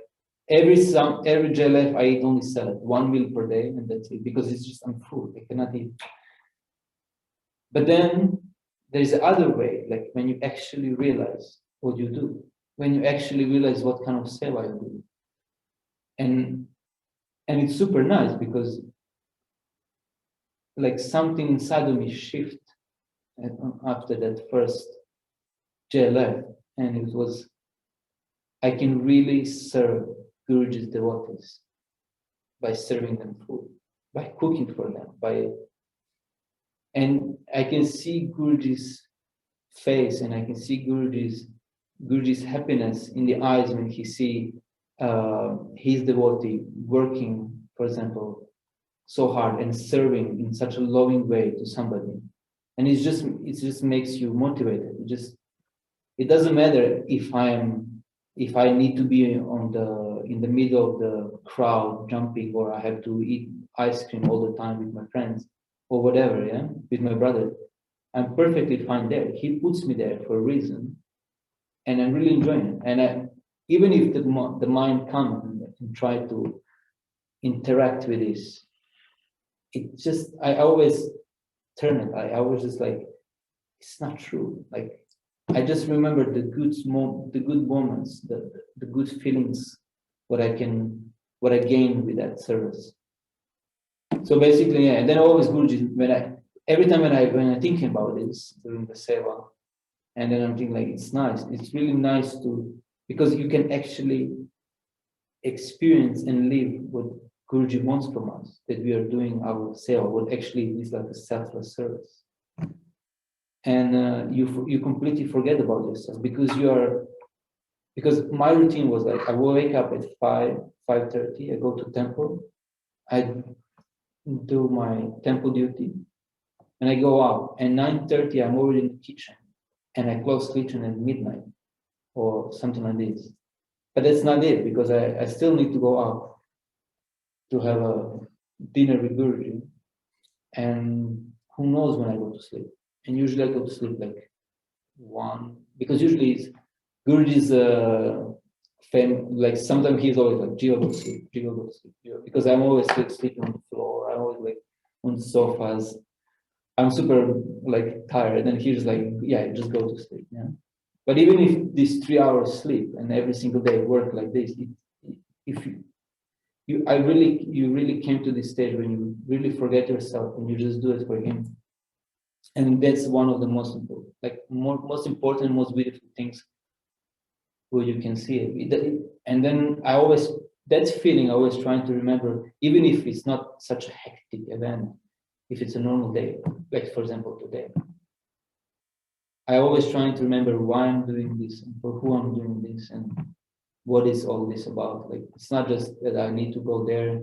every JLF, I eat only salad, 1 meal per day, and that's it, because it's just, I'm full, I cannot eat. But then there's the other way, like when you actually realize what you do, when you actually realize what kind of seva you do. And it's super nice because like something inside of me shift after that first JLF, and it was, I can really serve Guruji's devotees by serving them food, by cooking for them, and I can see Guruji's face, and I can see Guruji's happiness in the eyes when he see his devotee working, for example, so hard and serving in such a loving way to somebody. And it just makes you motivated. It doesn't matter if I need to be in the middle of the crowd jumping, or I have to eat ice cream all the time with my friends or whatever, yeah, with my brother. I'm perfectly fine there. He puts me there for a reason, and I'm really enjoying it. And even if the mind comes and try to interact with this, I always turn it. I always just like, it's not true. Like, I just remember the good moments, the good feelings, what I gain with that service. So basically, yeah. And then always Guruji, every time when I think about this during the seva, and then I'm thinking like, it's nice. It's really nice because you can actually experience and live what Guruji wants from us, that we are doing our seva, what actually is like a selfless service. And you completely forget about yourself because my routine was like, I will wake up at 5:30, I go to temple, I do my temple duty, and I go out, and 9:30 I'm already in the kitchen, and I close kitchen at midnight or something like this. But that's not it, because I still need to go out to have a dinner with Guruji, and who knows when I go to sleep. And usually I go to sleep like 1, because usually it's Guruji's like sometimes he's always like, Gio, go to sleep, Gio, go to sleep, Gio, because I'm always sleeping on the floor, I'm always like on sofas, I'm super like tired, and he's like, yeah, just go to sleep, yeah. But even if these 3 hours sleep and every single day work like this, you really came to this stage when you really forget yourself and you just do it for him. And that's one of the most important, most beautiful things where you can see it. And then that feeling I always trying to remember, even if it's not such a hectic event, if it's a normal day, like for example today, I always trying to remember why I'm doing this and for who I'm doing this, and what is all this about? Like, it's not just that I need to go there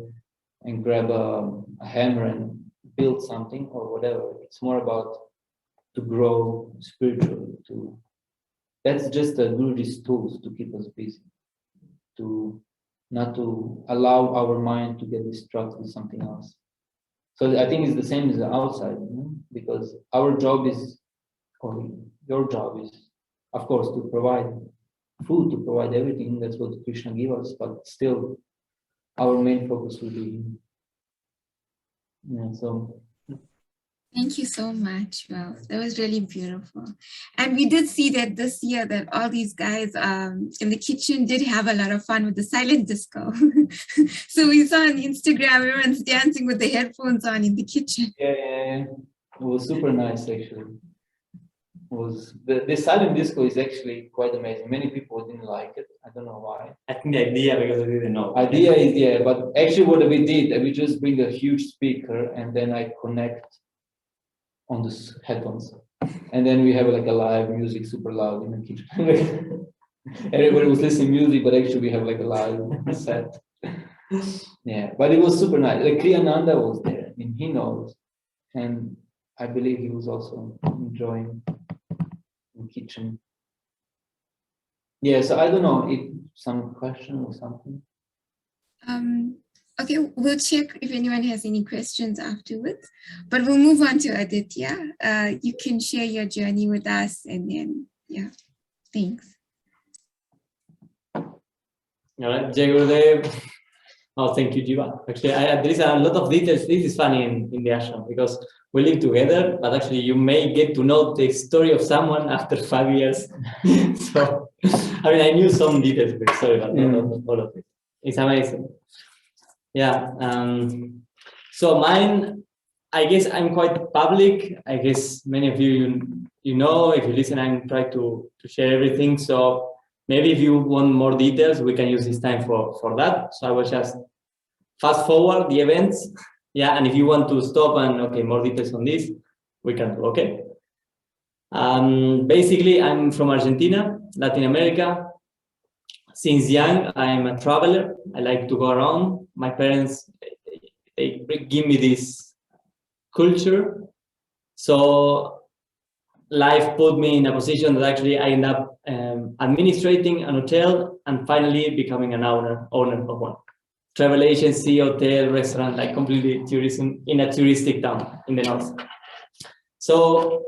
and grab a hammer and build something or whatever. It's more about to grow spiritually. That's just the Guruji's tools to keep us busy, to not to allow our mind to get distracted with something else. So I think it's the same as the outside, because our job is, or your job is, of course, to provide food, to provide everything. That's what Krishna gives us, but still our main focus will be him. Yeah, so Thank you so much. Well, that was really beautiful. And we did see that this year that all these guys in the kitchen did have a lot of fun with the silent disco. So we saw on Instagram, everyone's dancing with the headphones on in the kitchen. yeah, it was super nice actually. Was the silent disco is actually quite amazing. Many people didn't like it. I don't know why. I think the idea, because I didn't know. Idea is, yeah, but actually what we did, we just bring a huge speaker and then I connect on the headphones. And then we have like a live music super loud in the kitchen. Everybody was listening music, but actually we have like a live set. Yeah, but it was super nice. Like Ananda was there and he knows. And I believe he was also enjoying the kitchen. Yeah, so I don't know if some question or something. Okay, we'll check if anyone has any questions afterwards, but we'll move on to Aditya. You can share your journey with us and then, yeah, thanks. All right, Jaigopal. Oh, thank you, Jiva. Actually, there is a lot of details. This is funny in the ashram because we live together, but actually you may get to know the story of someone after 5 years. So, I mean, I knew some details of the story, but not all of it. It's amazing. Yeah. So mine, I guess I'm quite public. I guess many of you know, if you listen, I'm trying to share everything. So maybe if you want more details, we can use this time for that. So I will just fast forward the events. Yeah, and if you want to stop and okay, more details on this, we can do, okay? Basically, I'm from Argentina, Latin America. Since young, I'm a traveler. I like to go around. My parents, they give me this culture. So life put me in a position that actually I end up administrating an hotel and finally becoming an owner of one. Travel agency, hotel, restaurant, like completely tourism in a touristic town in the north. So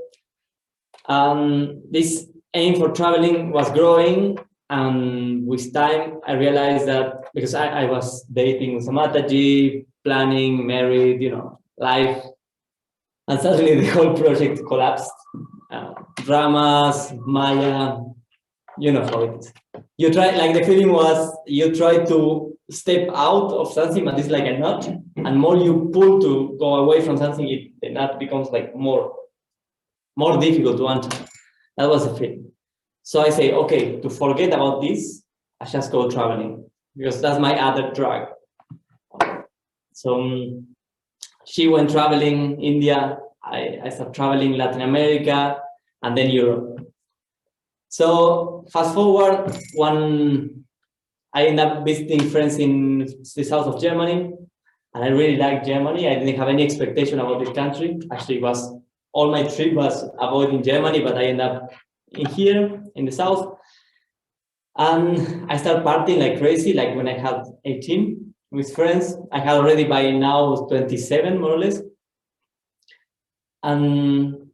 this aim for traveling was growing. And with time, I realized that because I was dating with Mataji, planning, married, life, and suddenly the whole project collapsed. Dramas, Maya, you know how it is. You try, like the feeling was, you try to step out of something, but it's like a knot, and more you pull to go away from something, the knot becomes like more difficult to enter. That was the feeling. So I say, okay, to forget about this, I just go traveling because that's my other drug. So she went traveling India, I started traveling Latin America, and then Europe. So fast forward, I ended up visiting friends in the south of Germany, and I really liked Germany. I didn't have any expectation about the country. Actually, all my trip was avoiding Germany, but I ended up here in the south. And I started partying like crazy, like when I had 18 with friends. I had already by now 27, more or less. And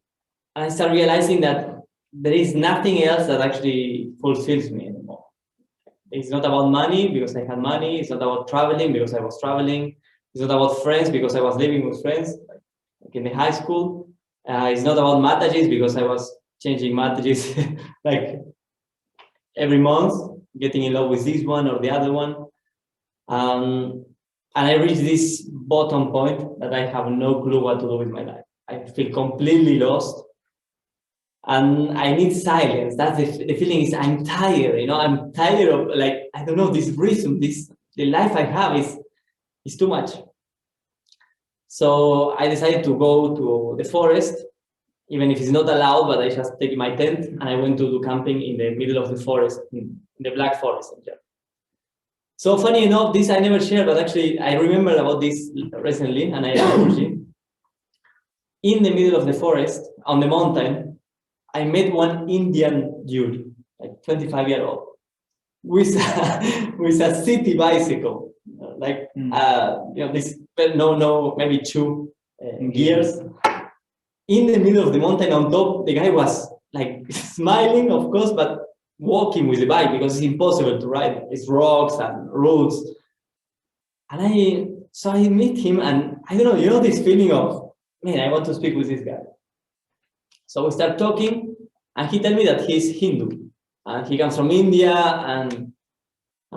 I started realizing that there is nothing else that actually fulfills me anymore. It's not about money because I had money. It's not about traveling because I was traveling. It's not about friends because I was living with friends, like in the high school. It's not about Matajis because I was changing Matajis like every month, getting in love with this one or the other one. And I reached this bottom point that I have no clue what to do with my life. I feel completely lost. And I need silence. That's the feeling is I'm tired, I'm tired of I don't know, this rhythm, the life I have is too much. So I decided to go to the forest, even if it's not allowed, but I just take my tent and I went to do camping in the middle of the forest, in the Black Forest in Germany. So funny enough, this I never shared, but actually I remember about this recently, and I asked Guruji. In the middle of the forest, on the mountain, I met one Indian dude, like 25-year-old, with a city bicycle, like this maybe two gears. In the middle of the mountain, on top, the guy was like smiling, of course, but walking with the bike because it's impossible to ride. It's rocks and roots. And I meet him, and I don't know, this feeling of, man, I want to speak with this guy. So we start talking, and he told me that he's Hindu, and he comes from India, and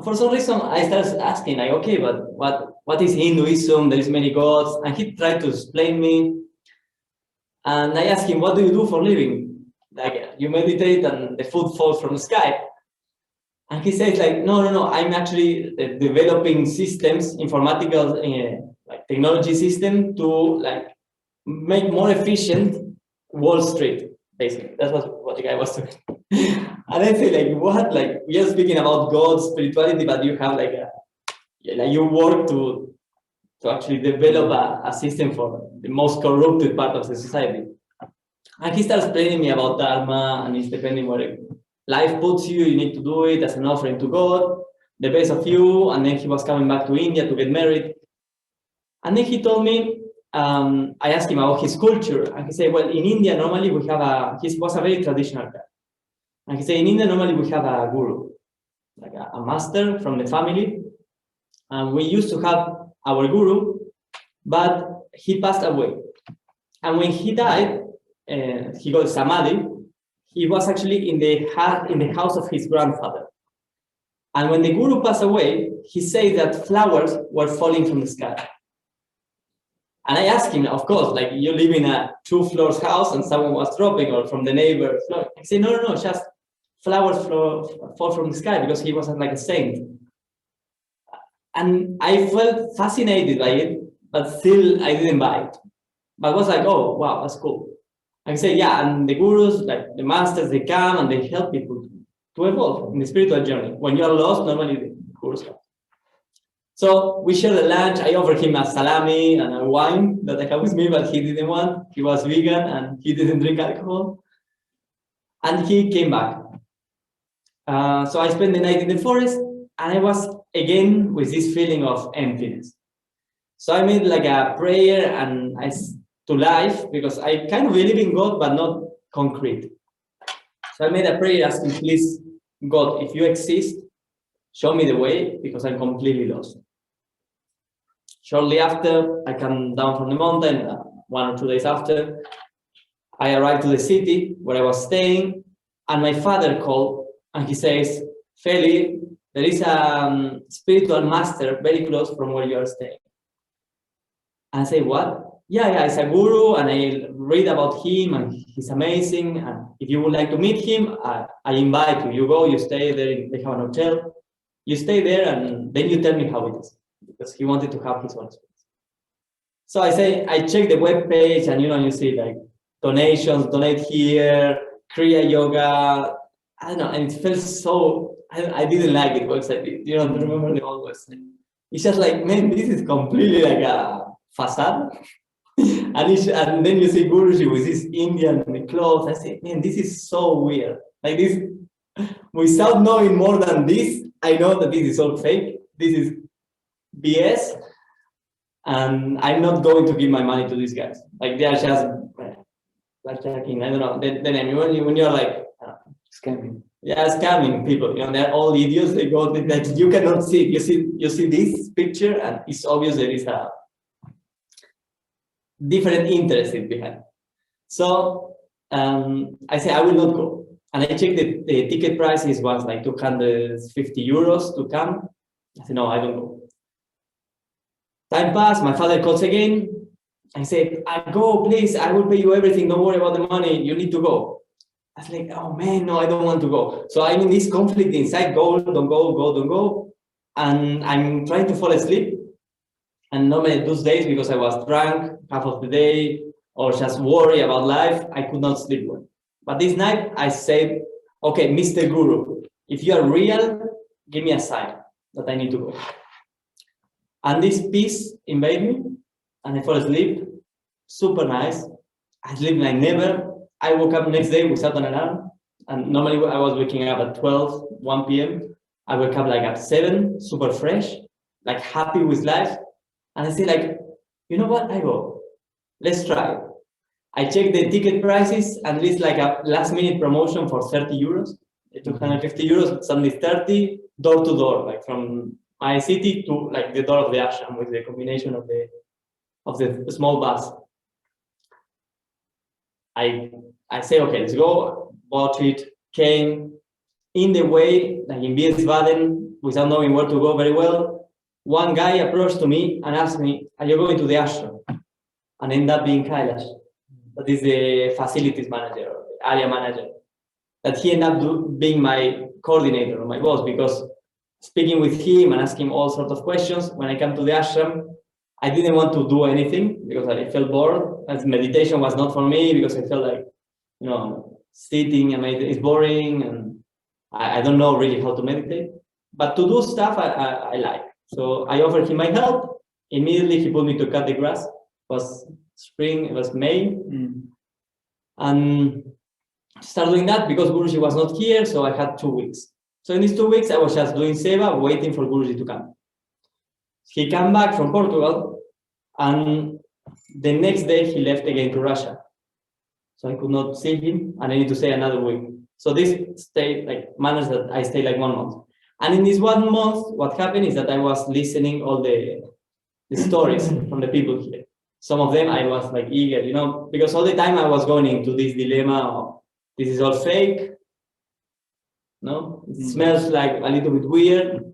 for some reason I started asking, like, okay, but what is Hinduism? There is many gods, and he tried to explain me. And I asked him, what do you do for a living? Like, you meditate and the food falls from the sky. And he says, like, no, I'm actually developing systems, informatical, like technology system to like make more efficient Wall Street, basically. That was what the guy was doing. And I say, like, what? Like, we are speaking about God, spirituality, but you have like you work to actually develop a system for the most corrupted part of the society. And he starts explaining me about Dharma, and it's depending where life puts you, you need to do it as an offering to God, the best of you. And then he was coming back to India to get married. And then he told me, I asked him about his culture, and he said, well, in India, normally we have he was a very traditional guy. And he said, in India, normally we have a guru, like a master from the family. And we used to have our guru, but he passed away. And when he died, he got samadhi. He was actually in the house of his grandfather. And when the guru passed away, he said that flowers were falling from the sky. And I asked him, of course, like, you live in a 2-floor house and someone was dropping, or from the neighbor floor. I said, no, just flowers fall from the sky, because he wasn't like a saint. And I felt fascinated by it, but still I didn't buy it. But I was like, oh, wow, that's cool. I say, yeah, and the gurus, like the masters, they come and they help people to evolve in the spiritual journey. When you are lost, normally the gurus come. So we shared a lunch. I offered him a salami and a wine that I had with me, but he didn't want. He was vegan and he didn't drink alcohol. And he came back. So I spent the night in the forest, and I was again with this feeling of emptiness. So I made like a prayer and to life, because I kind of believe in God, but not concrete. So I made a prayer asking, please, God, if you exist, show me the way, because I'm completely lost. Shortly after, I come down from the mountain, 1 or 2 days after, I arrived to the city where I was staying, and my father called, and he says, Feli, there is a spiritual master very close from where you are staying. And I say, what? Yeah, it's a guru, and I read about him, and he's amazing, and if you would like to meet him, I invite you. You go, you stay there, they have an hotel, you stay there, and then you tell me how it is, because he wanted to have his own experience. So I check the web page, and you see like donations, donate here, Kriya Yoga, I don't know, and it felt so, I didn't like it, website, remember the old website. It's just like, man, this is completely like a facade. And then you see Guruji with this Indian clothes. I say, man, this is so weird. Like this, without knowing more than this, I know that this is all fake. This is BS. And I'm not going to give my money to these guys. Like, they are just like checking, I don't know. Then when you're like scamming. Yeah, scamming people. They're all idiots. They go that you cannot see. You see this picture, and it's obvious there is a different interest behind. So I say I will not go, and I checked the ticket prices was like 250 euros to come. I said no, I don't go. Time passed. My father calls again. I said, I go, please. I will pay you everything. Don't worry about the money. You need to go. I was like, oh man, no, I don't want to go. So I'm in this conflict inside. Go, don't go, go, don't go, and I'm trying to fall asleep. And normally those days, because I was drunk half of the day or just worry about life, I could not sleep well. But this night I said, okay, Mr. Guru, if you are real, give me a sign. that I need to go. And this peace invaded me, and I fall asleep. Super nice. I sleep like never. I woke up next day without an alarm. And normally I was waking up at 12, 1 p.m. I wake up like at 7, super fresh, like happy with life. And I say like, you know what, I go, let's try. I checked the ticket prices, and it's like a last minute promotion for 30 euros. It took 150 euros, suddenly 30, door to door, like from my city to like the door of the ashram with the combination of the small bus. I say, okay, let's go, bought it, came. In the way, like in Wiesbaden, without knowing where to go very well, one guy approached to me and asked me, are you going to the ashram? And ended up being Kailash, that is the facilities manager, or the area manager. That he ended up being my coordinator or my boss, because speaking with him and asking all sorts of questions, when I come to the ashram, I didn't want to do anything because I felt bored, as meditation was not for me, because I felt like, you know, sitting and meditating is boring, and I don't know really how to meditate. But to do stuff I like. So I offered him my help. Immediately he put me to cut the grass. It was spring, it was May. And started doing that because Guruji was not here, so I had 2 weeks. So in these 2 weeks, I was just doing seva, waiting for Guruji to come. He came back from Portugal, and the next day he left again to Russia. So I could not see him, and I need to stay another week. So this stayed like managed that I stayed like 1 month. And in this 1 month, what happened is that I was listening all the stories from the people here. Some of them I was like eager, you know, because all the time I was going into this dilemma of this is all fake. No, it smells like a little bit weird,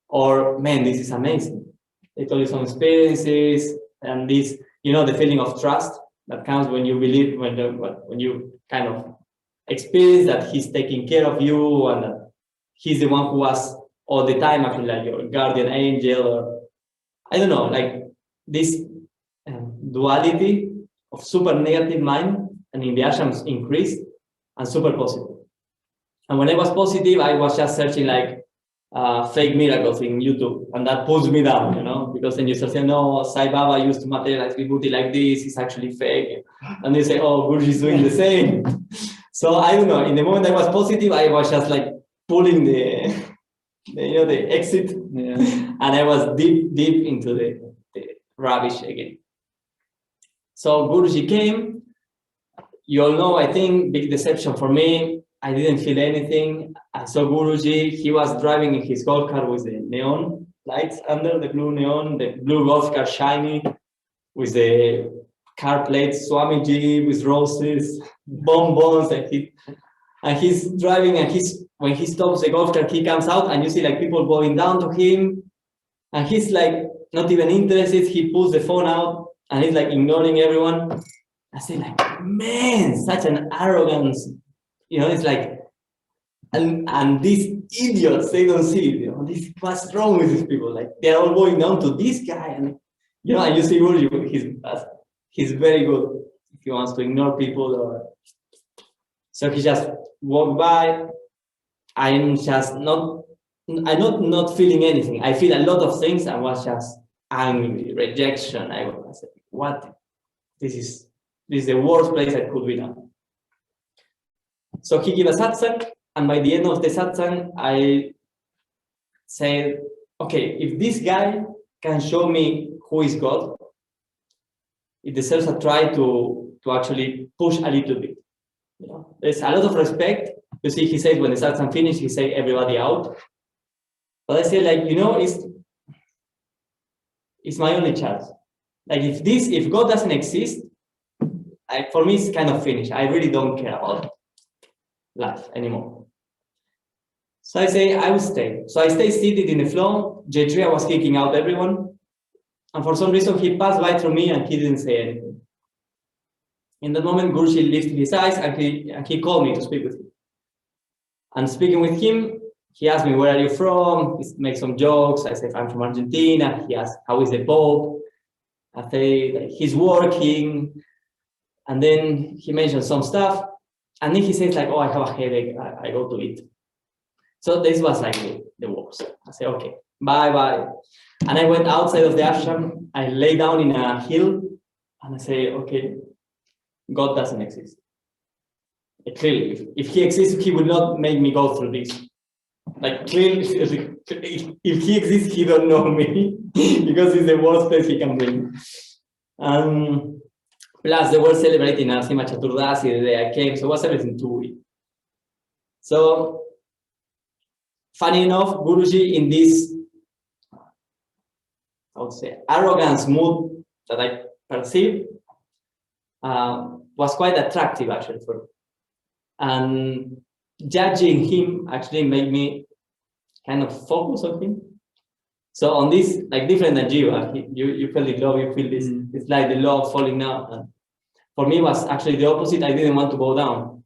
or man, this is amazing. They told you some experiences, and this, you know, the feeling of trust that comes when you believe, when you kind of experience that he's taking care of you, and that he's the one who was all the time actually like your guardian angel, or I don't know, like this duality of super negative mind, and in the ashrams increased, and super positive. And when I was positive, I was just searching like fake miracles in YouTube, and that pulls me down, you know, because then you start saying, no, Sai Baba used to materialize Vibhuti like this, it's actually fake. And you say, oh, Guruji is doing the same. So I don't know, in the moment I was positive, I was just like pulling the exit, and I was deep into the rubbish again. So Guruji came. You all know, I think, big deception for me. I didn't feel anything. I saw Guruji. He was driving in his golf car with the neon lights under, the blue neon, the blue golf car shiny, with the car plates, Swamiji with roses, bonbons, and he's driving, and when he stops the golf car, he comes out, and you see like people going down to him, and he's like not even interested. He pulls the phone out, and he's like ignoring everyone. I say like, man, such an arrogance. You know, it's like, and these idiots, they don't see it, you know, what's wrong with these people? Like, they're all going down to this guy, and, you know, and you see Guruji, he's very good if he wants to ignore people, or, so he just walked by. I'm not feeling anything. I feel a lot of things. I was just angry, rejection. I said, what? This is the worst place I could be now. So he gave a satsang, and by the end of the satsang, I said, okay, if this guy can show me who is God, it deserves a try to actually push a little bit. You know, there's a lot of respect. You see, he says when the satsang finished, he said everybody out. But I say, like, you know, it's my only chance. Like, if God doesn't exist, for me, it's kind of finished. I really don't care about life anymore. So I say, I will stay. So I stay seated in the floor. J3 was kicking out everyone. And for some reason, he passed by through me, and he didn't say anything. In that moment, Guruji lifted his eyes, and he called me to speak with him. And speaking with him, he asked me, where are you from? He made some jokes. I said, I'm from Argentina. He asked, how is the Pope? I say, he's working. And then he mentioned some stuff. And then he says, like, oh, I have a headache. I go to eat. So this was like the worst. I say, okay, bye bye. And I went outside of the ashram. I lay down in a hill, and I say, okay, God doesn't exist. Clearly, if he exists, he will not make me go through this. Like clearly, if he exists, he don't know me because it's the worst place he can bring. Plus, they were celebrating Narasimha Chaturdasi the day I came, so it was everything too weak. So, funny enough, Guruji, in this, I would say, arrogance mood that I perceived, was quite attractive actually for me. And judging him actually made me kind of focus on him. So on this, like different than you feel the love, you feel this, it's like the love falling down. And for me, it was actually the opposite. I didn't want to go down.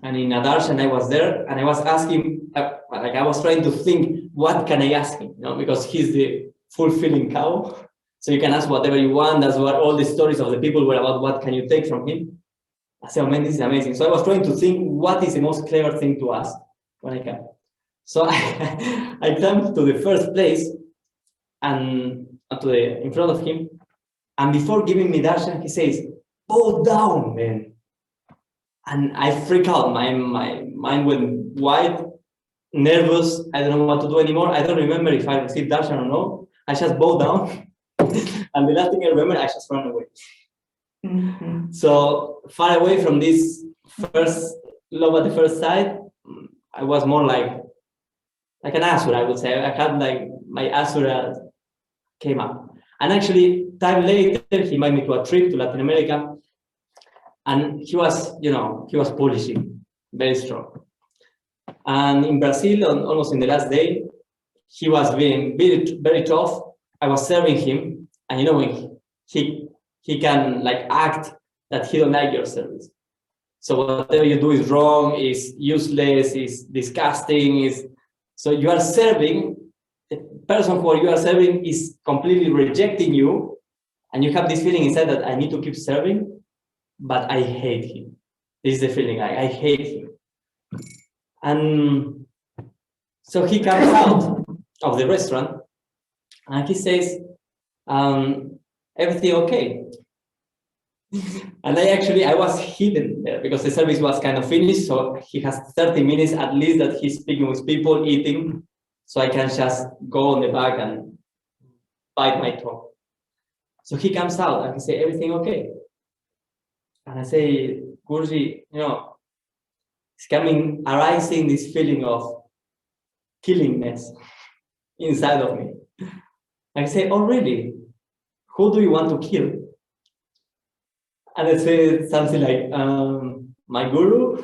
And in Adarshan, I was there and I was asking, like I was trying to think, what can I ask him? You know, because he's the fulfilling cow. So you can ask whatever you want. That's what all the stories of the people were about. What can you take from him? I said, oh man, this is amazing. So I was trying to think, what is the most clever thing to ask when I can? So I climbed to the first place and in front of him. And before giving me darshan, he says, bow down, man. And I freak out. My mind went wide, nervous. I don't know what to do anymore. I don't remember if I received darshan or no. I just bowed down. And the last thing I remember, I just ran away. Mm-hmm. So far away from this first love at the first sight, I was more like an asura, I would say. I had like my asura came up. And actually, time later, he invited me to a trip to Latin America. And he was, he was polishing very strong. And in Brazil, almost in the last day, he was being very, very tough. I was serving him, and when he can like act that he don't like your service. So whatever you do is wrong, is useless, is disgusting, so you are serving, the person who you are serving is completely rejecting you, and you have this feeling inside that I need to keep serving, but I hate him. This is the feeling, I hate him. And so he comes out of the restaurant and he says, everything okay? And I was hidden there because the service was kind of finished. So he has 30 minutes at least that he's speaking with people, eating. So I can just go on the back and bite my tongue. So he comes out and he says, everything okay? And I say, Guruji, it's arising this feeling of killingness inside of me. And I say, oh really? Who do you want to kill? And I say something like, my guru.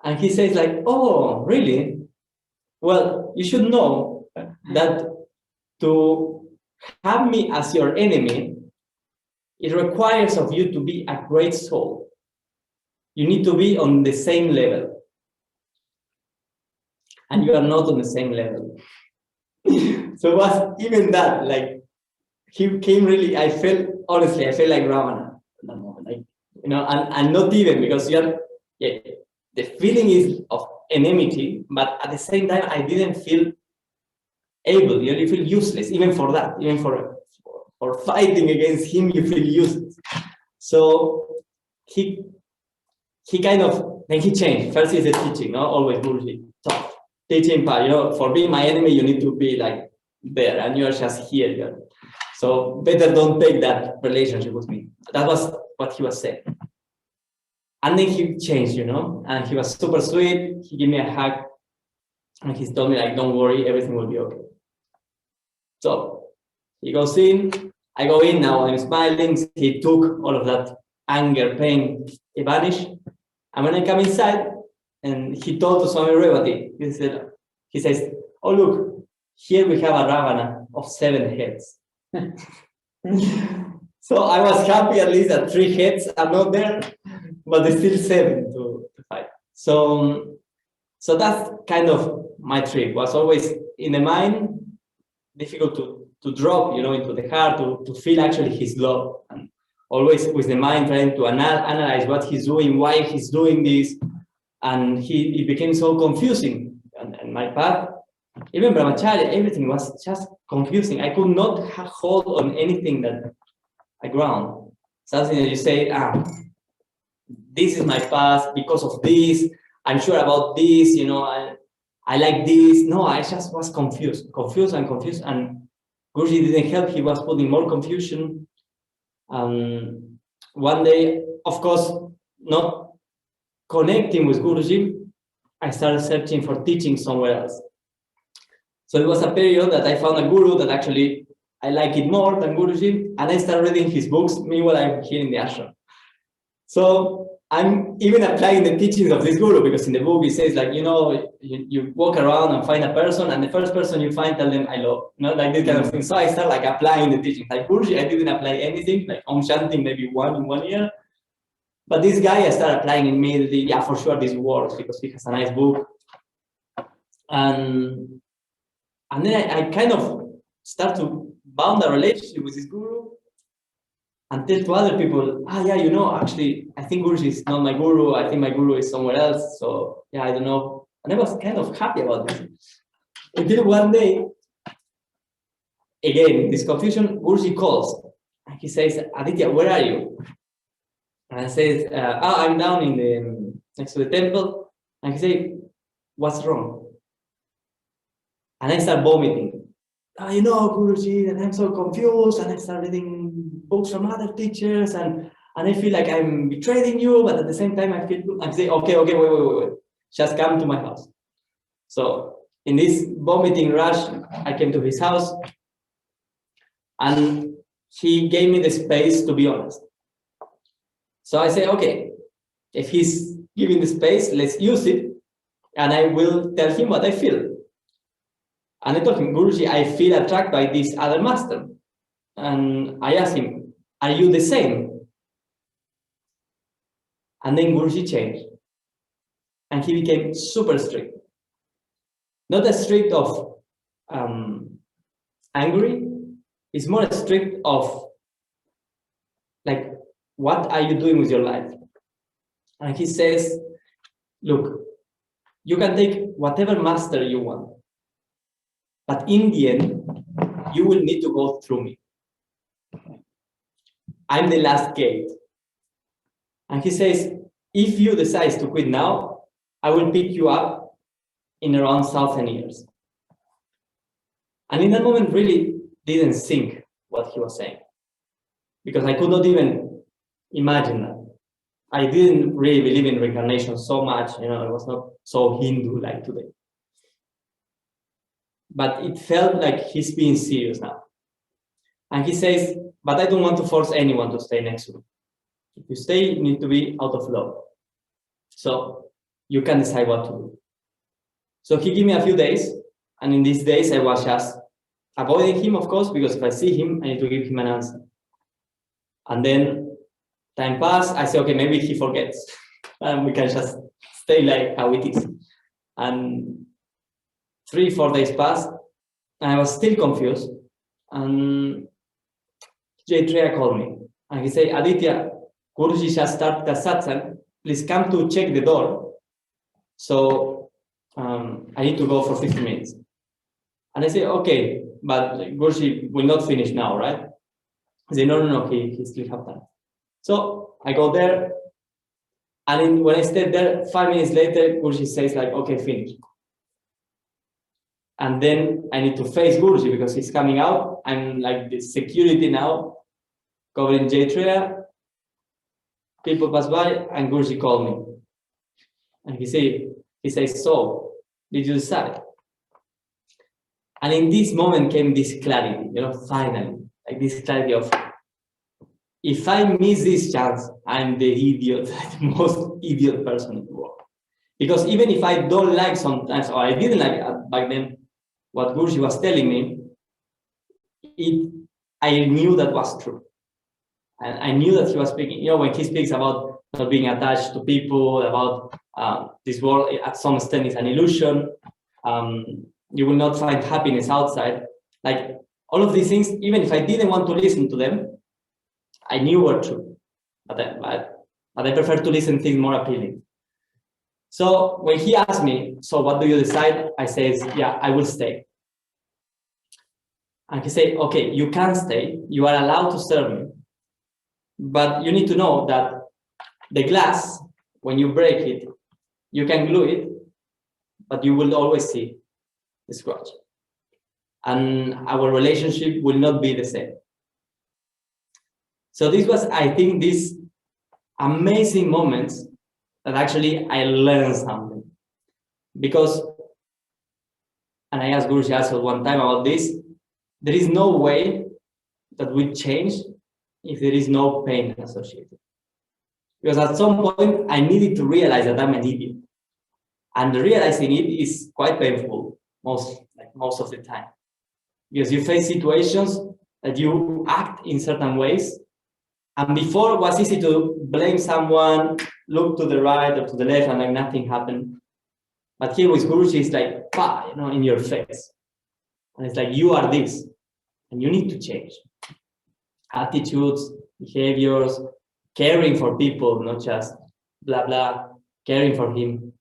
And he says like, oh, really? Well, you should know that to have me as your enemy, it requires of you to be a great soul. You need to be on the same level. And you are not on the same level. So it was even that, like, he came really, I felt like Ravana at that moment, like, and not even because the feeling is of enmity, but at the same time, I didn't feel able, you feel useless, even for that, even for fighting against him, you feel useless. So he kind of, then he changed. First is the teaching, always Guruji, tough. Teaching part, for being my enemy, you need to be like there, and you're just here. So better don't take that relationship with me. That was what he was saying. And then he changed, and he was super sweet. He gave me a hug, and he told me like, don't worry, everything will be okay. So he goes in, I go in now, I'm smiling. He took all of that anger, pain, it vanished. And when I come inside, and he told to Swami Revati, he says, oh look, here we have a Ravana of 7 heads. So I was happy at least that 3 heads are not there, but there's still 7 to fight. So that's kind of my trick. Was always in the mind, difficult to drop, into the heart, to feel actually his love, and always with the mind trying to analyze what he's doing, why he's doing this, and it became so confusing. And my path even Brahmachari, everything was just confusing. I could not hold on anything that I ground. Something that you say, this is my past because of this. I'm sure about this, you know, I like this. No, I just was confused. And Guruji didn't help. He was putting more confusion. One day, of course, not connecting with Guruji, I started searching for teaching somewhere else. So it was a period that I found a guru that actually I like it more than Guruji, and I started reading his books. Meanwhile, I'm here in the ashram. So I'm even applying the teachings of this guru, because in the book it says, like, you know, you walk around and find a person, and the first person you find, tell them I love, you know, like this kind of thing. So I start like applying the teachings. Like Guruji, I didn't apply anything, like Om Shanti maybe in 1 year. But this guy, I started applying immediately. Yeah, for sure this works, because he has a nice book. And then I kind of start to bound a relationship with this guru and tell to other people, yeah, you know, actually, I think Guruji is not my guru. I think my guru is somewhere else. So yeah, I don't know. And I was kind of happy about this. Until one day, again, this confusion, Guruji calls. And he says, Aditya, where are you? And I said, I'm down in the next to the temple. And he said, what's wrong? And I start vomiting. You know, Guruji, and I'm so confused, and I start reading books from other teachers, and I feel like I'm betraying you, but at the same time I feel good. I say, okay, wait. Just come to my house. So in this vomiting rush, I came to his house, and he gave me the space to be honest. So I say, okay, if he's giving the space, let's use it, and I will tell him what I feel. And I told him, Guruji, I feel attracted by this other master. And I asked him, are you the same? And then Guruji changed. And he became super strict. Not a strict of angry, it's more a strict of, like, what are you doing with your life? And he says, look, you can take whatever master you want, but in the end, you will need to go through me. I'm the last gate. And he says, if you decide to quit now, I will pick you up in around 1,000 years. And in that moment, really didn't think what he was saying, because I could not even imagine that. I didn't really believe in reincarnation so much, you know, I was not so Hindu like today. But it felt like he's being serious now. And he says, but I don't want to force anyone to stay next to me. If you stay, you need to be out of love. So you can decide what to do. So he gave me a few days. And in these days, I was just avoiding him, of course, because if I see him, I need to give him an answer. And then time passed. I say, okay, maybe he forgets. And we can just stay like how it is. And 3-4 days passed, and I was still confused. And Jaitreya called me, and he said, Aditya, Guruji just started the satsang. Please come to check the door. So I need to go for 15 minutes. And I said, okay, but Guruji will not finish now, right? He said, no, he still have time. So I go there, and when I stayed there, 5 minutes later, Guruji says, like, okay, finish. And then I need to face Guruji because he's coming out. I'm like the security now, covering Jaitreya. People pass by, and Guruji called me. And he says, so, did you decide? And in this moment came this clarity, you know, finally, like this clarity of, if I miss this chance, I'm the idiot, the most idiot person in the world. Because even if I don't like sometimes, or I didn't like back then, what Guruji was telling me, I knew that was true. And I knew that he was speaking, you know, when he speaks about not being attached to people, about this world at some extent is an illusion, you will not find happiness outside. Like all of these things, even if I didn't want to listen to them, I knew were true. But I prefer to listen to things more appealing. So when he asked me, so what do you decide? I said, yeah, I will stay. And he said, okay, you can stay. You are allowed to serve me. But you need to know that the glass, when you break it, you can glue it, but you will always see the scratch. And our relationship will not be the same. So this was, I think, these amazing moments that actually I learned something. Because, and I asked Guruji also one time about this, there is no way that we change if there is no pain associated. Because at some point, I needed to realize that I'm an idiot. And realizing it is quite painful, most of the time. Because you face situations that you act in certain ways. And before it was easy to blame someone, look to the right or to the left, and like nothing happened. But here with Guruji, it's like, bah, you know, in your face. And it's like, you are this, and you need to change. Attitudes, behaviors, caring for people, not just blah, blah, caring for him.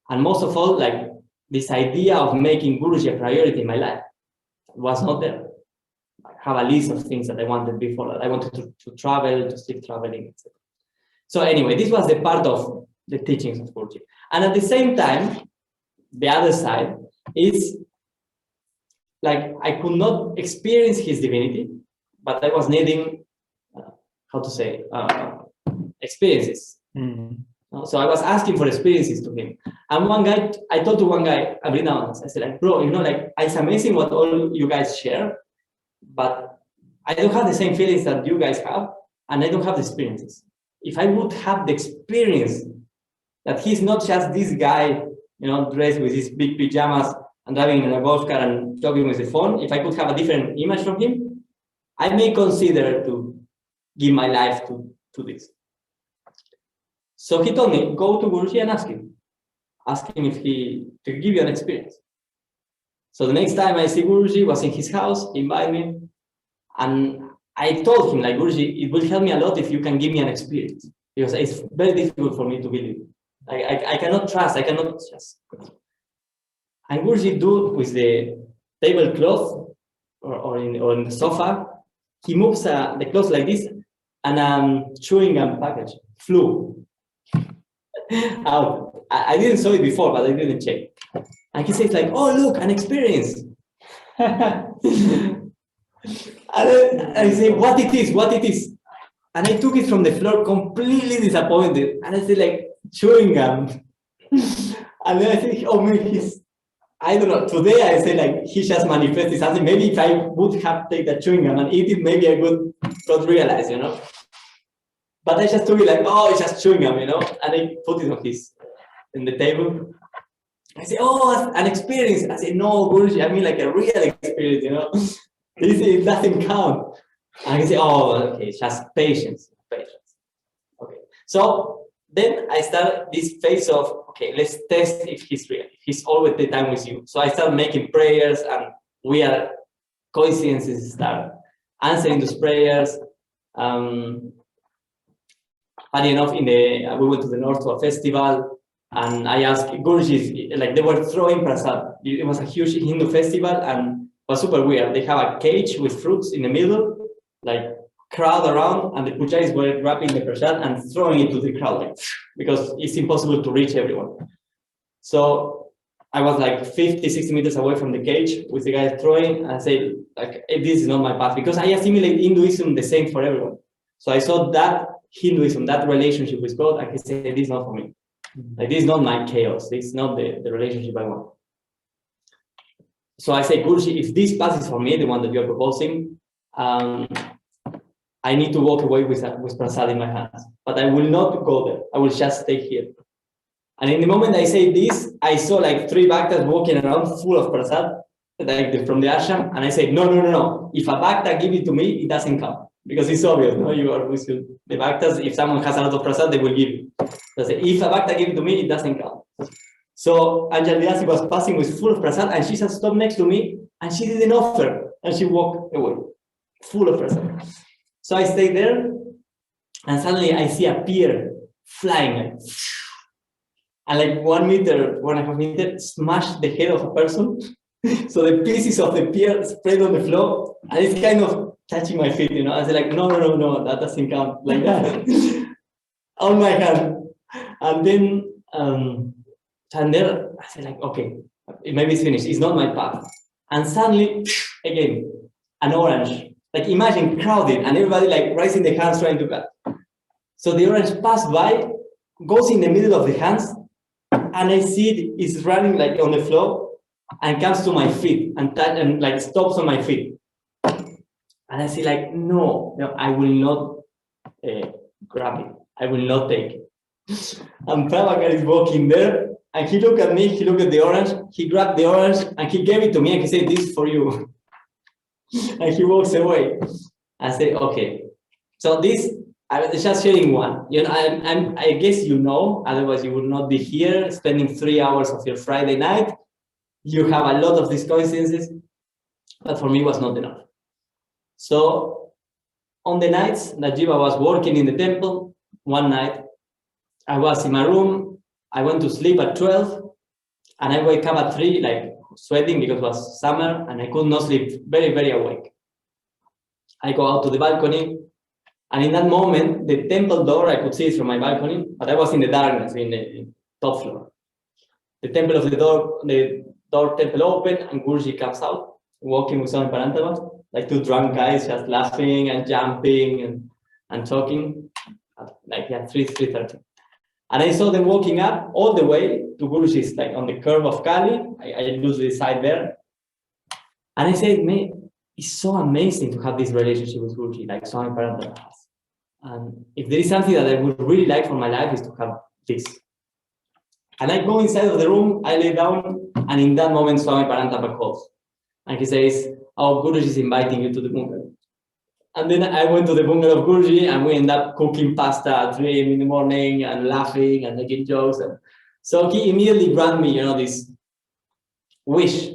And most of all, like this idea of making Guruji a priority in my life was not there. I have a list of things that I wanted before that. I wanted to travel, to stick traveling, etc. So anyway, this was the part of the teachings of Guruji. And at the same time, the other side is like I could not experience his divinity, but I was needing, experiences. Mm-hmm. So I was asking for experiences to him. And one guy, I told to one guy, every now and then, I said, like, bro, you know, like, it's amazing what all you guys share, but I don't have the same feelings that you guys have, and I don't have the experiences. If I would have the experience that he's not just this guy, you know, dressed with his big pajamas and driving in a golf car and talking with the phone, if I could have a different image from him, I may consider to give my life to this. So he told me, go to Guruji and ask him if he to give you an experience. So the next time I see Guruji was in his house, he invited me, and I told him, like, Guruji, it will help me a lot if you can give me an experience, because it's very difficult for me to believe. I cannot trust, I cannot just. And Guruji do with the tablecloth or in the sofa, he moves the cloth like this, and chewing gum package flew out. I didn't saw it before, but I didn't check. And he says like, oh, look, an experience. And I say, what it is? And I took it from the floor, completely disappointed. And I said, like, chewing gum. And then I think, oh, maybe I don't know. Today I say, like, he just manifested something. Maybe if I would have taken the chewing gum and eat it, maybe I would not realize, you know. But I just took it like, oh, it's just chewing gum, you know. And I put it on in the table. I say, oh, an experience. I say, no, Guruji, I mean like a real experience, you know. It doesn't count. And I say, oh, okay, just patience. Okay. So then I start this phase of, okay, let's test if he's real, if he's always the time with you. So I start making prayers, and coincidences start answering those prayers. Funny enough, we went to the north to a festival, and I asked Guruji, like, they were throwing prasad. It was a huge Hindu festival, and it was super weird. They have a cage with fruits in the middle, like crowd around, and the pujaris were wrapping the prasad and throwing it to the crowd, like, because it's impossible to reach everyone. So I was like 50, 60 meters away from the cage with the guy throwing, and I said, like, this is not my path, because I assimilate Hinduism the same for everyone. So I saw that Hinduism, that relationship with God, I can say, this is not for me. Like, this is not my chaos. This is not the relationship I want. So I say, Guruji, if this path is for me, the one that you're proposing, I need to walk away with prasad in my hands. But I will not go there. I will just stay here. And in the moment I say this, I saw like 3 bhaktas walking around full of prasad, like from the ashram. And I said, no. If a bhakta give it to me, it doesn't count. Because it's obvious, no? You are with the bhaktas. If someone has a lot of prasad, they will give you. So I say, if a bhakta give it to me, it doesn't count. So Anjali was passing with full of prasad, and she just stopped next to me, and she didn't offer, and she walked away, full of prasad. So I stayed there, and suddenly I see a pear flying, like, and like 1.5 meter, smashed the head of a person. So the pieces of the pier spread on the floor, and it's kind of touching my feet, you know. I was like, no, that doesn't count, like that, on my hand. And then, and there, I said like, okay, maybe it's finished. It's not my path. And suddenly, again, an orange. Like imagine crowded, and everybody like raising their hands trying to cut. So the orange passed by, goes in the middle of the hands, and I see it's running like on the floor, and comes to my feet and like stops on my feet. And I see like, no, I will not grab it. I will not take it. And Prabhupada is walking there, and he looked at me, he looked at the orange, he grabbed the orange, and he gave it to me, and he said, this is for you. And he walks away. I say, okay. So this, I was just sharing one. You know, I guess you know, otherwise you would not be here spending 3 hours of your Friday night. You have a lot of these coincidences, but for me it was not enough. So on the nights that Jiva was working in the temple, one night, I was in my room, I went to sleep at 12, and I wake up at 3, like sweating because it was summer, and I could not sleep, very, very awake. I go out to the balcony, and in that moment, the temple door, I could see it from my balcony, but I was in the darkness, in the top floor. The temple open, and Guruji comes out, walking with Swami Parantava, like 2 drunk guys just laughing and jumping and talking, like 3:30. And I saw them walking up all the way to Guruji's, like on the curve of Kali. I usually side there. And I said, man, it's so amazing to have this relationship with Guruji, like Swami Parantava has. And if there is something that I would really like for my life is to have this. And I go inside of the room, I lay down, and in that moment, Swami Parantava calls. And he says, oh, Guruji is inviting you to the bungalow. And then I went to the bungalow of Guruji, and we ended up cooking pasta at 3 a.m. in the morning and laughing and making jokes. And so he immediately granted me, you know, this wish.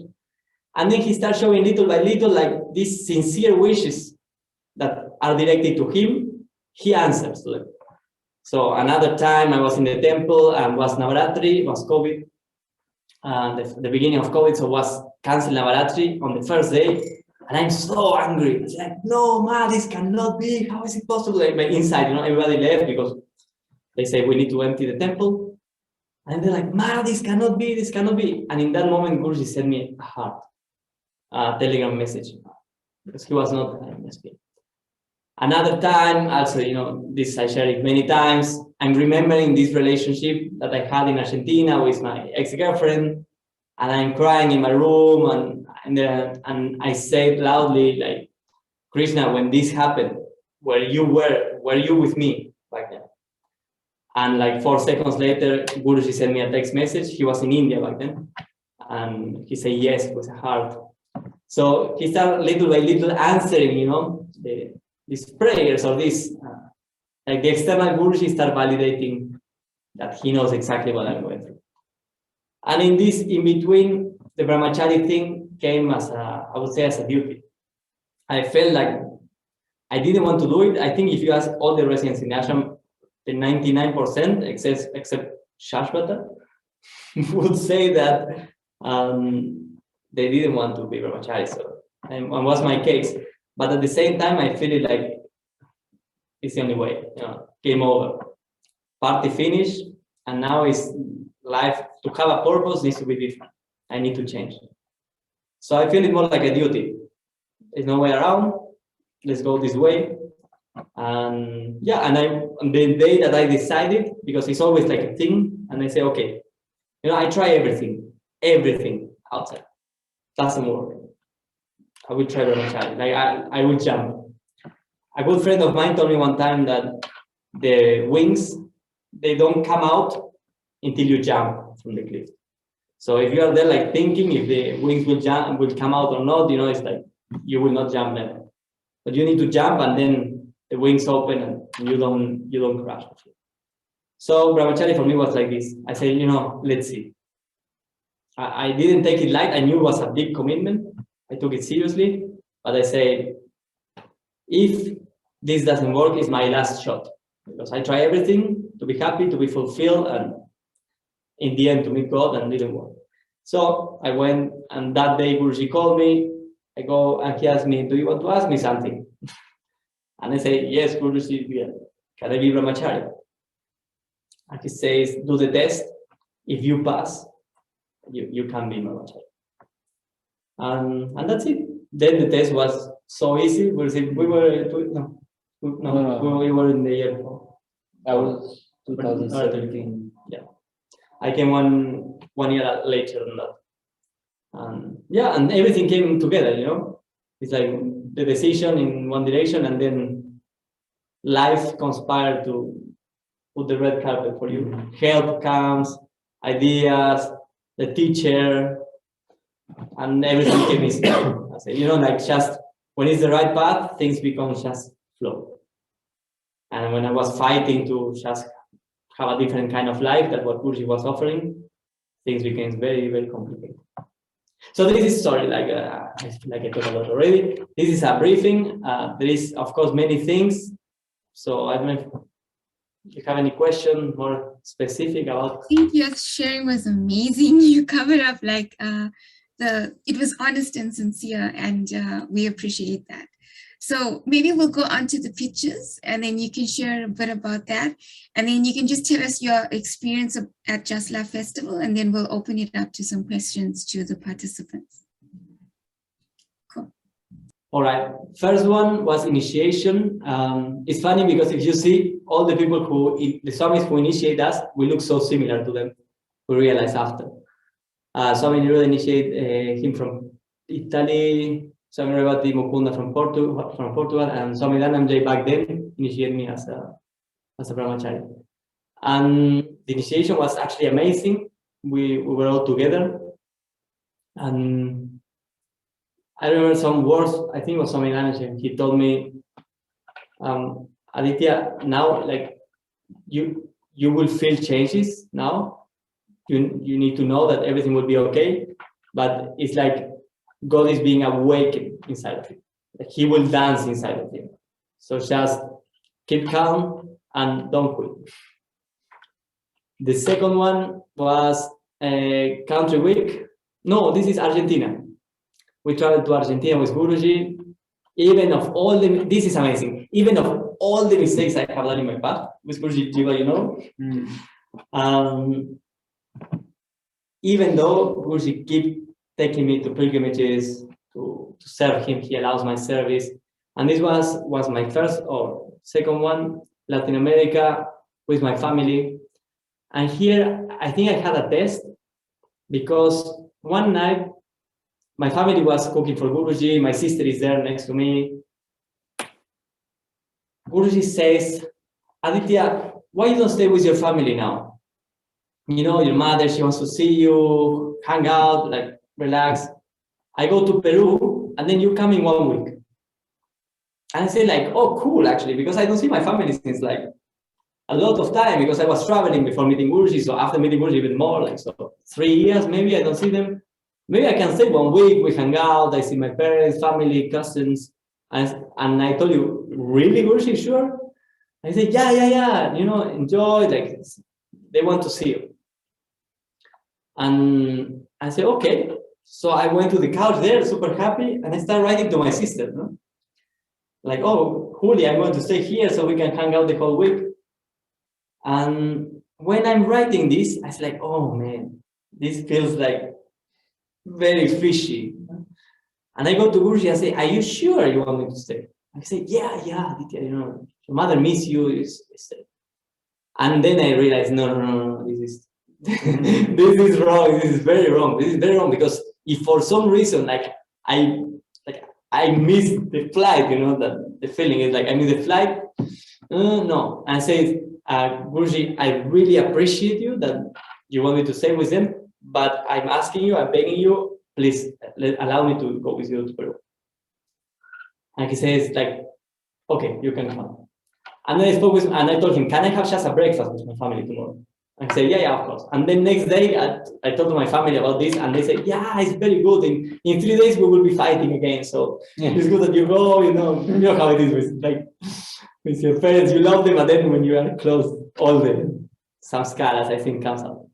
And then he started showing little by little, like these sincere wishes that are directed to him, he answers to them. So another time I was in the temple and was Navaratri, was COVID, the beginning of COVID, so was canceled Navaratri on the first day, and I'm so angry. It's like, no, ma, this cannot be. How is it possible? Like my inside, you know, everybody left because they say we need to empty the temple, and they're like, ma, this cannot be, this cannot be. And in that moment, Guruji sent me a heart, telegram message, because he was not speaking. Another time, also, you know, this I shared it many times. I'm remembering this relationship that I had in Argentina with my ex-girlfriend, and I'm crying in my room, and I said loudly, like, Krishna, when this happened, were you with me back then? And like 4 seconds later, Guruji sent me a text message. He was in India back then, and he said yes with a heart. So he started little by little answering, you know, these prayers or this, like the external Guruji start validating that he knows exactly what I'm going through. And in this, in between, the Brahmachari thing came as I would say as a duty. I felt like I didn't want to do it. I think if you ask all the residents in the ashram, the 99%, except Shashvata, would say that they didn't want to be Brahmachari. So, and was my case. But at the same time, I feel it like it's the only way, you know, game over. Party finished, and now is life. To have a purpose needs to be different. I need to change. So I feel it more like a duty. There's no way around. Let's go this way. And yeah, and the day that I decided, because it's always like a thing, and I say, okay, you know, I try everything outside. Doesn't work. I will try Brahmachari. Like I will jump. A good friend of mine told me one time that the wings, they don't come out until you jump from the cliff. So if you are there like thinking if the wings will come out or not, you know, it's like you will not jump never. But you need to jump, and then the wings open and you don't crash. So Brahmachari for me was like this. I said, you know, let's see. I didn't take it light. I knew it was a big commitment. I took it seriously, but I say, if this doesn't work, it's my last shot, because I try everything to be happy, to be fulfilled, and in the end to meet God and didn't work. So I went, and that day Guruji called me. I go and he asked me, do you want to ask me something? And I say, yes, Guruji, yeah. Can I be Brahmachari? And he says, do the test. If you pass, you can be Brahmachari. And that's it. Then the test was so easy. We were in the year before. I was 2017. Yeah, I came one year later than that. And everything came together. You know, it's like the decision in one direction, and then life conspired to put the red carpet for you. Help comes, ideas, the teacher, and everything came easy. I say, you know, like just when it's the right path, things become just flow. And when I was fighting to just have a different kind of life that what Guruji was offering, things became very, very complicated. So this is story, like I feel like I talked about already. This is a briefing. There is, of course, many things. So I don't know if you have any question more specific about. I think your sharing was amazing. You covered up like it was honest and sincere, and we appreciate that. So maybe we'll go on to the pictures, and then you can share a bit about that, and then you can just tell us your experience at Just Love Festival, and then we'll open it up to some questions to the participants. Cool. All right. First one was initiation. It's funny because if you see all the people the Swamis who initiate us, we look so similar to them. We realize after. Swami Niruddha initiated him from Italy. Swami Revati Mukunda from Portugal, and Swami Dhananjay back then initiated me as a Brahmachari. And the initiation was actually amazing. We were all together, and I remember some words. I think it was Swami Dhananjay. He told me, Aditya, now like you will feel changes now. You need to know that everything will be okay, but it's like God is being awakened inside of you. Like He will dance inside of you. So just keep calm and don't quit. The second one was a country week. No, this is Argentina. We traveled to Argentina with Guruji. This is amazing. Even of all the mistakes I have done in my past with Guruji Jiva, you know. Even though Guruji keep taking me to pilgrimages to serve him, he allows my service. And this was my first or second one, Latin America, with my family. And here, I think I had a test because one night, my family was cooking for Guruji, my sister is there next to me. Guruji says, Aditya, why you don't stay with your family now? You know, your mother, she wants to see you, hang out, like relax. I go to Peru, and then you come in 1 week. And I say like, oh, cool, actually, because I don't see my family since like a lot of time, because I was traveling before meeting Guruji. So after meeting Guruji, even more, like so 3 years, maybe I don't see them. Maybe I can stay 1 week, we hang out, I see my parents, family, cousins. And I told you, really, Guruji, sure? I said, yeah, you know, enjoy, like they want to see you. And I said, okay. So I went to the couch there, super happy, and I started writing to my sister, no? Like, oh, Juli, I'm going to stay here so we can hang out the whole week. And when I'm writing this, I was like, oh man, this feels like very fishy. And I go to Guruji and say, are you sure you want me to stay? I say, yeah, Aditya, you know, your mother miss you. And then I realized, no, this is this is wrong. This is very wrong. This is very wrong because if for some reason, like I missed the flight, you know, the feeling is like I missed the flight. No, and I say, Guruji, I really appreciate you that you want me to stay with them, but I'm asking you, I'm begging you, please allow me to go with you to Peru. And he says, like, okay, you can come. And then I spoke with him, and I told him, can I have just a breakfast with my family tomorrow? And he said, yeah, of course. And then next day, I told my family about this, and they said, yeah, it's very good. In 3 days, we will be fighting again. So it's good that you go, you know how it is with your parents. You love them, and then when you are close, all the samskaras, I think, comes out.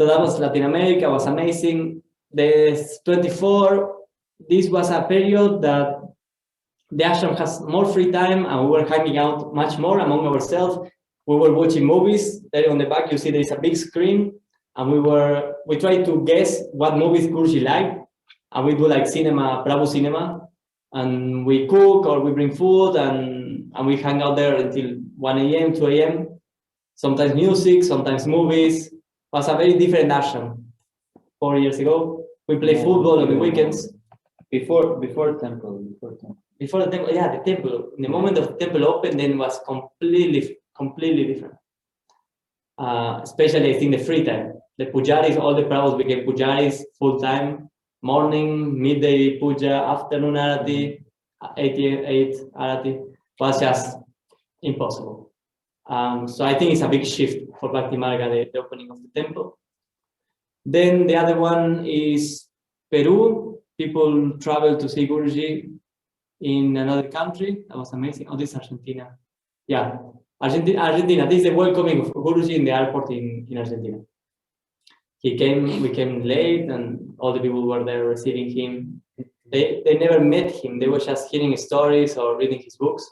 So that was Latin America, was amazing. The 24, this was a period that the ashram has more free time and we were hanging out much more among ourselves. We were watching movies. There on the back, you see there is a big screen, and we tried to guess what movies Guruji liked, and we do like cinema, Bravo cinema, and we cook or we bring food, and we hang out there until 1 a.m., 2 a.m. Sometimes music, sometimes movies. It was a very different ashram 4 years ago. We play football on the weekends. Before temple. Before the temple, yeah, the temple. In the moment of the temple opened, then it was completely different. Especially, I think, the free time. The pujaris, all the pravas became pujaris full time. Morning, midday puja, afternoon arati, 8 arati was just impossible. So I think it's a big shift for Bhakti Marga, the opening of the temple. Then the other one is Peru. People travel to see Guruji in another country. That was amazing. Oh, this is Argentina. Yeah, Argentina. This is the welcoming of Guruji in the airport in Argentina. We came late, and all the people were there receiving him. They never met him. They were just hearing stories or reading his books.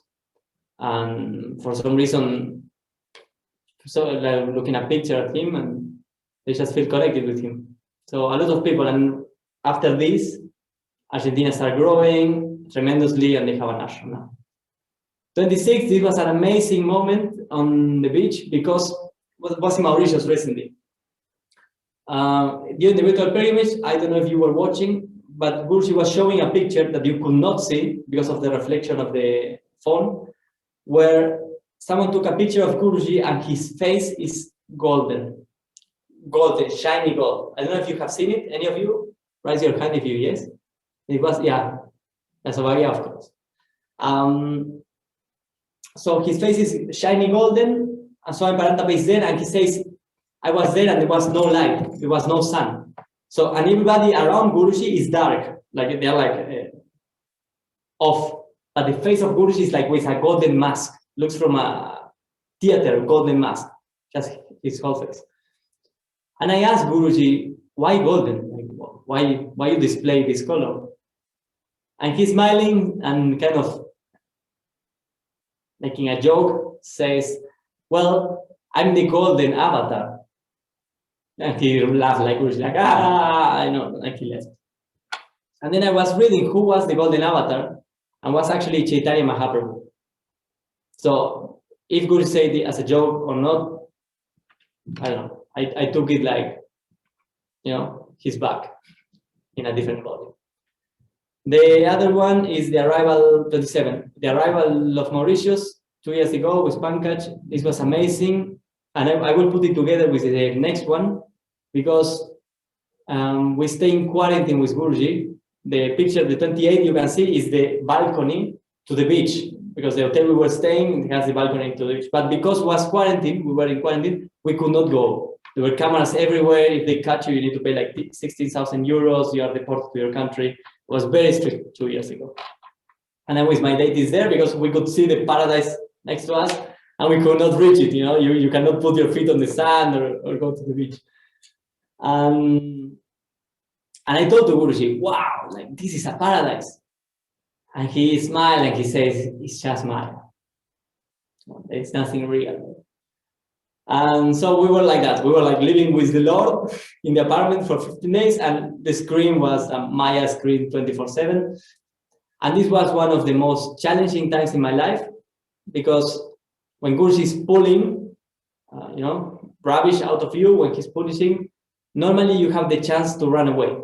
And for some reason, like looking at a picture of him, and they just feel connected with him. So a lot of people, and after this, Argentina started growing tremendously, and they have an ashram now. 26, this was an amazing moment on the beach because it was in Mauritius recently. During the virtual pilgrimage, I don't know if you were watching, but Guruji was showing a picture that you could not see because of the reflection of the phone, where someone took a picture of Guruji and his face is golden, shiny gold. I don't know if you have seen it. Any of you? Raise your hand if you yes. It was, yeah, that's a yeah, of course. So his face is shiny golden, and Swami Parantapa is there, and he says, I was there and there was no light, there was no sun. So, and everybody around Guruji is dark, like they're like off. But the face of Guruji is like with a golden mask, looks from a theater, golden mask, just his whole face. And I asked Guruji, why golden? Like, why you display this color? And he's smiling and kind of making a joke, says, well, I'm the golden avatar. And he laughed like Guruji, like, I know, and he left. And then I was reading who was the golden avatar, and was actually Chaitanya Mahaprabhu. So if Guruji said it as a joke or not, I don't know. I took it like, you know, he's back in a different body. The other one is the arrival, 27, the arrival of Mauritius 2 years ago with Pankaj. This was amazing. And I will put it together with the next one because we stay in quarantine with Guruji. The picture, the 28 you can see is the balcony to the beach because the hotel we were staying has the balcony to the beach. But because it was quarantine, we were in quarantine, we could not go. There were cameras everywhere. If they catch you, you need to pay like 16,000 euros. You are deported to your country. It was very strict 2 years ago. And I was my deities there because we could see the paradise next to us and we could not reach it. You know, you cannot put your feet on the sand or go to the beach. And I told to Guruji, wow, like this is a paradise. And he smiled and he says, it's just mine. It's nothing real. And so we were like that. We were like living with the Lord in the apartment for 15 days, and the screen was a Maya screen 24/7. And this was one of the most challenging times in my life because when Guruji is pulling, you know, rubbish out of you, when he's punishing, normally you have the chance to run away.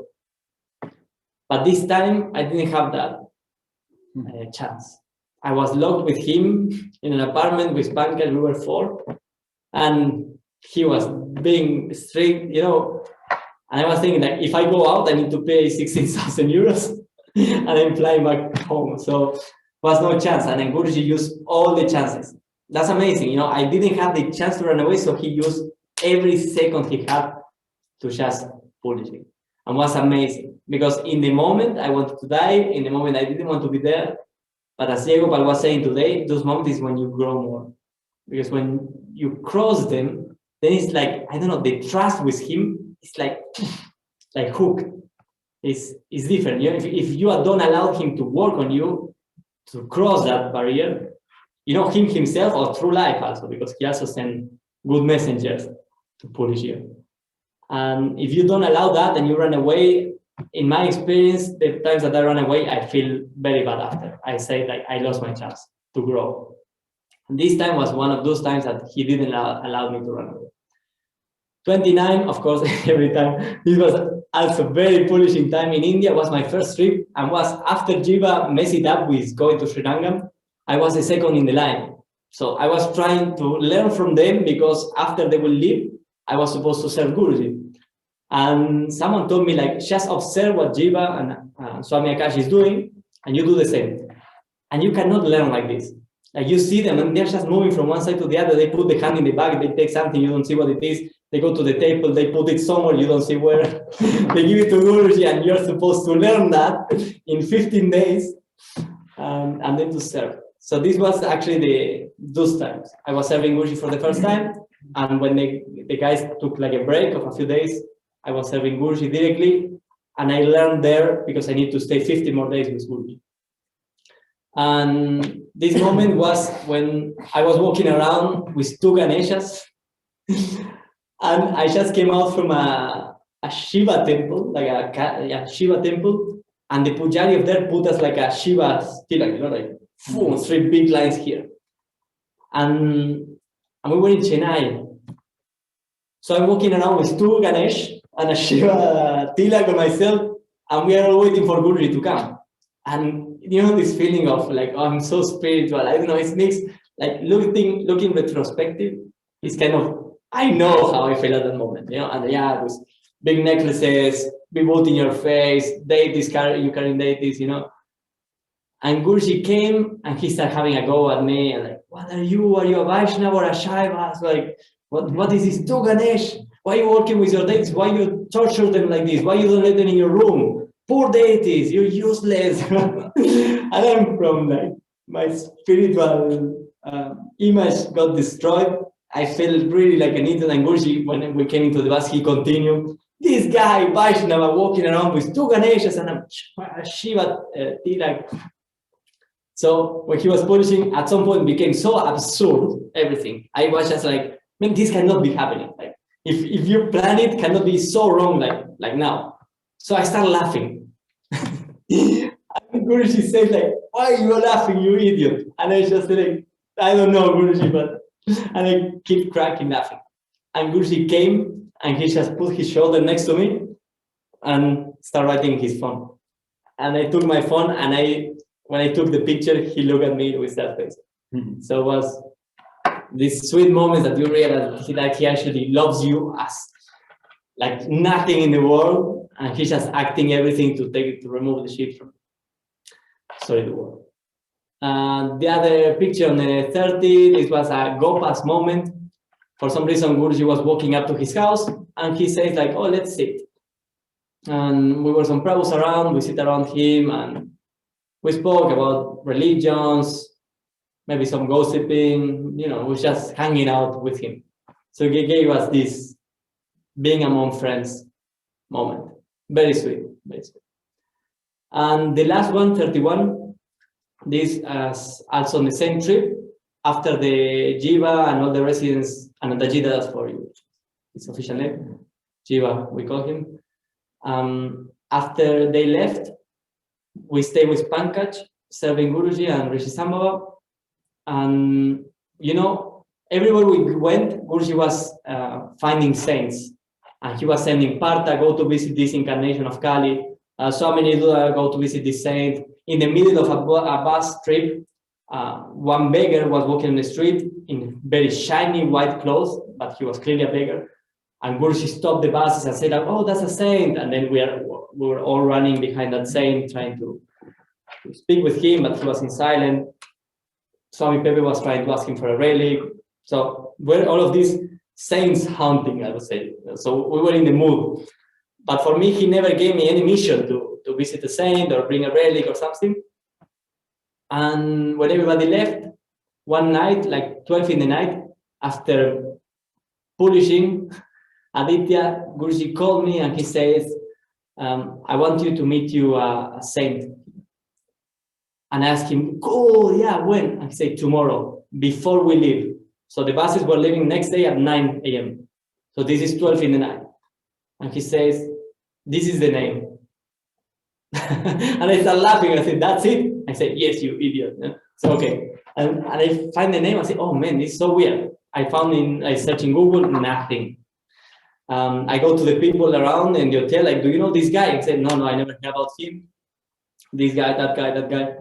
But this time I didn't have that chance. I was locked with him in an apartment with Pankaj. We were 4. And he was being strict, you know, and I was thinking that if I go out, I need to pay 16,000 euros and I'm flying back home. So was no chance. And then Guruji used all the chances. That's amazing. You know, I didn't have the chance to run away. So he used every second he had to just punish me. And was amazing because in the moment I wanted to die, in the moment I didn't want to be there. But as Jaigopal was saying today, those moments is when you grow more. Because when you cross them, then it's like, I don't know, the trust with him it's like hook. It's different. You know, if you don't allow him to work on you, to cross that barrier, you know, him himself or through life also, because he also sent good messengers to polish you. And if you don't allow that and you run away, in my experience, the times that I run away, I feel very bad after. I say like I lost my chance to grow. And this time was one of those times that he didn't allow me to run away. 29, of course, every time. This was also very polishing time in India. It was my first trip and was after Jiva messed it up with going to Sri Lanka. I was the second in the line. So I was trying to learn from them because after they will leave, I was supposed to serve Guruji. And someone told me like, just observe what Jiva and Swami Akash is doing and you do the same. And you cannot learn like this. Like you see them and they're just moving from one side to the other. They put the hand in the bag, they take something, you don't see what it is. They go to the table, they put it somewhere, you don't see where. They give it to Guruji and you're supposed to learn that in 15 days and then to serve. So this was actually those times. I was serving Guruji for the first time. And when the guys took like a break of a few days, I was serving Guruji directly. And I learned there because I need to stay 50 more days with Guruji. And this moment was when I was walking around with two Ganeshas. And I just came out from a Shiva temple, like a Shiva temple. And the Pujari of there put us like a Shiva stila, you know, like boom, 3 big lines here. And we were in Chennai. So I'm walking around with two Ganesh and a Shiva tilak on myself, and we are all waiting for Guruji to come. And you know this feeling of like, oh, I'm so spiritual. I don't know, it's mixed. Like looking retrospective, it's kind of, I know how I felt at that moment, you know. And yeah, those big necklaces, big boat in your face, deities you carrying deities, you know. And Guruji came and he started having a go at me and like, what are you? Are you a Vaishnava or a Shaiva? So like, what is this? To Ganesh? Why are you working with your deities? Why you torture them like this? Why you don't let them in your room? Poor deities, you're useless. And I'm from like my spiritual image got destroyed. I felt really like an Indian. And Guruji, when we came into the bus, he continued. This guy, Vaishnava, walking around with two Ganeshas and a Shiva tilak. So when he was polishing, at some point it became so absurd, everything. I was just like, man, this cannot be happening. Like, if you plan it, cannot be so wrong like now. So I started laughing. And Guruji said like, why are you laughing, you idiot? And I just said like, I don't know, Guruji, but... And I keep cracking laughing. And Guruji came and he just put his shoulder next to me and started writing his phone. And I took my phone and when I took the picture, he looked at me with that face. Mm-hmm. So it was this sweet moment that you realize that he actually loves you as like nothing in the world, and he's just acting everything to remove the shit from the world. The other picture on the 30, this was a Gopal's moment. For some reason, Guruji was walking up to his house and he says like, oh, let's sit. And we were some Prabhus around, we sit around him and we spoke about religions, maybe some gossiping, you know, we were just hanging out with him. So he gave us this being among friends moment. Very sweet, very sweet. And the last one, 31, this also on the same trip, after the Jiva and all the residents, Anantajita, that's for you, his official name, Jiva, we call him. After they left, we stayed with Pankaj, serving Guruji and Rishi Sambhava. And, you know, everywhere we went, Guruji was finding saints. And he was sending Partha, go to visit this incarnation of Kali. Swami Niruddha, go to visit this saint. In the middle of a bus trip, one beggar was walking on the street in very shiny white clothes, but he was clearly a beggar. And Guruji stopped the buses and said, oh, that's a saint. And then we were all running behind that saint, trying to speak with him, but he was in silence. Swami Pepe was trying to ask him for a relic. So we're all of these saints hunting, I would say. So we were in the mood. But for me, he never gave me any mission to visit a saint or bring a relic or something. And when everybody left, one night, like 12 in the night, after polishing, Aditya, Guruji called me and he says, I want you to meet you a saint. And I asked him, cool, yeah, when? And he said, tomorrow, before we leave. So the buses were leaving next day at 9 a.m. So this is 12 in the night. And he says, this is the name. And I started laughing. I said, that's it? I said, yes, you idiot. So, okay. And I find the name. I said, oh man, this is so weird. I search in Google, nothing. I go to the people around in the hotel, like, do you know this guy? I said, no, I never heard about him. This guy, that guy.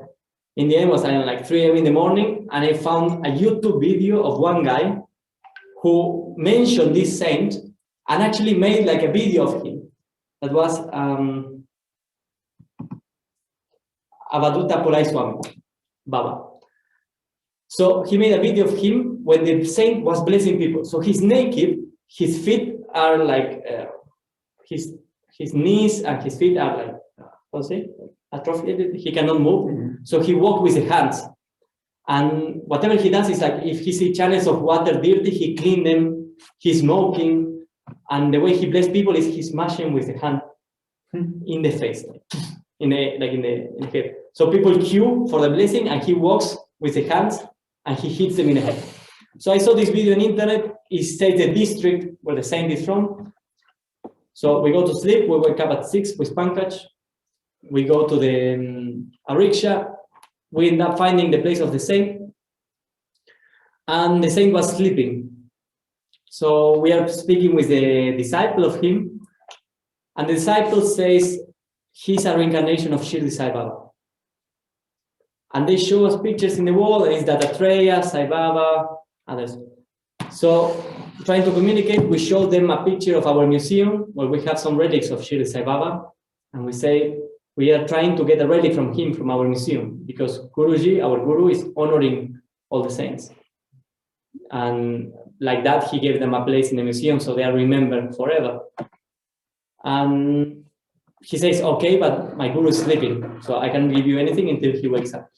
In the end, it was like 3 a.m. in the morning, and I found a YouTube video of one guy who mentioned this saint and actually made like a video of him. That was Avaduta Pulai Swami, Baba. So he made a video of him when the saint was blessing people. So he's naked, his feet are like, his knees and his feet are like, what's it? Atrophied, he cannot move. Mm-hmm. So he walks with the hands. And whatever he does is like, if he sees channels of water dirty, he cleans them, he's smoking. And the way he blesses people is he smashes with the hand in the face, in the head. So people queue for the blessing and he walks with the hands and he hits them in the head. So I saw this video on internet. It states the district where the saint is from. So we go to sleep, we wake up at 6 with Pankaj. We go to the rickshaw. We end up finding the place of the saint. And the saint was sleeping. So we are speaking with the disciple of him. And the disciple says, he's a reincarnation of Shirdi Sai Baba. And they show us pictures in the wall, and it's Dattatreya, Sai Baba, others. So trying to communicate, we show them a picture of our museum where we have some relics of Shirdi Sai Baba. And we say, we are trying to get a relic from him, from our museum, because Guruji, our Guru, is honoring all the saints. And like that, he gave them a place in the museum so they are remembered forever. And he says, okay, but my Guru is sleeping, so I can't give you anything until he wakes up.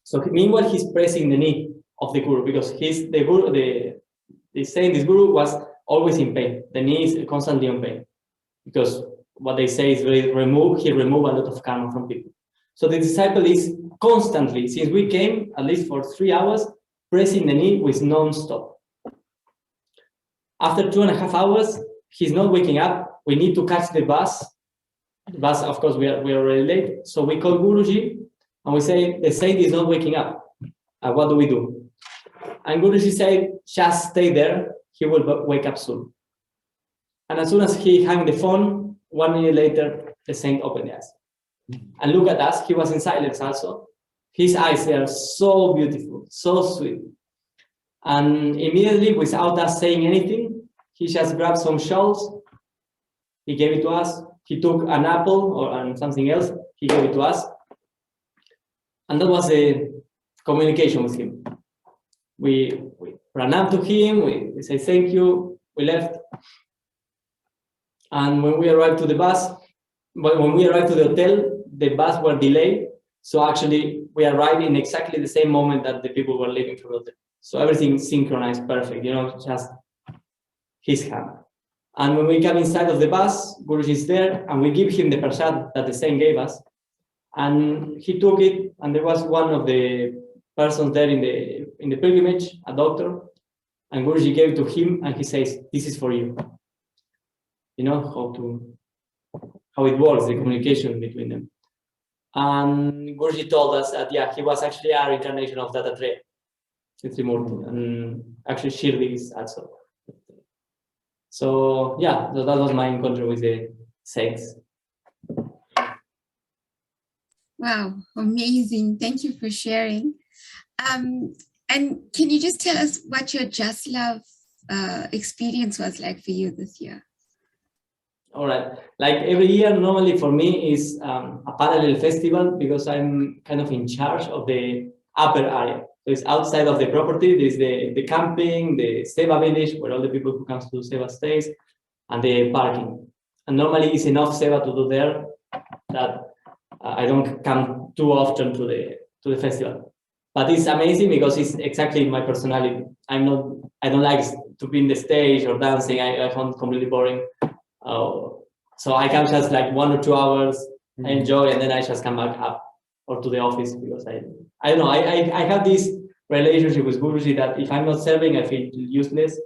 So meanwhile, he's pressing the knee of the Guru because the saint, this Guru was always in pain. The knee is constantly in pain because what they say is he removed a lot of karma from people. So the disciple is constantly, since we came, at least for 3 hours, pressing the knee with non-stop. After 2.5 hours, he's not waking up. We need to catch the bus. The bus, of course, we are already late. So we call Guruji and we say, the saint is not waking up. What do we do? And Guruji said, just stay there. He will wake up soon. And as soon as he hung the phone, 1 minute later, the saint opened his eyes. And look at us, he was in silence also. His eyes are so beautiful, so sweet. And immediately, without us saying anything, he just grabbed some shells. He gave it to us. He took an apple and something else. He gave it to us. And that was a communication with him. We ran up to him. We say thank you. We left. And when we arrived to the hotel, the bus were delayed. So actually, we arrived in exactly the same moment that the people were leaving from the hotel. So everything synchronized perfect, just his hand. And when we come inside of the bus, Guruji is there, and we give him the prasad that the saint gave us. And he took it, and there was one of the persons there in the pilgrimage, a doctor, and Guruji gave it to him, and he says, "This is for you." You know how it works, the communication between them. And Guruji told us that he was actually a reincarnation of Dattatreya, Trimurti, and actually Shirdi is also. So so that was my encounter with the saints. Wow, amazing. Thank you for sharing. And can you just tell us what your Just Love experience was like for you this year? All right. Like every year, normally for me is a parallel festival because I'm kind of in charge of the upper area. So it's outside of the property. There's the camping, the seva village, where all the people who come to do seva stays, and the parking. And normally it's enough seva to do there that I don't come too often to the festival. But it's amazing because it's exactly my personality. I don't like to be in the stage or dancing. I found it completely boring. So I can just like 1 or 2 hours, I enjoy, and then I just come back up or to the office because I don't know. I have this relationship with Guruji that if I'm not serving, I feel useless.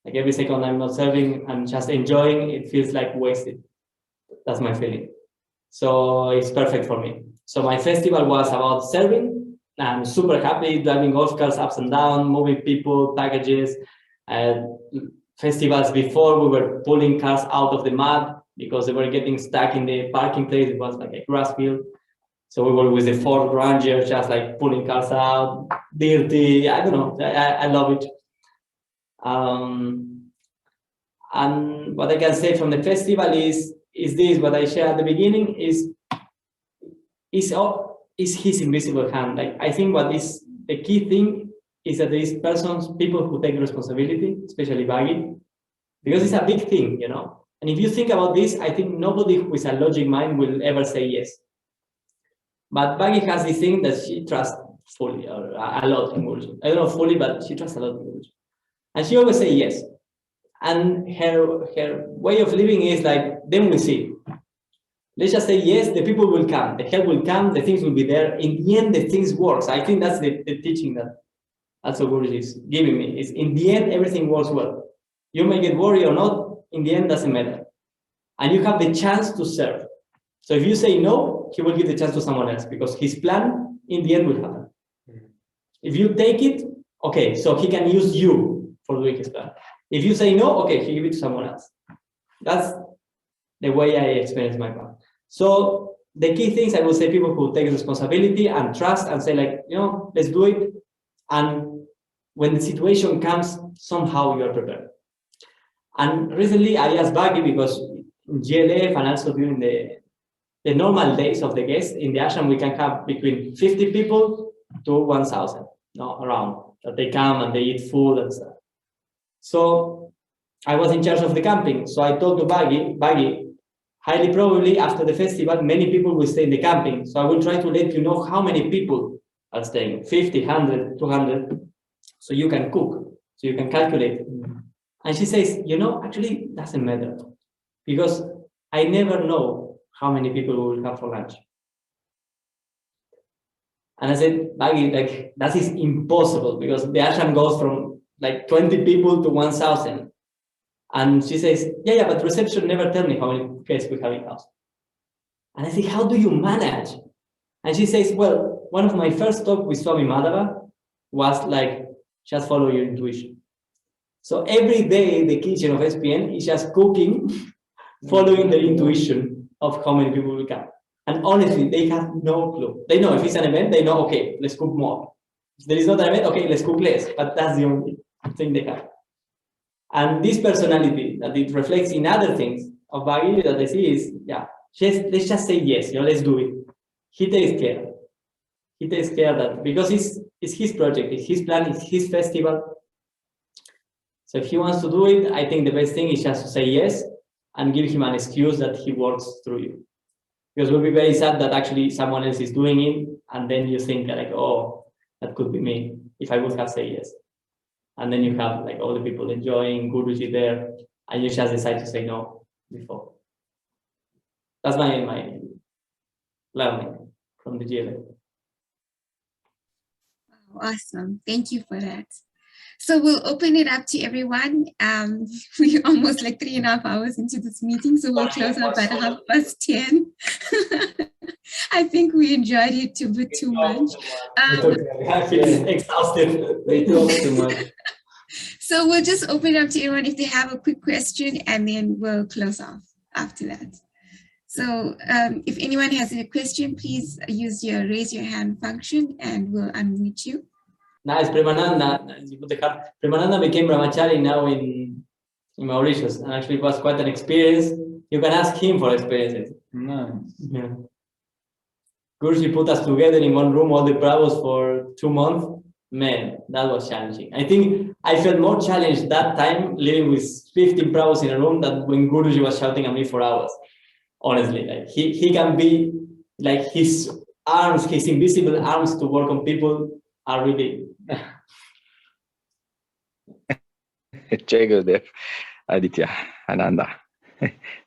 Like every second I'm not serving, I'm just enjoying, it feels like wasted. That's my feeling. So it's perfect for me. So my festival was about serving. I'm super happy driving golf cars ups and down, moving people, packages. Festivals before, we were pulling cars out of the mud because they were getting stuck in the parking place. It was like a grass field. So we were with the Ford Ranger, just like pulling cars out, dirty. I don't know. I love it. And what I can say from the festival is this, what I shared at the beginning is his invisible hand. Like, I think what is the key thing is that there is people who take responsibility, especially Bhagi, because it's a big thing, you know. And if you think about this, I think nobody with a logic mind will ever say yes. But Bhagi has this thing that she trusts fully, or a lot in Guruji. I don't know fully, but she trusts a lot in Guruji. And she always says yes. And her way of living is like, then we see. Let's just say yes, the people will come, the help will come, the things will be there. In the end, the things works. I think that's the teaching that also Guruji is giving me. Is in the end, everything works well. You may get worried or not, in the end, doesn't matter. And you have the chance to serve. So if you say no, he will give the chance to someone else because his plan in the end will happen. If you take it, okay, so he can use you for doing his plan. If you say no, okay, he give it to someone else. That's the way I experience my plan. So the key things, I will say, people who take responsibility and trust and say like, you know, let's do it. And when the situation comes, somehow you are prepared. And recently I asked Bhagi because in GLF and also during the normal days of the guests in the ashram, we can have between 50 people to 1,000, around, that they come and they eat food and stuff. So I was in charge of the camping. So I told to Bhagi, highly probably after the festival, many people will stay in the camping. So I will try to let you know how many people are staying, 50, 100, 200, so you can cook, so you can calculate. And she says, you know, actually it doesn't matter because I never know how many people we will have for lunch. And I said, Bhagi, like, that is impossible because the ashram goes from like 20 people to 1,000. And she says, yeah, but reception never tell me how many guests we have in house. And I say, how do you manage? And she says, well, one of my first talks with Swami Madhava was like, just follow your intuition. So every day the kitchen of SPN is just cooking, following the intuition of how many people will come. And honestly, they have no clue. They know if it's an event, they know, okay, let's cook more. If there is not an event, okay, let's cook less. But that's the only thing they have. And this personality that it reflects in other things of Bhagi that I see is, yeah, let's just say yes, let's do it. He takes care. He takes care that because it's his project, it's his plan, it's his festival. So if he wants to do it, I think the best thing is just to say yes and give him an excuse that he works through you. Because it will be very sad that actually someone else is doing it and then you think like, oh, that could be me if I would have said yes. And then you have like all the people enjoying Guruji there and you just decide to say no before. That's my learning from the GLA. Awesome. Thank you for that. So we'll open it up to everyone. We're almost like 3.5 hours into this meeting, so we'll close up at 10:30. I think we enjoyed it a bit too much. I feel exhausted. They talk too much. So we'll just open it up to everyone if they have a quick question, and then we'll close off after that. So if anyone has any question, please use your raise your hand function and we'll unmute you. Nice, Premananda became Brahmachari now in Mauritius, and actually it was quite an experience. You can ask him for experiences. Nice. Yeah. Guruji put us together in one room, all the Brahmos, for 2 months. Man, that was challenging. I think I felt more challenged that time living with 15 Brahmos in a room than when Guruji was shouting at me for hours. Honestly, like he can be like his arms, his invisible arms to work on people. are really. Jaigopal, Aditya, Ananda.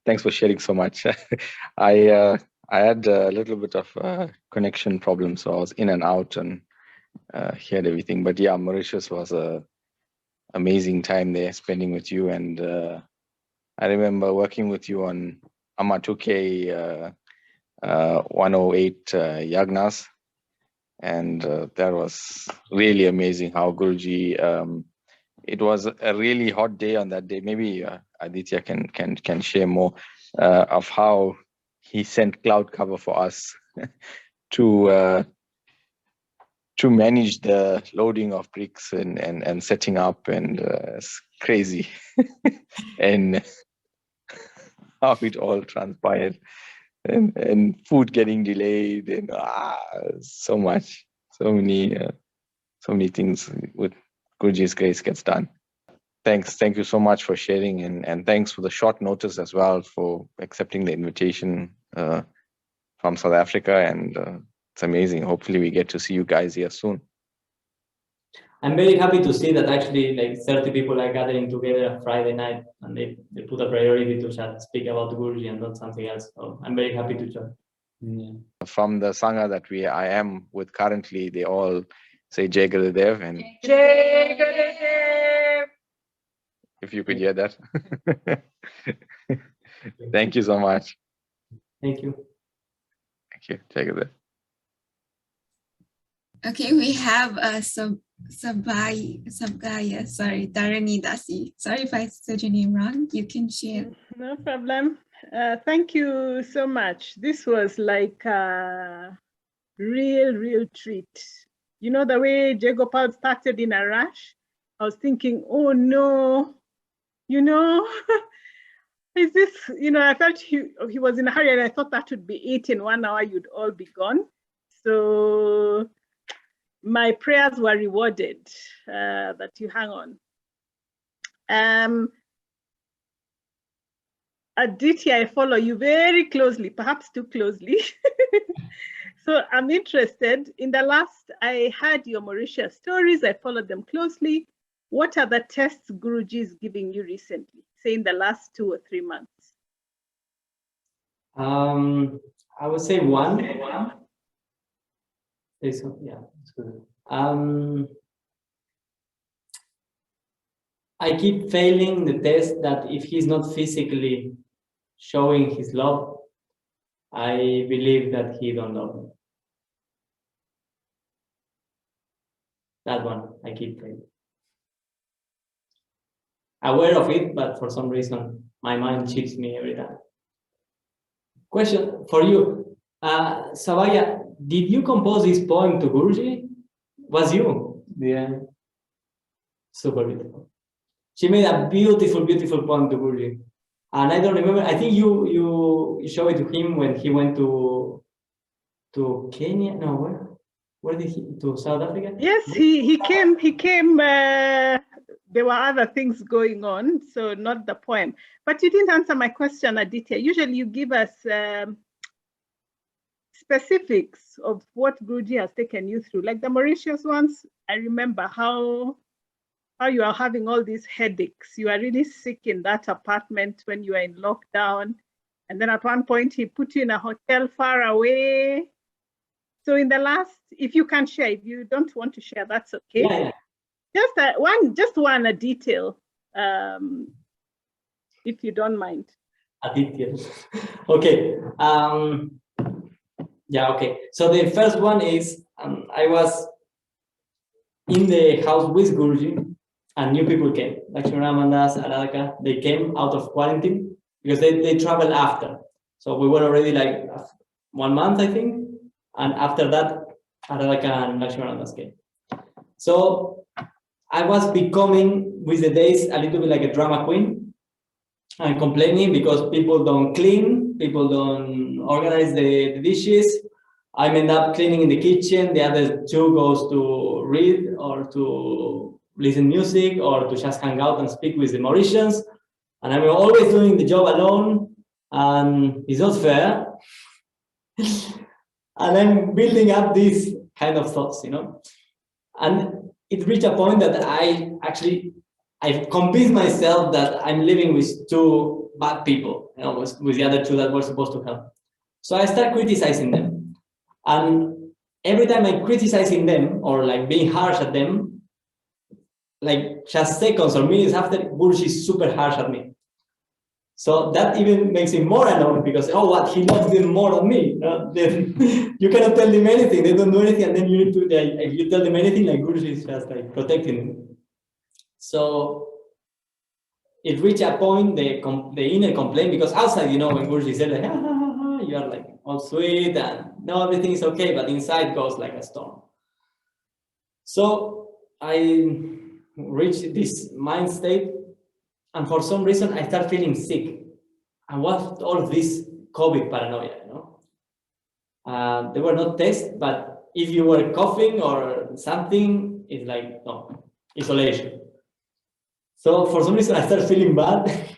Thanks for sharing so much. I had a little bit of connection problem, so I was in and out and heard everything. But yeah, Mauritius was a amazing time there spending with you, and I remember working with you on Amatuke 108 Yagnas, and that was really amazing how Guruji. It was a really hot day on that day. Maybe Aditya can share more of how he sent cloud cover for us to manage the loading of bricks and setting up, and it's crazy and how it all transpired, and food getting delayed, and so many things with Guruji's grace gets done. Thank you so much for sharing, and thanks for the short notice as well for accepting the invitation from South Africa, and it's amazing. Hopefully we get to see you guys here soon. I'm very happy to see that actually like 30 people are gathering together on Friday night, and they put a priority to just speak about Guruji and not something else. So I'm very happy to join. Yeah. From the Sangha that I am with currently, they all say Jai Gurudev, and Jai Gurudev. if you could hear that. Thank you so much. Thank you. Thank you. Jai Gurudev. Okay, we have Sabgaya, Dharani Dasi. Sorry if I said your name wrong. You can share. No problem. Thank you so much. This was like a real treat. You know, the way Jaigopal started in a rush, I was thinking, oh no, you know, is this, you know, I felt he was in a hurry, and I thought that would be it in 1 hour, you'd all be gone. So my prayers were rewarded that you hang on. Aditya, I follow you very closely, perhaps too closely. So I'm interested. In the last, I heard your Mauritius stories. I followed them closely. What are the tests Guruji is giving you recently, say in the last 2 or 3 months? I would say one. So, yeah, that's good. I keep failing the test that if he's not physically showing his love, I believe that he don't love me. That one, I keep failing. Aware of it, but for some reason, my mind cheats me every time. Question for you. Savaya, did you compose this poem to Guruji? Was you? Yeah. Super beautiful. She made a beautiful poem to Guruji. And I don't remember, I think you showed it to him when he went to Kenya. No, where did he, to South Africa? Yes, he came, there were other things going on, so not the poem. But you didn't answer my question, Aditya. Usually you give us specifics of what Guruji has taken you through. Like the Mauritius ones, I remember how you are having all these headaches. You are really sick in that apartment when you are in lockdown. And then at one point he put you in a hotel far away. So in the last, if you can share, if you don't want to share, that's okay. Yeah. Just one detail, if you don't mind. Aditya. Okay. Yeah, okay. So the first one is, I was in the house with Guruji, and new people came, like Shuramandas, Aradaka. They came out of quarantine because they traveled after. So we were already like 1 month, I think. And after that, Aradaka and Lakshmanandas came. So I was becoming, with the days, a little bit like a drama queen. I'm complaining because people don't clean, people don't organize the dishes. I end up cleaning in the kitchen. The other two goes to read or to listen music or to just hang out and speak with the Mauritians. And I'm always doing the job alone, and it's not fair. And I'm building up these kind of thoughts, you know. And it reached a point that I've convinced myself that I'm living with two bad people, you know, with the other two that were supposed to help. So I start criticizing them. And every time I'm criticizing them or like being harsh at them, like just seconds or minutes after, Guruji is super harsh at me. So that even makes him more annoyed because, oh, what, he loves them more than me. You cannot tell them anything, they don't do anything, and then you need to, like, if you tell them anything, like Guruji is just like protecting them. So it reached a point, the inner complaint, because outside, you know, when Guruji said like, you are like all sweet and no, everything is okay, but inside goes like a storm. So I reached this mind state, and for some reason I start feeling sick. And what all this COVID paranoia, you know? There were no tests, but if you were coughing or something, it's like, no, isolation. So for some reason I started feeling bad.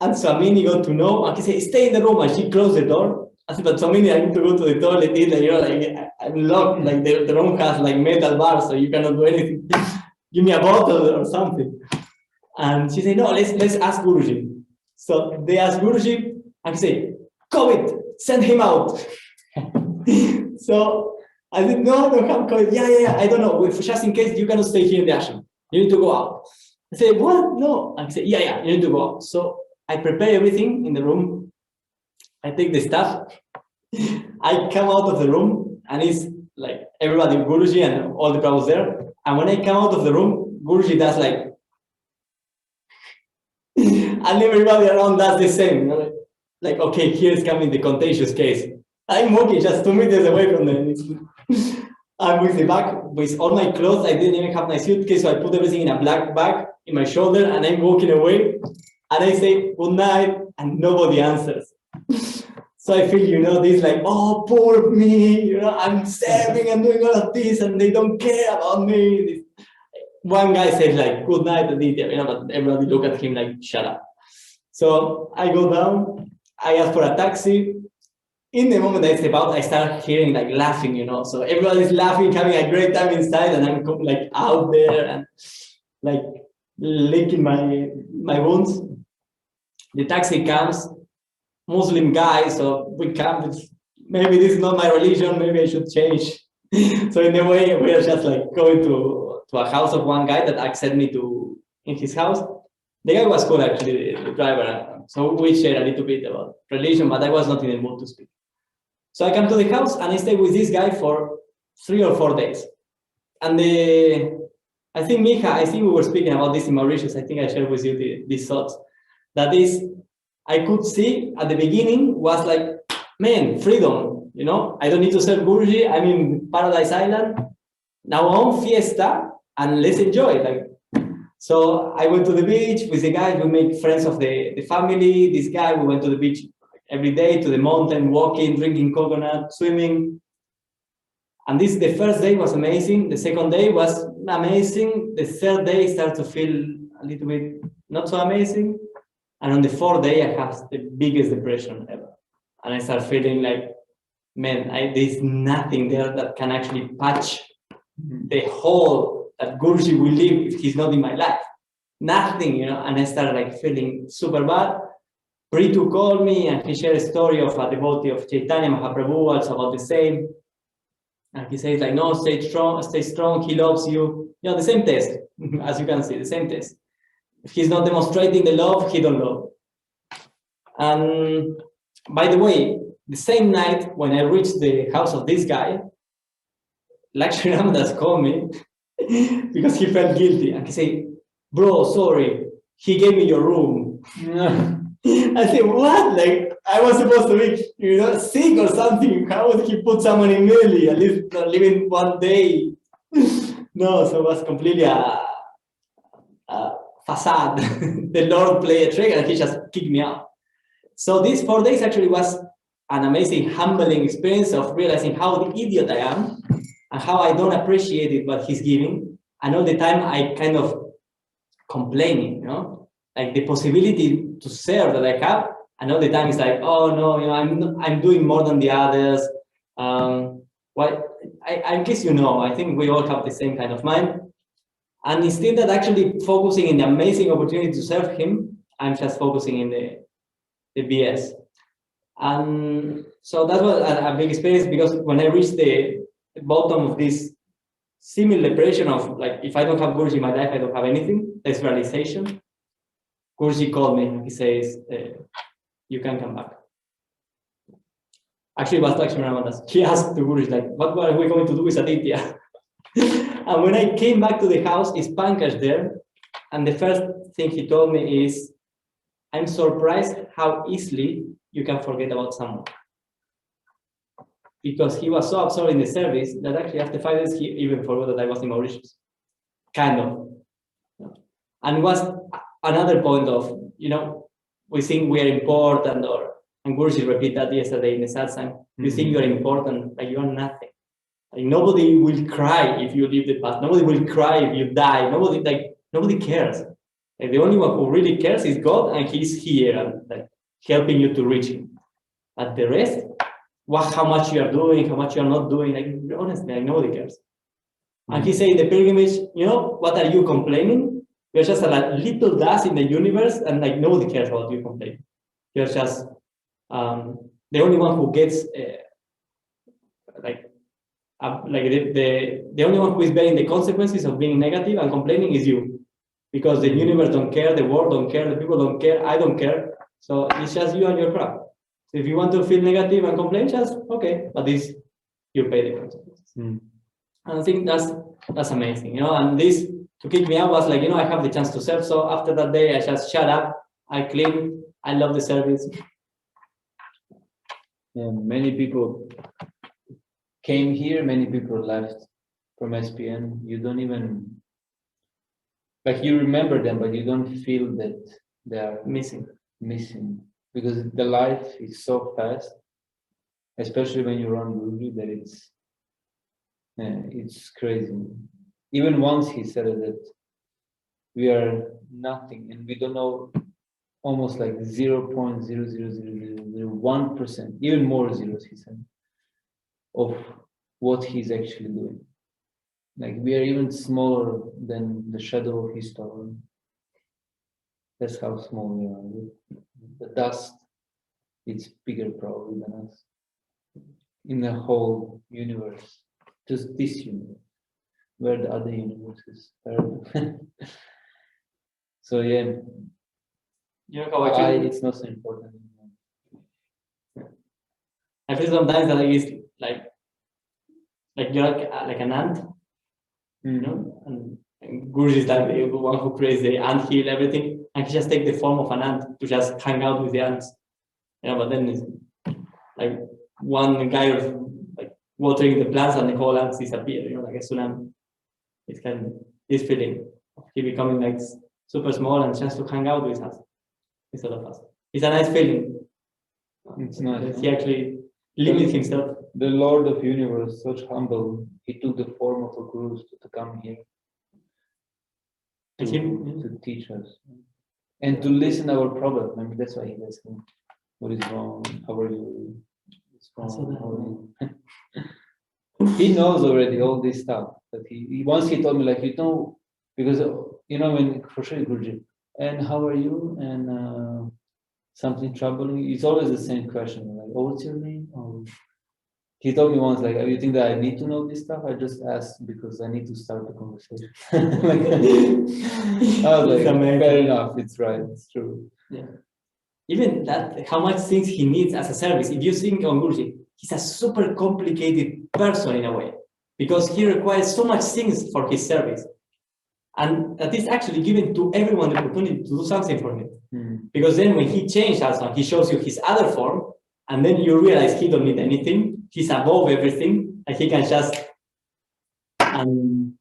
And Swamini got to know, and he said, stay in the room, and she closed the door. I said, but Swamini, I need to go to the toilet, and you know, like, I'm locked, like the room has like metal bars, so you cannot do anything. Give me a bottle or something. And she said, no, let's ask Guruji. So they asked Guruji, and he said, COVID, send him out. So I said, no, don't have COVID. Yeah, I don't know. Just in case, you cannot stay here in the ashram. You need to go out. I said, what? No. And he said, yeah, you need to go out. So I prepare everything in the room. I take the stuff. I come out of the room, and it's like everybody, Guruji and all the Prabhus there. And when I come out of the room, Guruji does like, and everybody around does the same. You know? Like, okay, here's coming the contagious case. I'm walking just 2 meters away from them. I'm with the bag, with all my clothes. I didn't even have my suitcase, so I put everything in a black bag in my shoulder, and I'm walking away. And I say, good night, and nobody answers. So I feel, you know, this like, oh, poor me, you know, I'm serving and doing all of this, and they don't care about me. This. One guy said like, good night, Aditya, you know, but everybody look at him like, shut up. So I go down, I ask for a taxi. In the moment I step out, I start hearing like laughing, you know, so everybody's laughing, having a great time inside, and I'm like out there and like licking my wounds. The taxi comes, Muslim guy, so we come, maybe this is not my religion, maybe I should change. So in a way, we are just like going to a house of one guy that accepted me in his house. The guy was cool, actually, the driver. So we shared a little bit about religion, but I was not in the mood to speak. So I come to the house and I stay with this guy for 3 or 4 days. And I think, Mija, we were speaking about this in Mauritius. I think I shared with you these thoughts. That is, I could see at the beginning was like, man, freedom, you know, I don't need to serve Guruji, I'm in Paradise Island. Now on fiesta, and let's enjoy. Like, so I went to the beach with the guys, we made friends of the family. This guy, we went to the beach every day, to the mountain, walking, drinking coconut, swimming. And the first day was amazing. The second day was amazing. The third day started to feel a little bit not so amazing. And on the fourth day, I have the biggest depression ever. And I start feeling like, man, there's nothing there that can actually patch the hole that Guruji will live if he's not in my life. Nothing, you know, and I started like feeling super bad. Pritu called me and he shared a story of a devotee of Chaitanya Mahaprabhu, also about the same. And he says like, no, stay strong, he loves you. You know, the same test, as you can see, the same test. If he's not demonstrating the love, he don't love. And by the way, the same night when I reached the house of this guy, Lakshmi Ramdas called me because he felt guilty. And he said, bro, sorry, he gave me your room. I said, what? Like, I was supposed to be, you know, sick or something. How would he put someone in Italy, at least living 1 day? No, so it was completely a facade. The Lord played a trick and he just kicked me out. So these 4 days actually was an amazing, humbling experience of realizing how the idiot I am and how I don't appreciate it, what he's giving. And all the time I kind of complaining, you know, like the possibility to serve that I have. And all the time it's like, oh no, you know, I'm doing more than the others. What in case you know, I think we all have the same kind of mind. And instead of actually focusing in the amazing opportunity to serve him, I'm just focusing in the BS. And so that was a big experience, because when I reached the bottom of this similar depression of like, if I don't have Guruji in my life, I don't have anything, this realization, Guruji called me and he says, you can come back. Actually, it was Lakshmi Ramadas. He asked the Guruji, like, what are we going to do with Aditya? And when I came back to the house, is Pankaj there, and the first thing he told me is, I'm surprised how easily you can forget about someone. Because he was so absorbed in the service that actually after 5 days, he even forgot that I was in Mauritius. Kind of. And it was another point of, we think we are important, and Guruji repeated that yesterday in the satsang. You think you are important, like you are nothing. Like nobody will cry if you leave the path. Nobody will cry if you die. Nobody cares. Like the only one who really cares is God, and He's here and like helping you to reach Him. But the rest, how much you are doing, how much you are not doing, like honestly, like nobody cares. And he said, the pilgrimage, what are you complaining? You're just a little dust in the universe, and like nobody cares about you complaining. You're just the only one who gets the only one who is bearing the consequences of being negative and complaining is you, because the universe don't care, the world don't care, the people don't care, I don't care. So it's just you and your crowd. So if you want to feel negative and complain, just okay, but this you pay the consequences. And I think that's amazing, And this to kick me out was like, I have the chance to serve. So after that day, I just shut up. I clean. I love the service. Yeah, many people came here, many people left from SPN. You don't even, like you remember them, but you don't feel that they are missing, because the life is so fast, especially when you're on Guruji, that it's crazy. Even once he said that we are nothing, and we don't know almost like 0.00001%, even more zeros, he said, of what he's actually doing. Like we are even smaller than the shadow of his tower. That's how small we are. The dust, it's bigger probably than us. In the whole universe, just this universe, where the other universes are. So yeah, it's not so important anymore. I feel sometimes that it's like you're like an ant, and Guruji is like the one who creates the ant hill, everything, and he just takes the form of an ant to just hang out with the ants. But then it's like one guy of like watering the plants and the whole ants disappear, like a tsunami. It's kind of this feeling of he becoming like super small and just to hang out with us instead of us. It's a nice feeling. It's nice. He actually limits himself. The Lord of Universe, such humble, he took the form of a guru to come here to teach us and to listen our problem. I mean, that's why he's asking, what is wrong? How are you? What's wrong? He knows already all this stuff. But he once he told me, like, because when for sure Guruji, and how are you? And something troubling. It's always the same question, like, oh, what's your name? Oh. He told me once, like, you think that I need to know this stuff? I just asked because I need to start the conversation. I was like, fair enough, it's right, it's true. Yeah. Even that, how much things he needs as a service. If you think on Guruji, he's a super complicated person in a way, because he requires so much things for his service. And that is actually given to everyone the opportunity to do something for him. Because then when he changes ashram, he shows you his other form, and then you realize he don't need anything. He's above everything, and he can just. And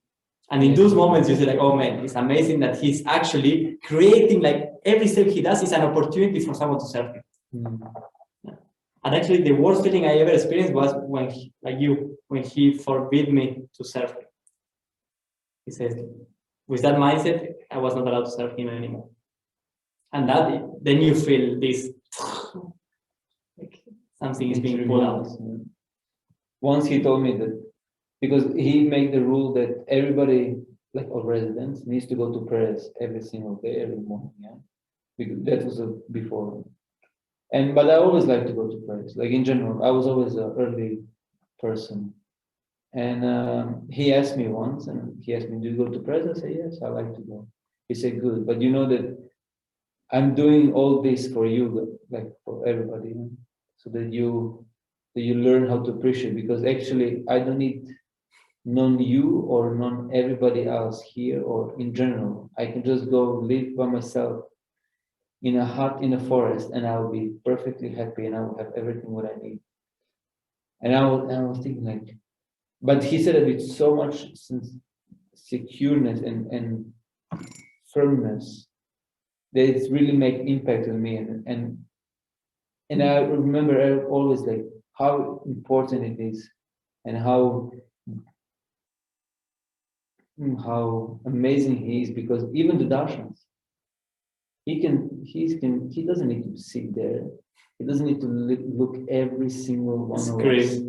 in those moments, you say like, oh man, it's amazing that he's actually creating, like every step he does is an opportunity for someone to serve him. Yeah. And actually, the worst feeling I ever experienced was when he forbid me to serve him. He says, with that mindset, I was not allowed to serve him anymore. And then you feel this, like something is being pulled out. once he told me that, because he made the rule that everybody, like all residents, needs to go to prayers every single day, every morning. Yeah, because that was before. But I always like to go to prayers. Like in general, I was always an early person. And he asked me once, and he asked me, "Do you go to prayers?" I said, "Yes, I like to go." He said, "Good, but you know that I'm doing all this for you, like for everybody, so that you learn how to appreciate. Because actually, I don't need none you or none everybody else here or in general. I can just go live by myself in a hut in a forest, and I'll be perfectly happy, and I will have everything what I need." And I was thinking like, but he said it with so much secureness and firmness that it's really made impact on me. And I remember always like how important it is, and how amazing he is, because even the darshans, he doesn't need to sit there. He doesn't need to look every single one of us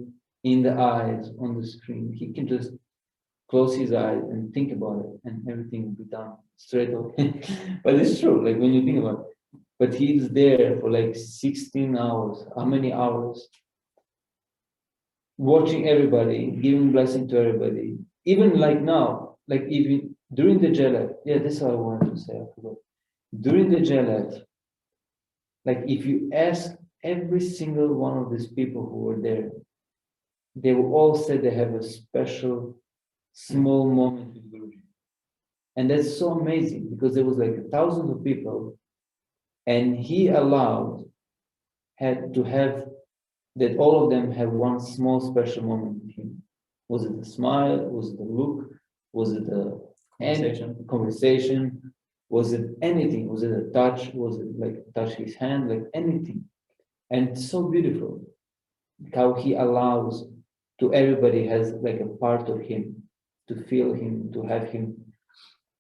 in the eyes on the screen. He can just close his eyes and think about it, and everything will be done straight away. But it's true, like when you think about it. But he's there for like 16 hours. How many hours? Watching everybody, giving blessing to everybody. Even like now, like even during the Jalad, yeah, that's what I wanted to say, I forgot. During the Jalad, like if you ask every single one of these people who were there, they will all say they have a special small moment with Guruji. And that's so amazing, because there was like thousands of people, and he had to have that all of them have one small special moment with him. Was it a smile? Was it a look? Was it a conversation? Was it anything? Was it a touch? Was it like touch his hand? Like anything. And it's so beautiful how he allows to everybody has like a part of him, to feel him, to have him,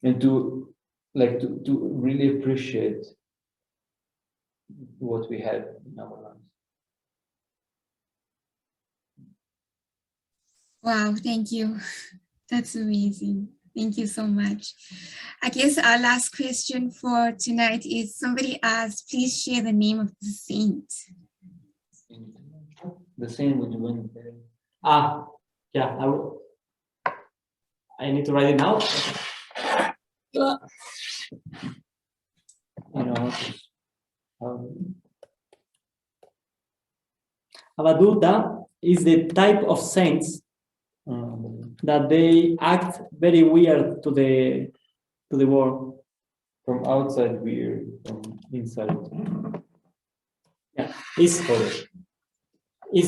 and to really appreciate what we have in our lives. Wow, thank you. That's amazing. Thank you so much. I guess our last question for tonight is, somebody asked, please share the name of the saint. The same with when Yeah, I need to write it now. Avadhuta is the type of saints that they act very weird to the world. From outside weird, from inside. Yeah, it's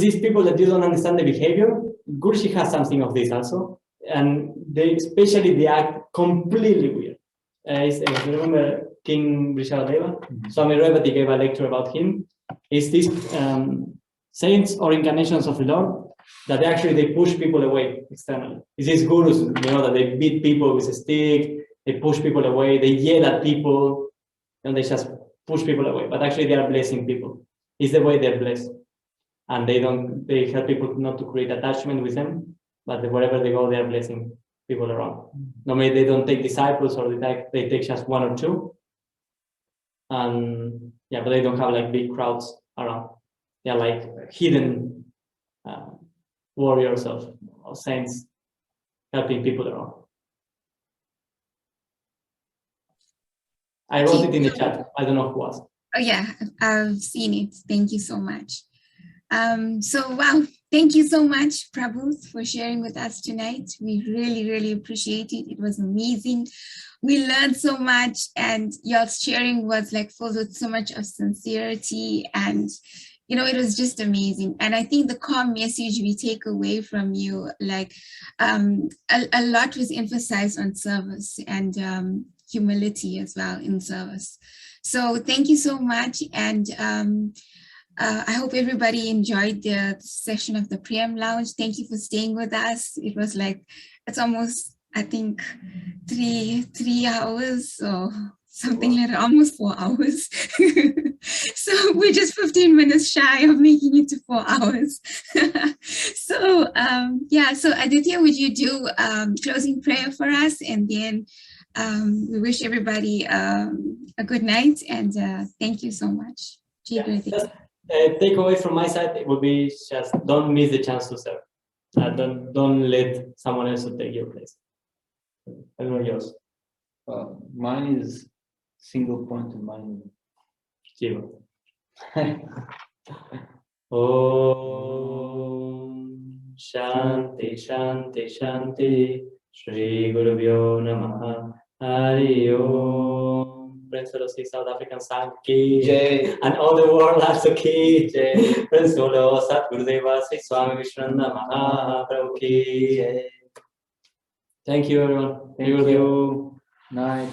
these people that you don't understand the behavior. Guruji has something of this also, and they act completely weird. If you remember King Vrishabhadeva, Swami Revati gave a lecture about him. It's these saints or incarnations of the Lord that actually they push people away externally. It's these gurus, that they beat people with a stick, they push people away, they yell at people, and they just push people away. But actually they are blessing people. It's the way they're blessed. And they help people not to create attachment with them, but wherever they go, they are blessing people around. Normally they don't take disciples, or they take just one or two. And yeah, but they don't have like big crowds around. They're like hidden warriors of saints helping people around. I wrote it in the chat. I don't know who was. Oh yeah, I've seen it. Thank you so much. Wow, thank you so much, Prabhu, for sharing with us tonight. We really, really appreciate it. It was amazing. We learned so much, and your sharing was like filled with so much of sincerity, and it was just amazing. And I think the core message we take away from you, like a lot was emphasized on service and humility as well in service. So thank you so much. And I hope everybody enjoyed the session of the Prem Lounge. Thank you for staying with us. It was like, it's almost, I think, three hours or something like almost 4 hours. So we're just 15 minutes shy of making it to 4 hours. So yeah, so Aditya, would you do closing prayer for us? And then we wish everybody a good night, and thank you so much. Takeaway from my side, it would be just don't miss the chance to serve. Don't let someone else to take your place. I don't know yours. Mine is single point in mind. Jiva. Om Shanti Shanti Shanti Shri Gurubhyo Namaha Hari Om. Friends Fellow South African Sangha ki Jai, and all the world also ki Jai. Friends Fellow Sat Gurudeva Sri Swami Vishwananda Mahaprabhu ki Jai. Thank you everyone. Thank you. Night.